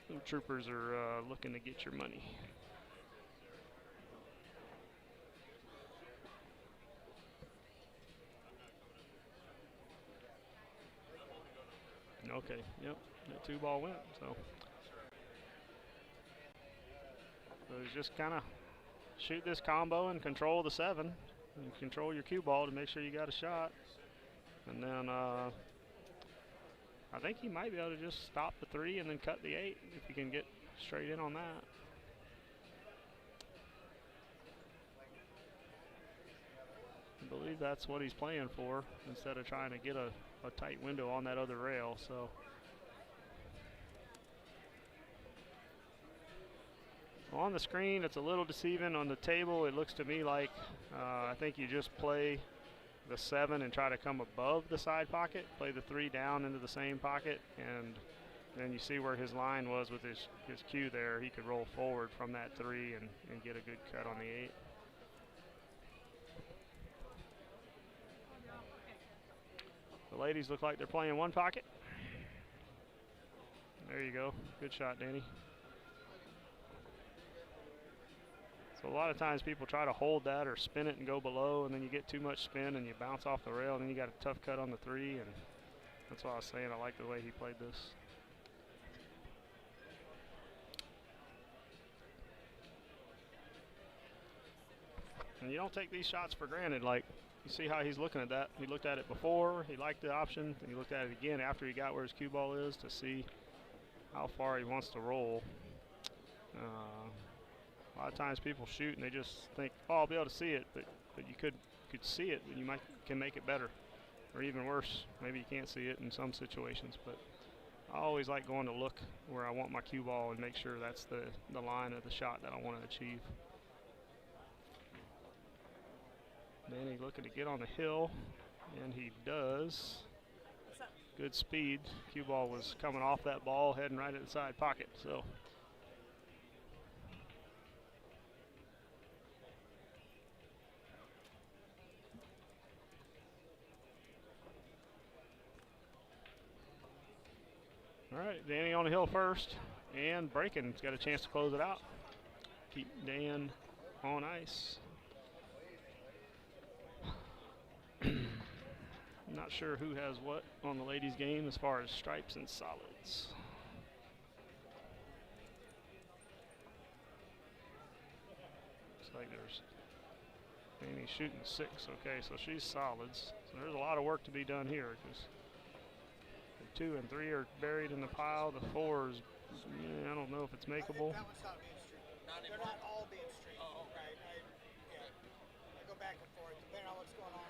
The troopers are looking to get your money. Okay, yep, that 2 ball went, so it's just kind of shoot this combo and control the 7 and control your cue ball to make sure you got a shot. And then I think he might be able to just stop the 3 and then cut the 8 if you can get straight in on that. I believe that's what he's playing for instead of trying to get a tight window on that other rail. So On the screen, it's a little deceiving. On the table, it looks to me like I think you just play the 7 and try to come above the side pocket, play the 3 down into the same pocket, and then you see where his line was with his cue there. He could roll forward from that 3 and get a good cut on the 8. The ladies look like they're playing 1 pocket. There you go. Good shot, Danny. So a lot of times people try to hold that or spin it and go below, and then you get too much spin and you bounce off the rail, and then you got a tough cut on the 3, and that's why I was saying I like the way he played this. And you don't take these shots for granted. Like, you see how he's looking at that. He looked at it before, he liked the option, and he looked at it again after he got where his cue ball is to see how far he wants to roll. A lot of times people shoot and they just think, oh, I'll be able to see it, but you could see it, and you can make it better, or even worse, maybe you can't see it in some situations. But I always like going to look where I want my cue ball and make sure that's the line of the shot that I want to achieve. Danny looking to get on the hill, and he does. Good speed. Cue ball was coming off that ball, heading right at the side pocket. So. All right, Danny on the hill first, and Braken's got a chance to close it out. Keep Dan on ice. Not sure who has what on the ladies' game as far as stripes and solids. Looks like there's Danny shooting 6. Okay, so she's solids. So there's a lot of work to be done here, because the 2 and 3 are buried in the pile. The 4 is, I don't know if it's makeable. That one's not being straight. They're not all being straight. Oh, right. I go back and forth depending on what's going on.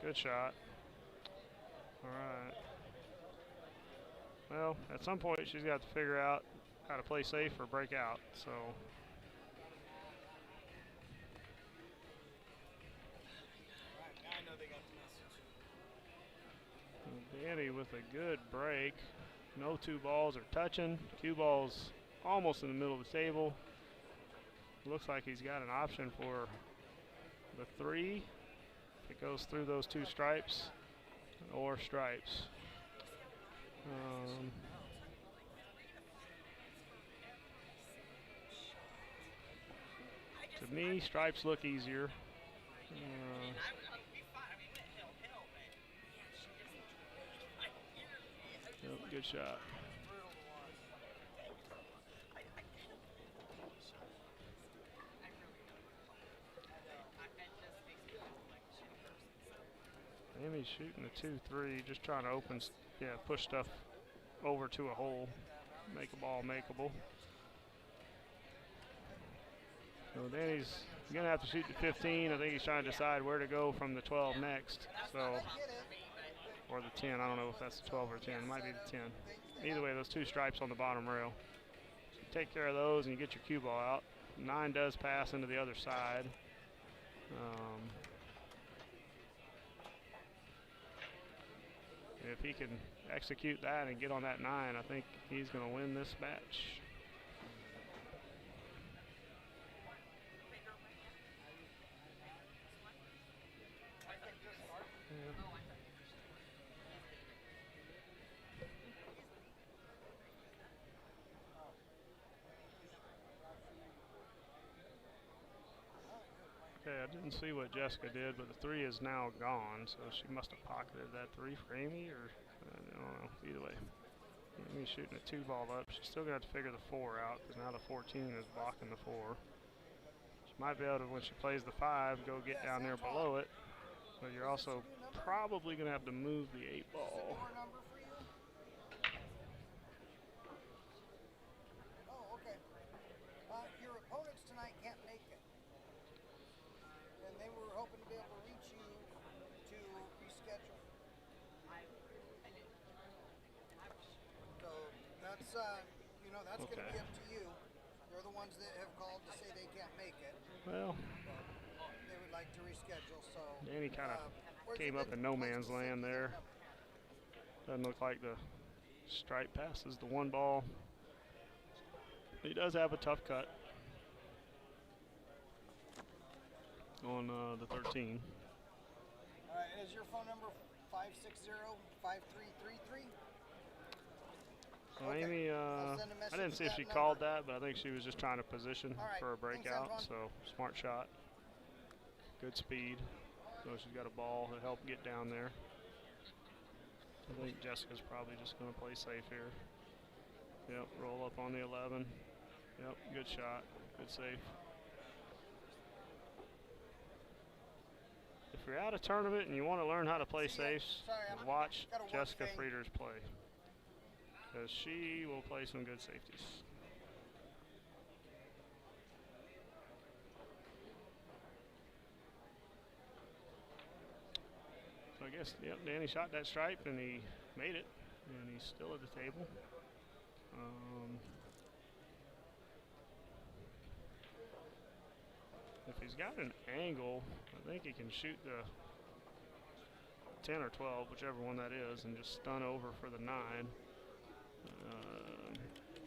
Good shot. All right. Well, at some point she's got to figure out how to play safe or break out. So. Now I know they got the message. Danny with a good break. No 2 balls are touching. Cue ball's almost in the middle of the table. Looks like he's got an option for the 3. It goes through those 2 stripes or stripes. To me, stripes look easier. Good shot. Amy's shooting a 2-3, just trying to push stuff over to a hole, make a ball makeable. So Danny's going to have to shoot the 15. I think he's trying to decide where to go from the 12 next. So, or the 10. I don't know if that's the 12 or 10. It might be the 10. Either way, those 2 stripes on the bottom rail. So you take care of those and you get your cue ball out. 9 does pass into the other side. If he can execute that and get on that 9, I think he's going to win this match. Okay, I didn't see what Jessica did, but the 3 is now gone, so she must have pocketed that 3 for Amy, or I don't know. Either way, Amy's shooting a 2 ball up. She's still going to have to figure the 4 out, because now the 14 is blocking the 4. She might be able to, when she plays the 5, go get down there below it, but you're also probably going to have to move the 8 ball. Oh, okay. Your opponents tonight can't make it. And they were hoping to be able to reach you to reschedule. So that's, that's Okay. going to be up to you. ones that have called to say they can't make it. Well, They would like to reschedule. So Danny kind of where's came the up good in no place man's to sit? land Do you there. know? Doesn't look like the stripe passes the one ball. He does have a tough cut on the 13. All right, is your phone number 560-5333? So Okay. Amy, I'll send a I message didn't to see if that she number. called that, but I think she was just trying to position All right. for a Thanks, breakout. Antoine. So smart shot, good speed. So she's got a ball to help get down there. I think Jessica's probably just going to play safe here. Yep, roll up on the 11. Yep, good shot, good save. If you're at a tournament and you want to learn how to play See ya. safe, Sorry, I'm watch got a work Jessica thing. Frieders play, because she will play some good safeties. So I guess, yep, Danny shot that stripe and he made it, and he's still at the table. If he's got an angle, I think he can shoot the 10 or 12, whichever one that is, and just stun over for the 9.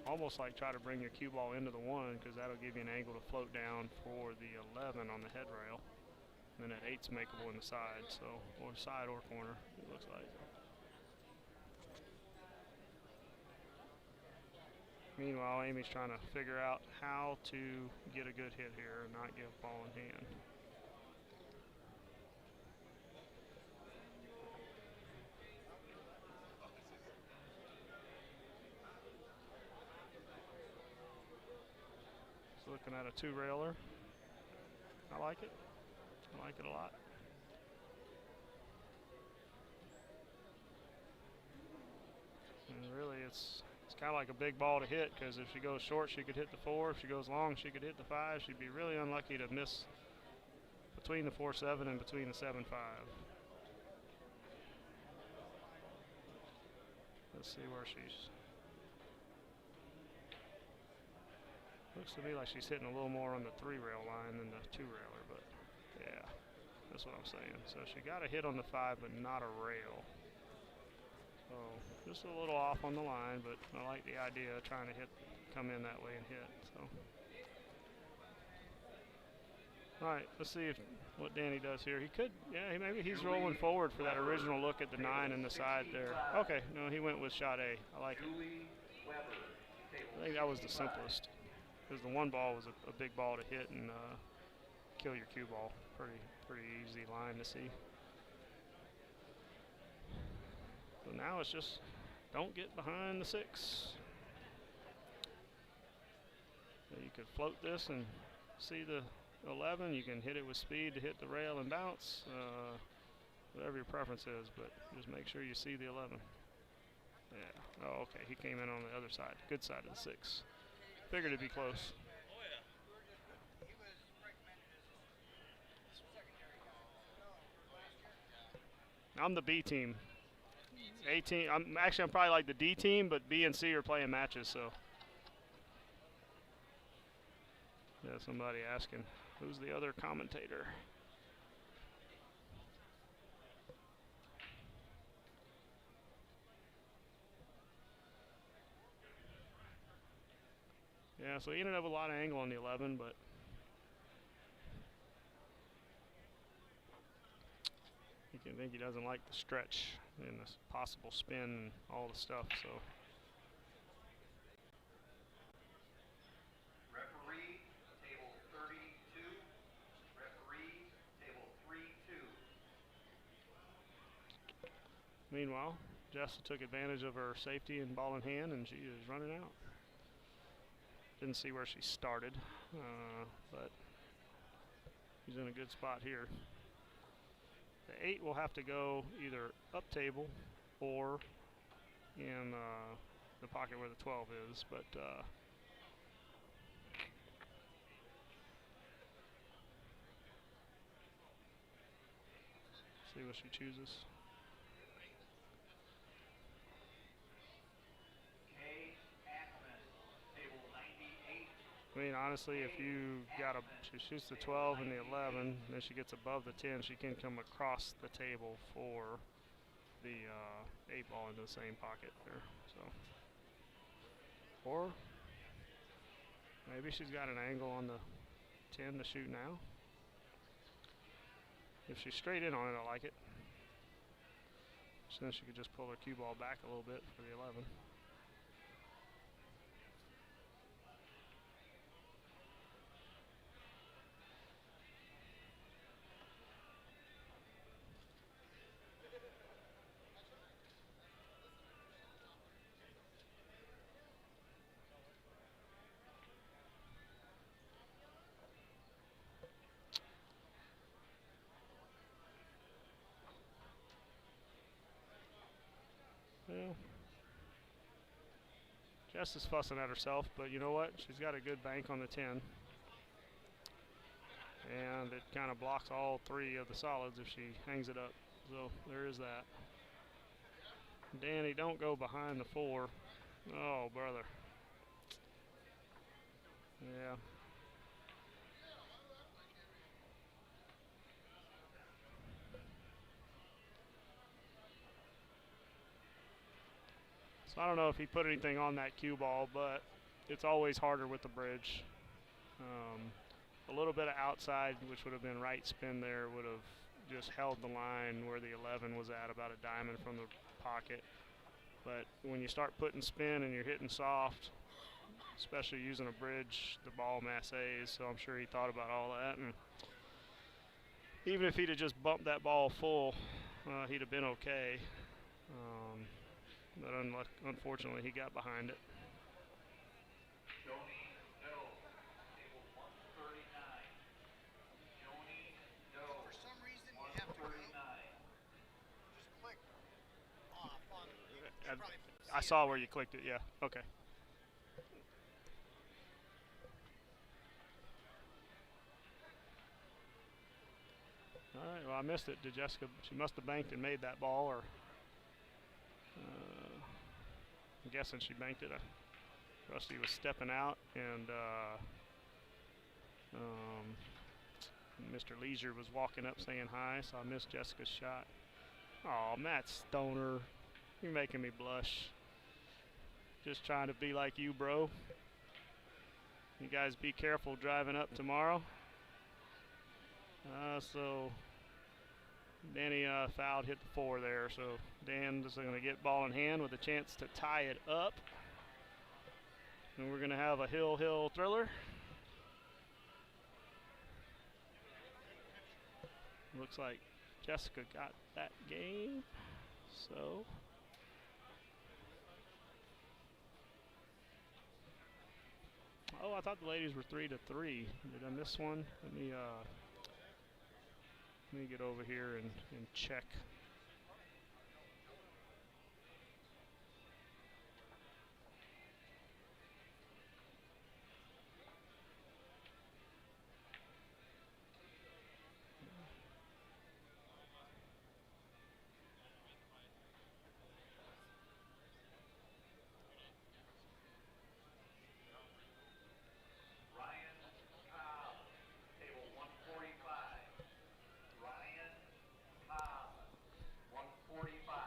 Almost like try to bring your cue ball into the 1, because that'll give you an angle to float down for the 11 on the head rail. And then that 8's makeable in the side, so, or side or corner, it looks like. Meanwhile, Amy's trying to figure out how to get a good hit here and not give ball in hand. So looking at a 2-railer. I like it. I like it a lot. And really, it's kind of like a big ball to hit, because if she goes short, she could hit the 4. If she goes long, she could hit the 5. She'd be really unlucky to miss between the 4-7 and between the 7-5. Let's see where she's. Looks to me like she's hitting a little more on the 3-rail line than the 2-railer, but yeah, that's what I'm saying. So she got a hit on the 5, but not a rail. So just a little off on the line, but I like the idea of trying to come in that way and hit. So, all right, let's see what Danny does here. He could, yeah, maybe he's rolling forward for that original look at the 9 in the side there. Okay, no, he went with shot A. I like it. I think that was the simplest, because the 1 ball was a big ball to hit and kill your cue ball. Pretty easy line to see. So now it's just don't get behind the 6. So you could float this and see the 11. You can hit it with speed to hit the rail and bounce, whatever your preference is, but just make sure you see the 11. Yeah. Oh, okay. He came in on the other side. Good side of the 6. Figured it'd be close. I'm the B team. A team. I'm probably like the D team, but B and C are playing matches. So yeah, somebody asking who's the other commentator. Yeah, so he ended up with a lot of angle on the 11, but I think he doesn't like the stretch and the possible spin and all the stuff. So Referee, table 32. Referee, table 32. meanwhile, Jessa took advantage of her safety and ball in hand, and she is running out. Didn't see where she started, but she's in a good spot here. The 8 will have to go either up table or in the pocket where the 12 is, but see what she chooses. I mean, honestly, if you got a, she shoots the 12 and the 11, then she gets above the 10, she can come across the table for the 8 ball into the same pocket there. So, or maybe she's got an angle on the 10 to shoot now. If she's straight in on it, I like it. So then she could just pull her cue ball back a little bit for the 11. Well, Jess is fussing at herself, but you know what? She's got a good bank on the 10. And it kind of blocks all 3 of the solids if she hangs it up. So there is that. Danny, don't go behind the 4. Oh, brother. Yeah. So I don't know if he put anything on that cue ball, but it's always harder with the bridge. A little bit of outside, which would have been right spin there, would have just held the line where the 11 was at, about a diamond from the pocket. But when you start putting spin and you're hitting soft, especially using a bridge, the ball massays, so I'm sure he thought about all that. And even if he'd have just bumped that ball full, he'd have been okay. But unfortunately, he got behind it. Joni Doe, table 139. Joni Doe, For some reason, you have to 139. just click off on. I saw where you clicked it, yeah. Okay. All right, well, I missed it. Did Jessica, she must have banked and made that ball, or I'm guessing she banked it. Rusty was stepping out, and Mr. Leisure was walking up saying hi, so I missed Jessica's shot. Oh, Matt Stoner, you're making me blush. Just trying to be like you, bro. You guys be careful driving up tomorrow. So Danny fouled, hit the 4 there, so Dan is going to get ball in hand with a chance to tie it up. And we're going to have a hill thriller. Looks like Jessica got that game, so oh, I thought the ladies were 3-3. Did I miss one? Let me get over here and check. Ryan Cobb, table 145. Ryan Cobb, 145.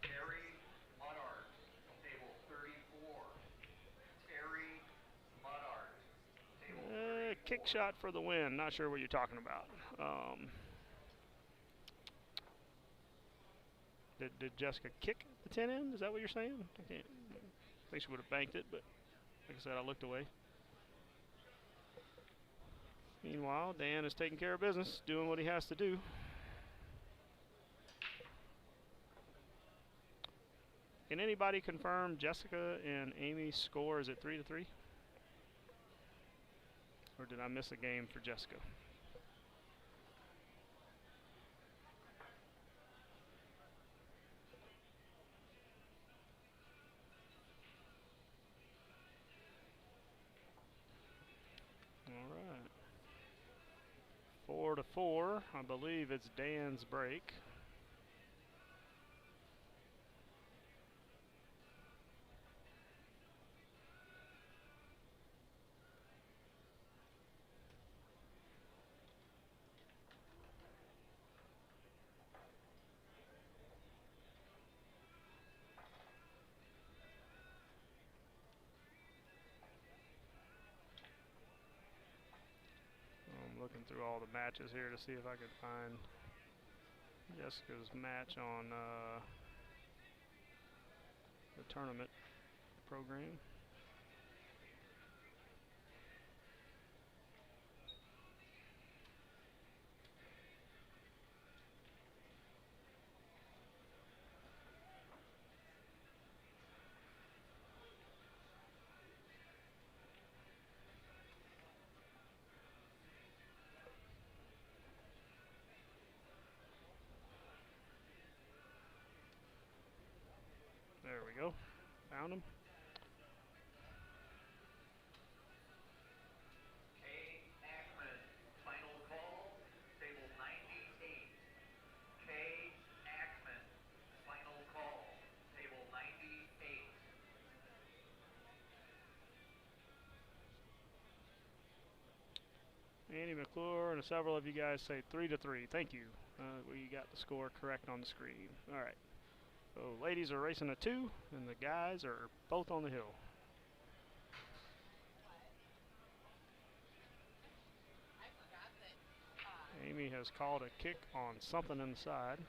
Terry Muddart, table 34. Terry Muddart, table 34. Kick shot for the win. Not sure what you're talking about. Did Jessica kick the 10 in? Is that what you're saying? I think she would have banked it, but like I said, I looked away. Meanwhile, Dan is taking care of business, doing what he has to do. Can anybody confirm Jessica and Amy's score? Is it 3-3? Or did I miss a game for Jessica? All right. 4-4. I believe it's Dan's break. I'm looking through all the matches here to see if I could find Jessica's match on the tournament program. There we go. Found him. K. Ackman, final call, table 98. K. Ackman, final call, table 98. Andy McClure and several of you guys say 3-3. Thank you. We got the score correct on the screen. All right. So ladies are racing a 2, and the guys are both on the hill. Amy has called a kick on something inside.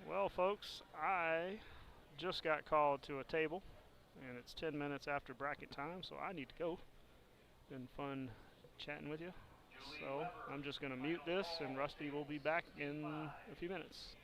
Well, folks, I just got called to a table, and it's 10 minutes after bracket time, so I need to go. Been fun chatting with you. So I'm just going to mute this, and Rusty will be back in a few minutes.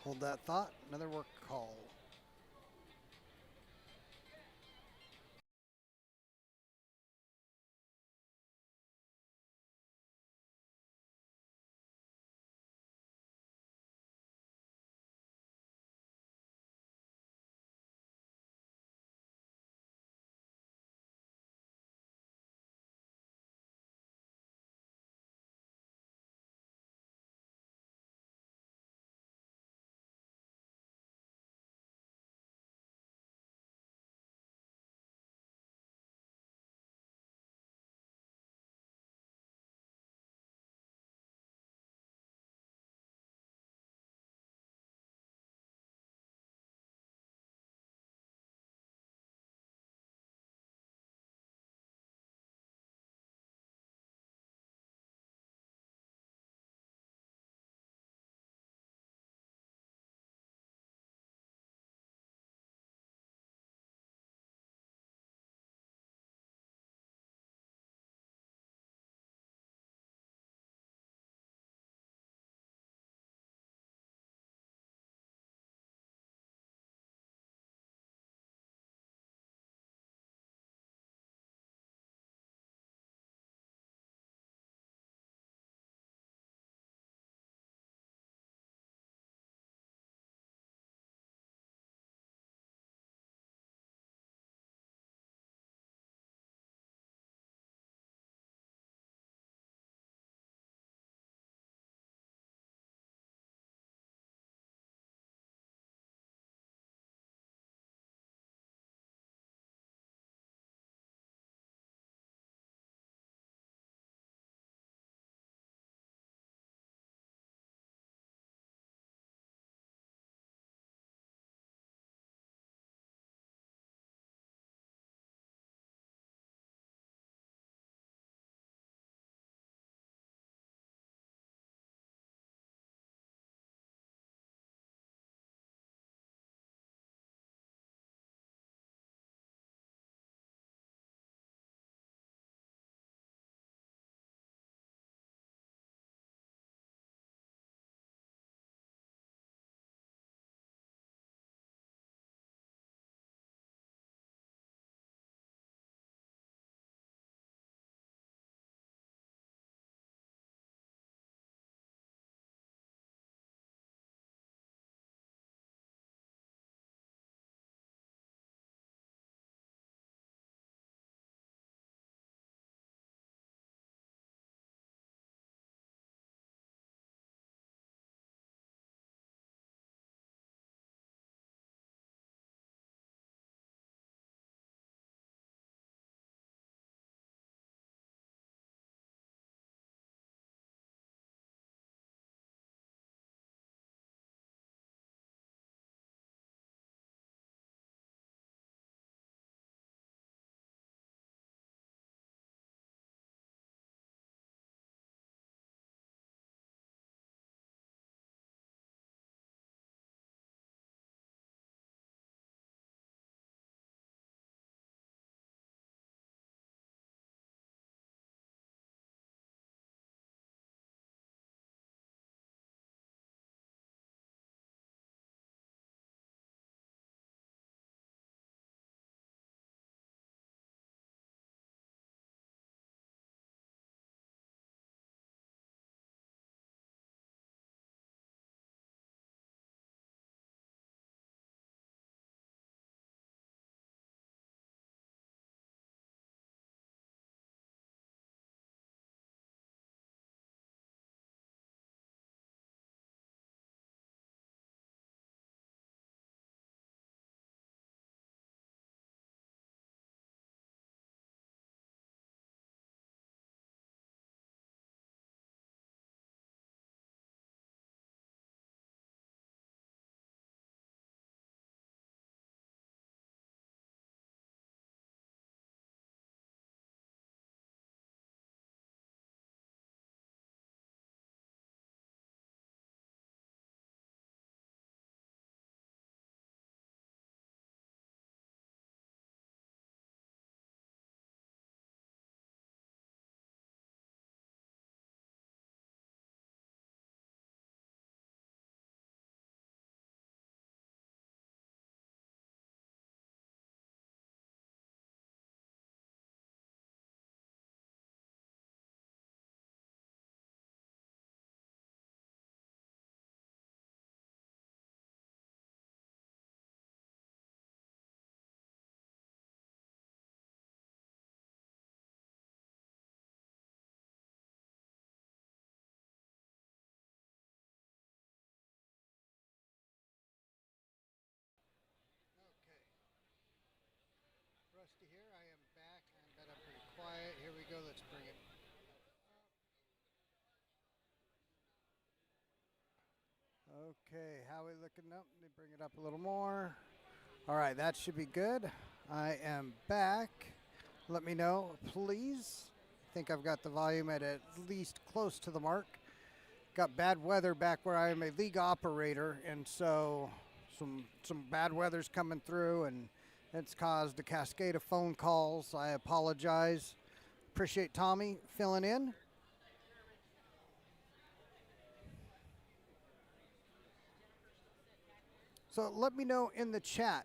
Hold that thought. Another work call. Okay, how we looking up? Let me bring it up a little more. All right, that should be good. I am back. Let me know, please. I think I've got the volume at least close to the mark. Got bad weather back where I am a league operator, and so some bad weather's coming through, and it's caused a cascade of phone calls. I apologize. Appreciate Tommy filling in. So let me know in the chat,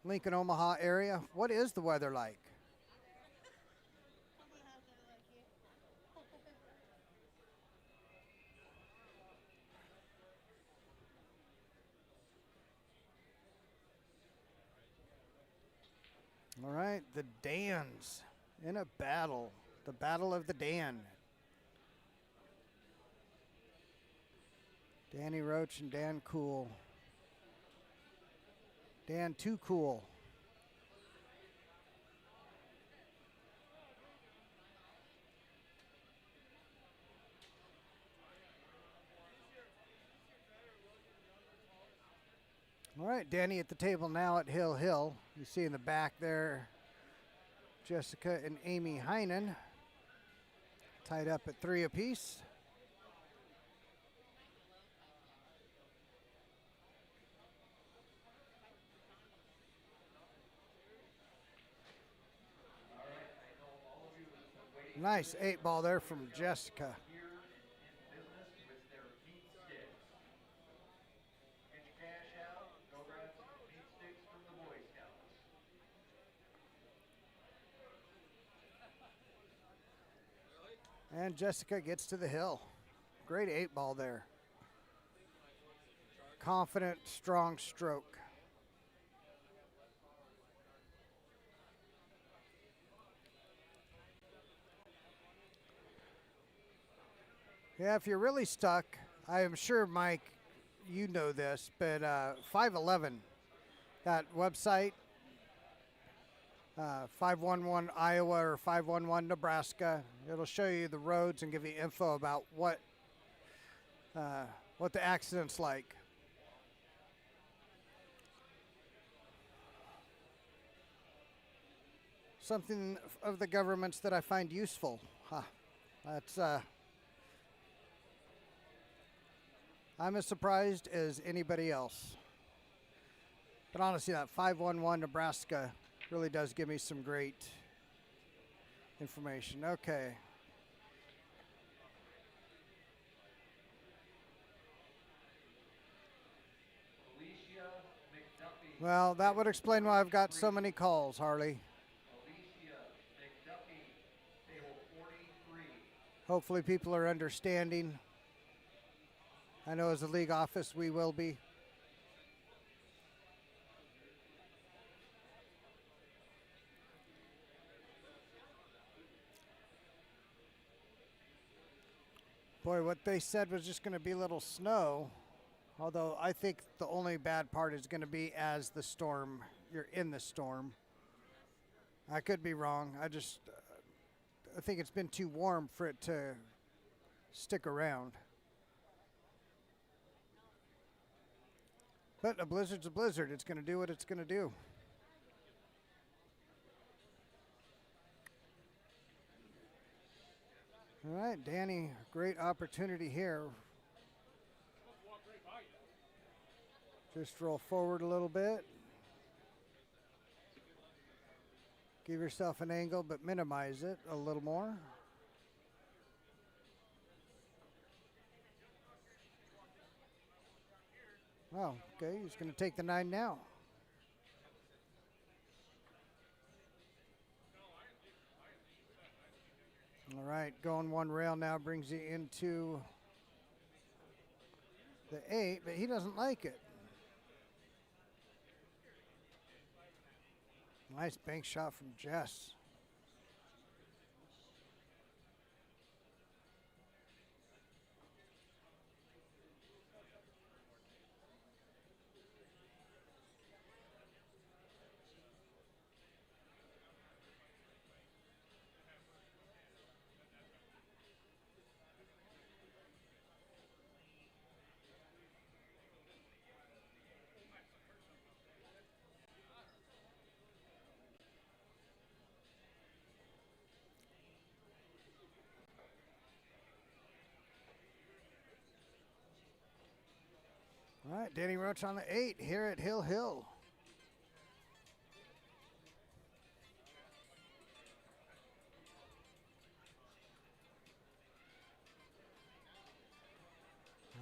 Lincoln, Omaha area, what is the weather like? All right, the Dans in a battle, the Battle of the Dan. Danny Roach and Dan Cool. Dan Too Cool. All right, Danny at the table now at Hill Hill. You see in the back there, Jessica and Amy Heinen tied up at 3 apiece. Nice 8-ball there from Jessica. Here in business with their meat sticks. Get your cash out, go grab some meat sticks from the Boy Scouts. And Jessica gets to the hill. Great 8-ball there. Confident, strong stroke. Yeah, if you're really stuck, I am sure, Mike, you know this, but 511, that website, 511 Iowa or 511 Nebraska, it'll show you the roads and give you info about what the accident's like. Something of the government's that I find useful. That's I'm as surprised as anybody else. But honestly, that 511 Nebraska really does give me some great information. Okay. Alicia McDuffie. Well, that would explain why I've got so many calls, Harley. Alicia McDuffie, table 43. Hopefully people are understanding. I know as a league office we will be. Boy, what they said was just going to be a little snow. Although I think the only bad part is going to be as the storm, you're in the storm. I could be wrong. I think it's been too warm for it to stick around. But a blizzard's a blizzard. It's going to do what it's going to do. All right, Danny, great opportunity here. Just roll forward a little bit. Give yourself an angle, but minimize it a little more. Oh, okay, he's going to take the 9 now. All right, going one rail now brings you into the 8, but he doesn't like it. Nice bank shot from Jess. All right, Danny Roach on the 8 here at Hill Hill.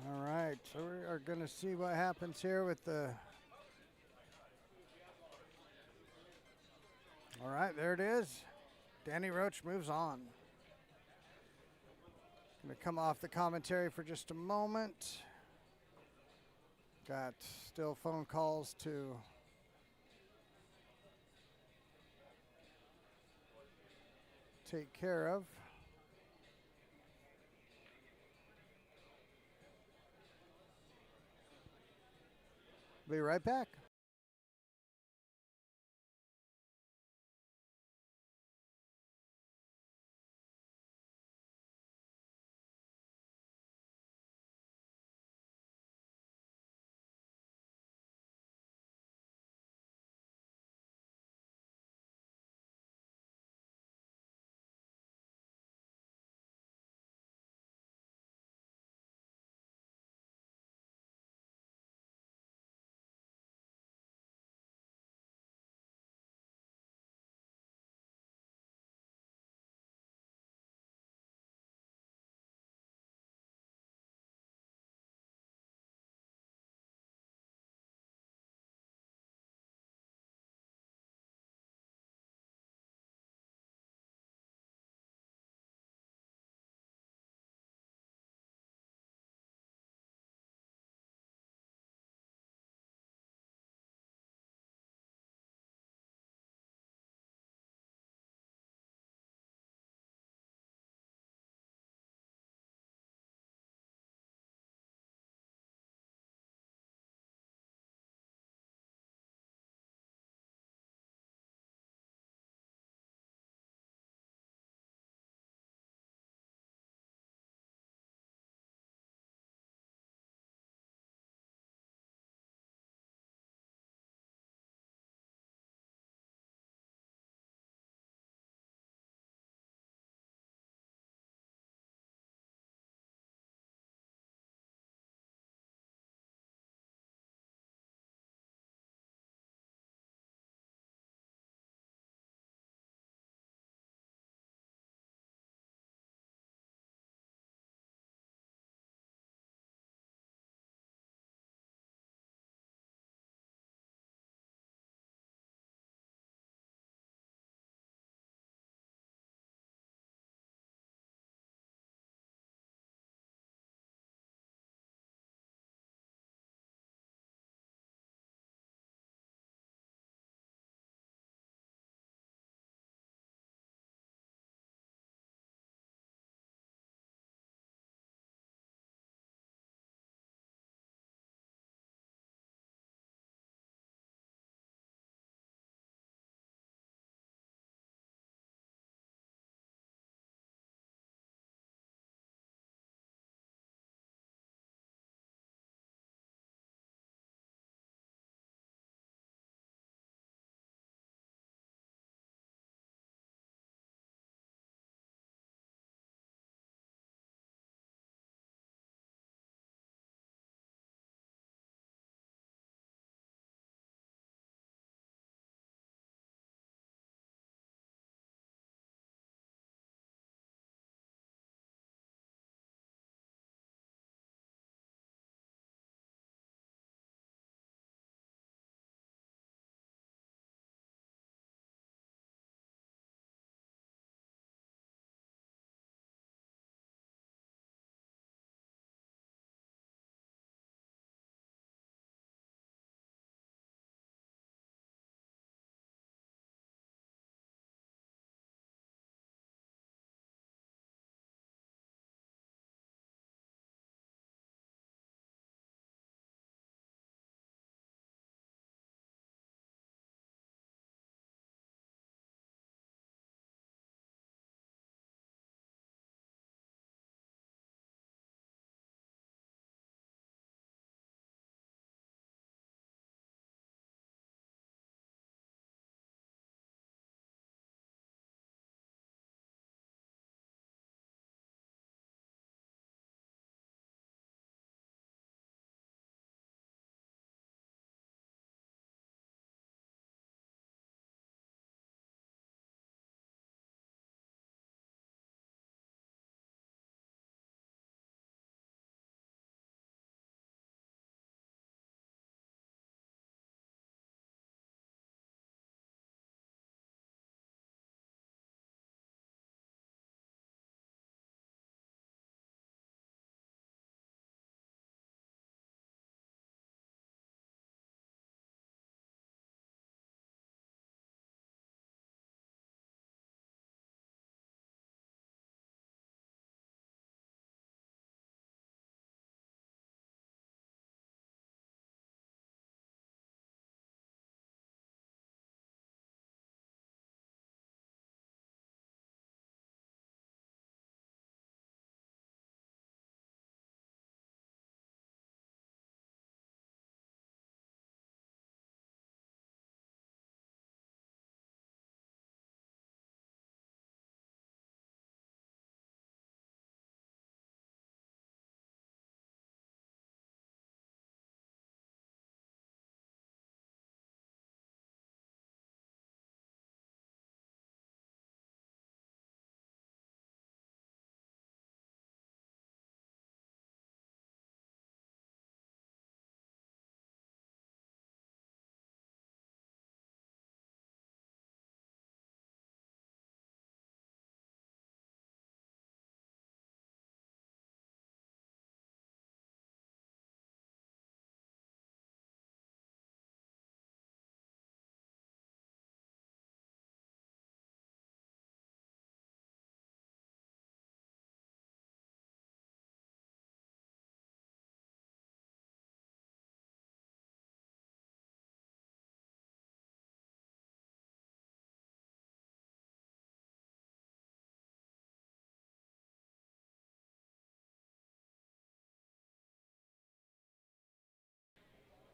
All right, so we are going to see what happens here with the. All right, there it is. Danny Roach moves on. Going to come off the commentary for just a moment. Got still phone calls to take care of. Be right back.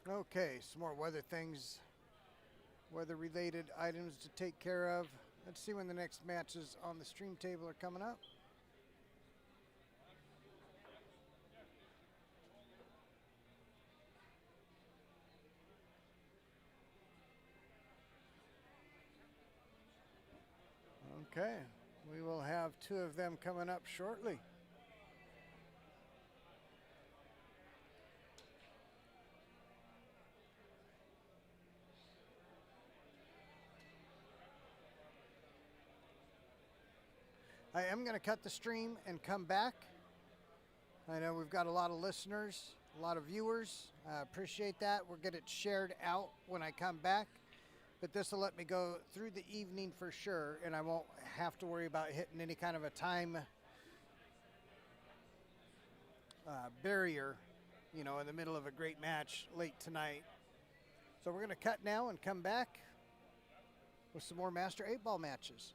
Okay, some more weather things, weather-related items to take care of. Let's see when the next matches on the stream table are coming up. Okay, we will have two of them coming up shortly. I am going to cut the stream and come back. I know we've got a lot of listeners, a lot of viewers. I appreciate that. We'll get it shared out when I come back. But this will let me go through the evening for sure, and I won't have to worry about hitting any kind of a time barrier, you know, in the middle of a great match late tonight. So we're going to cut now and come back with some more Master 8-Ball matches.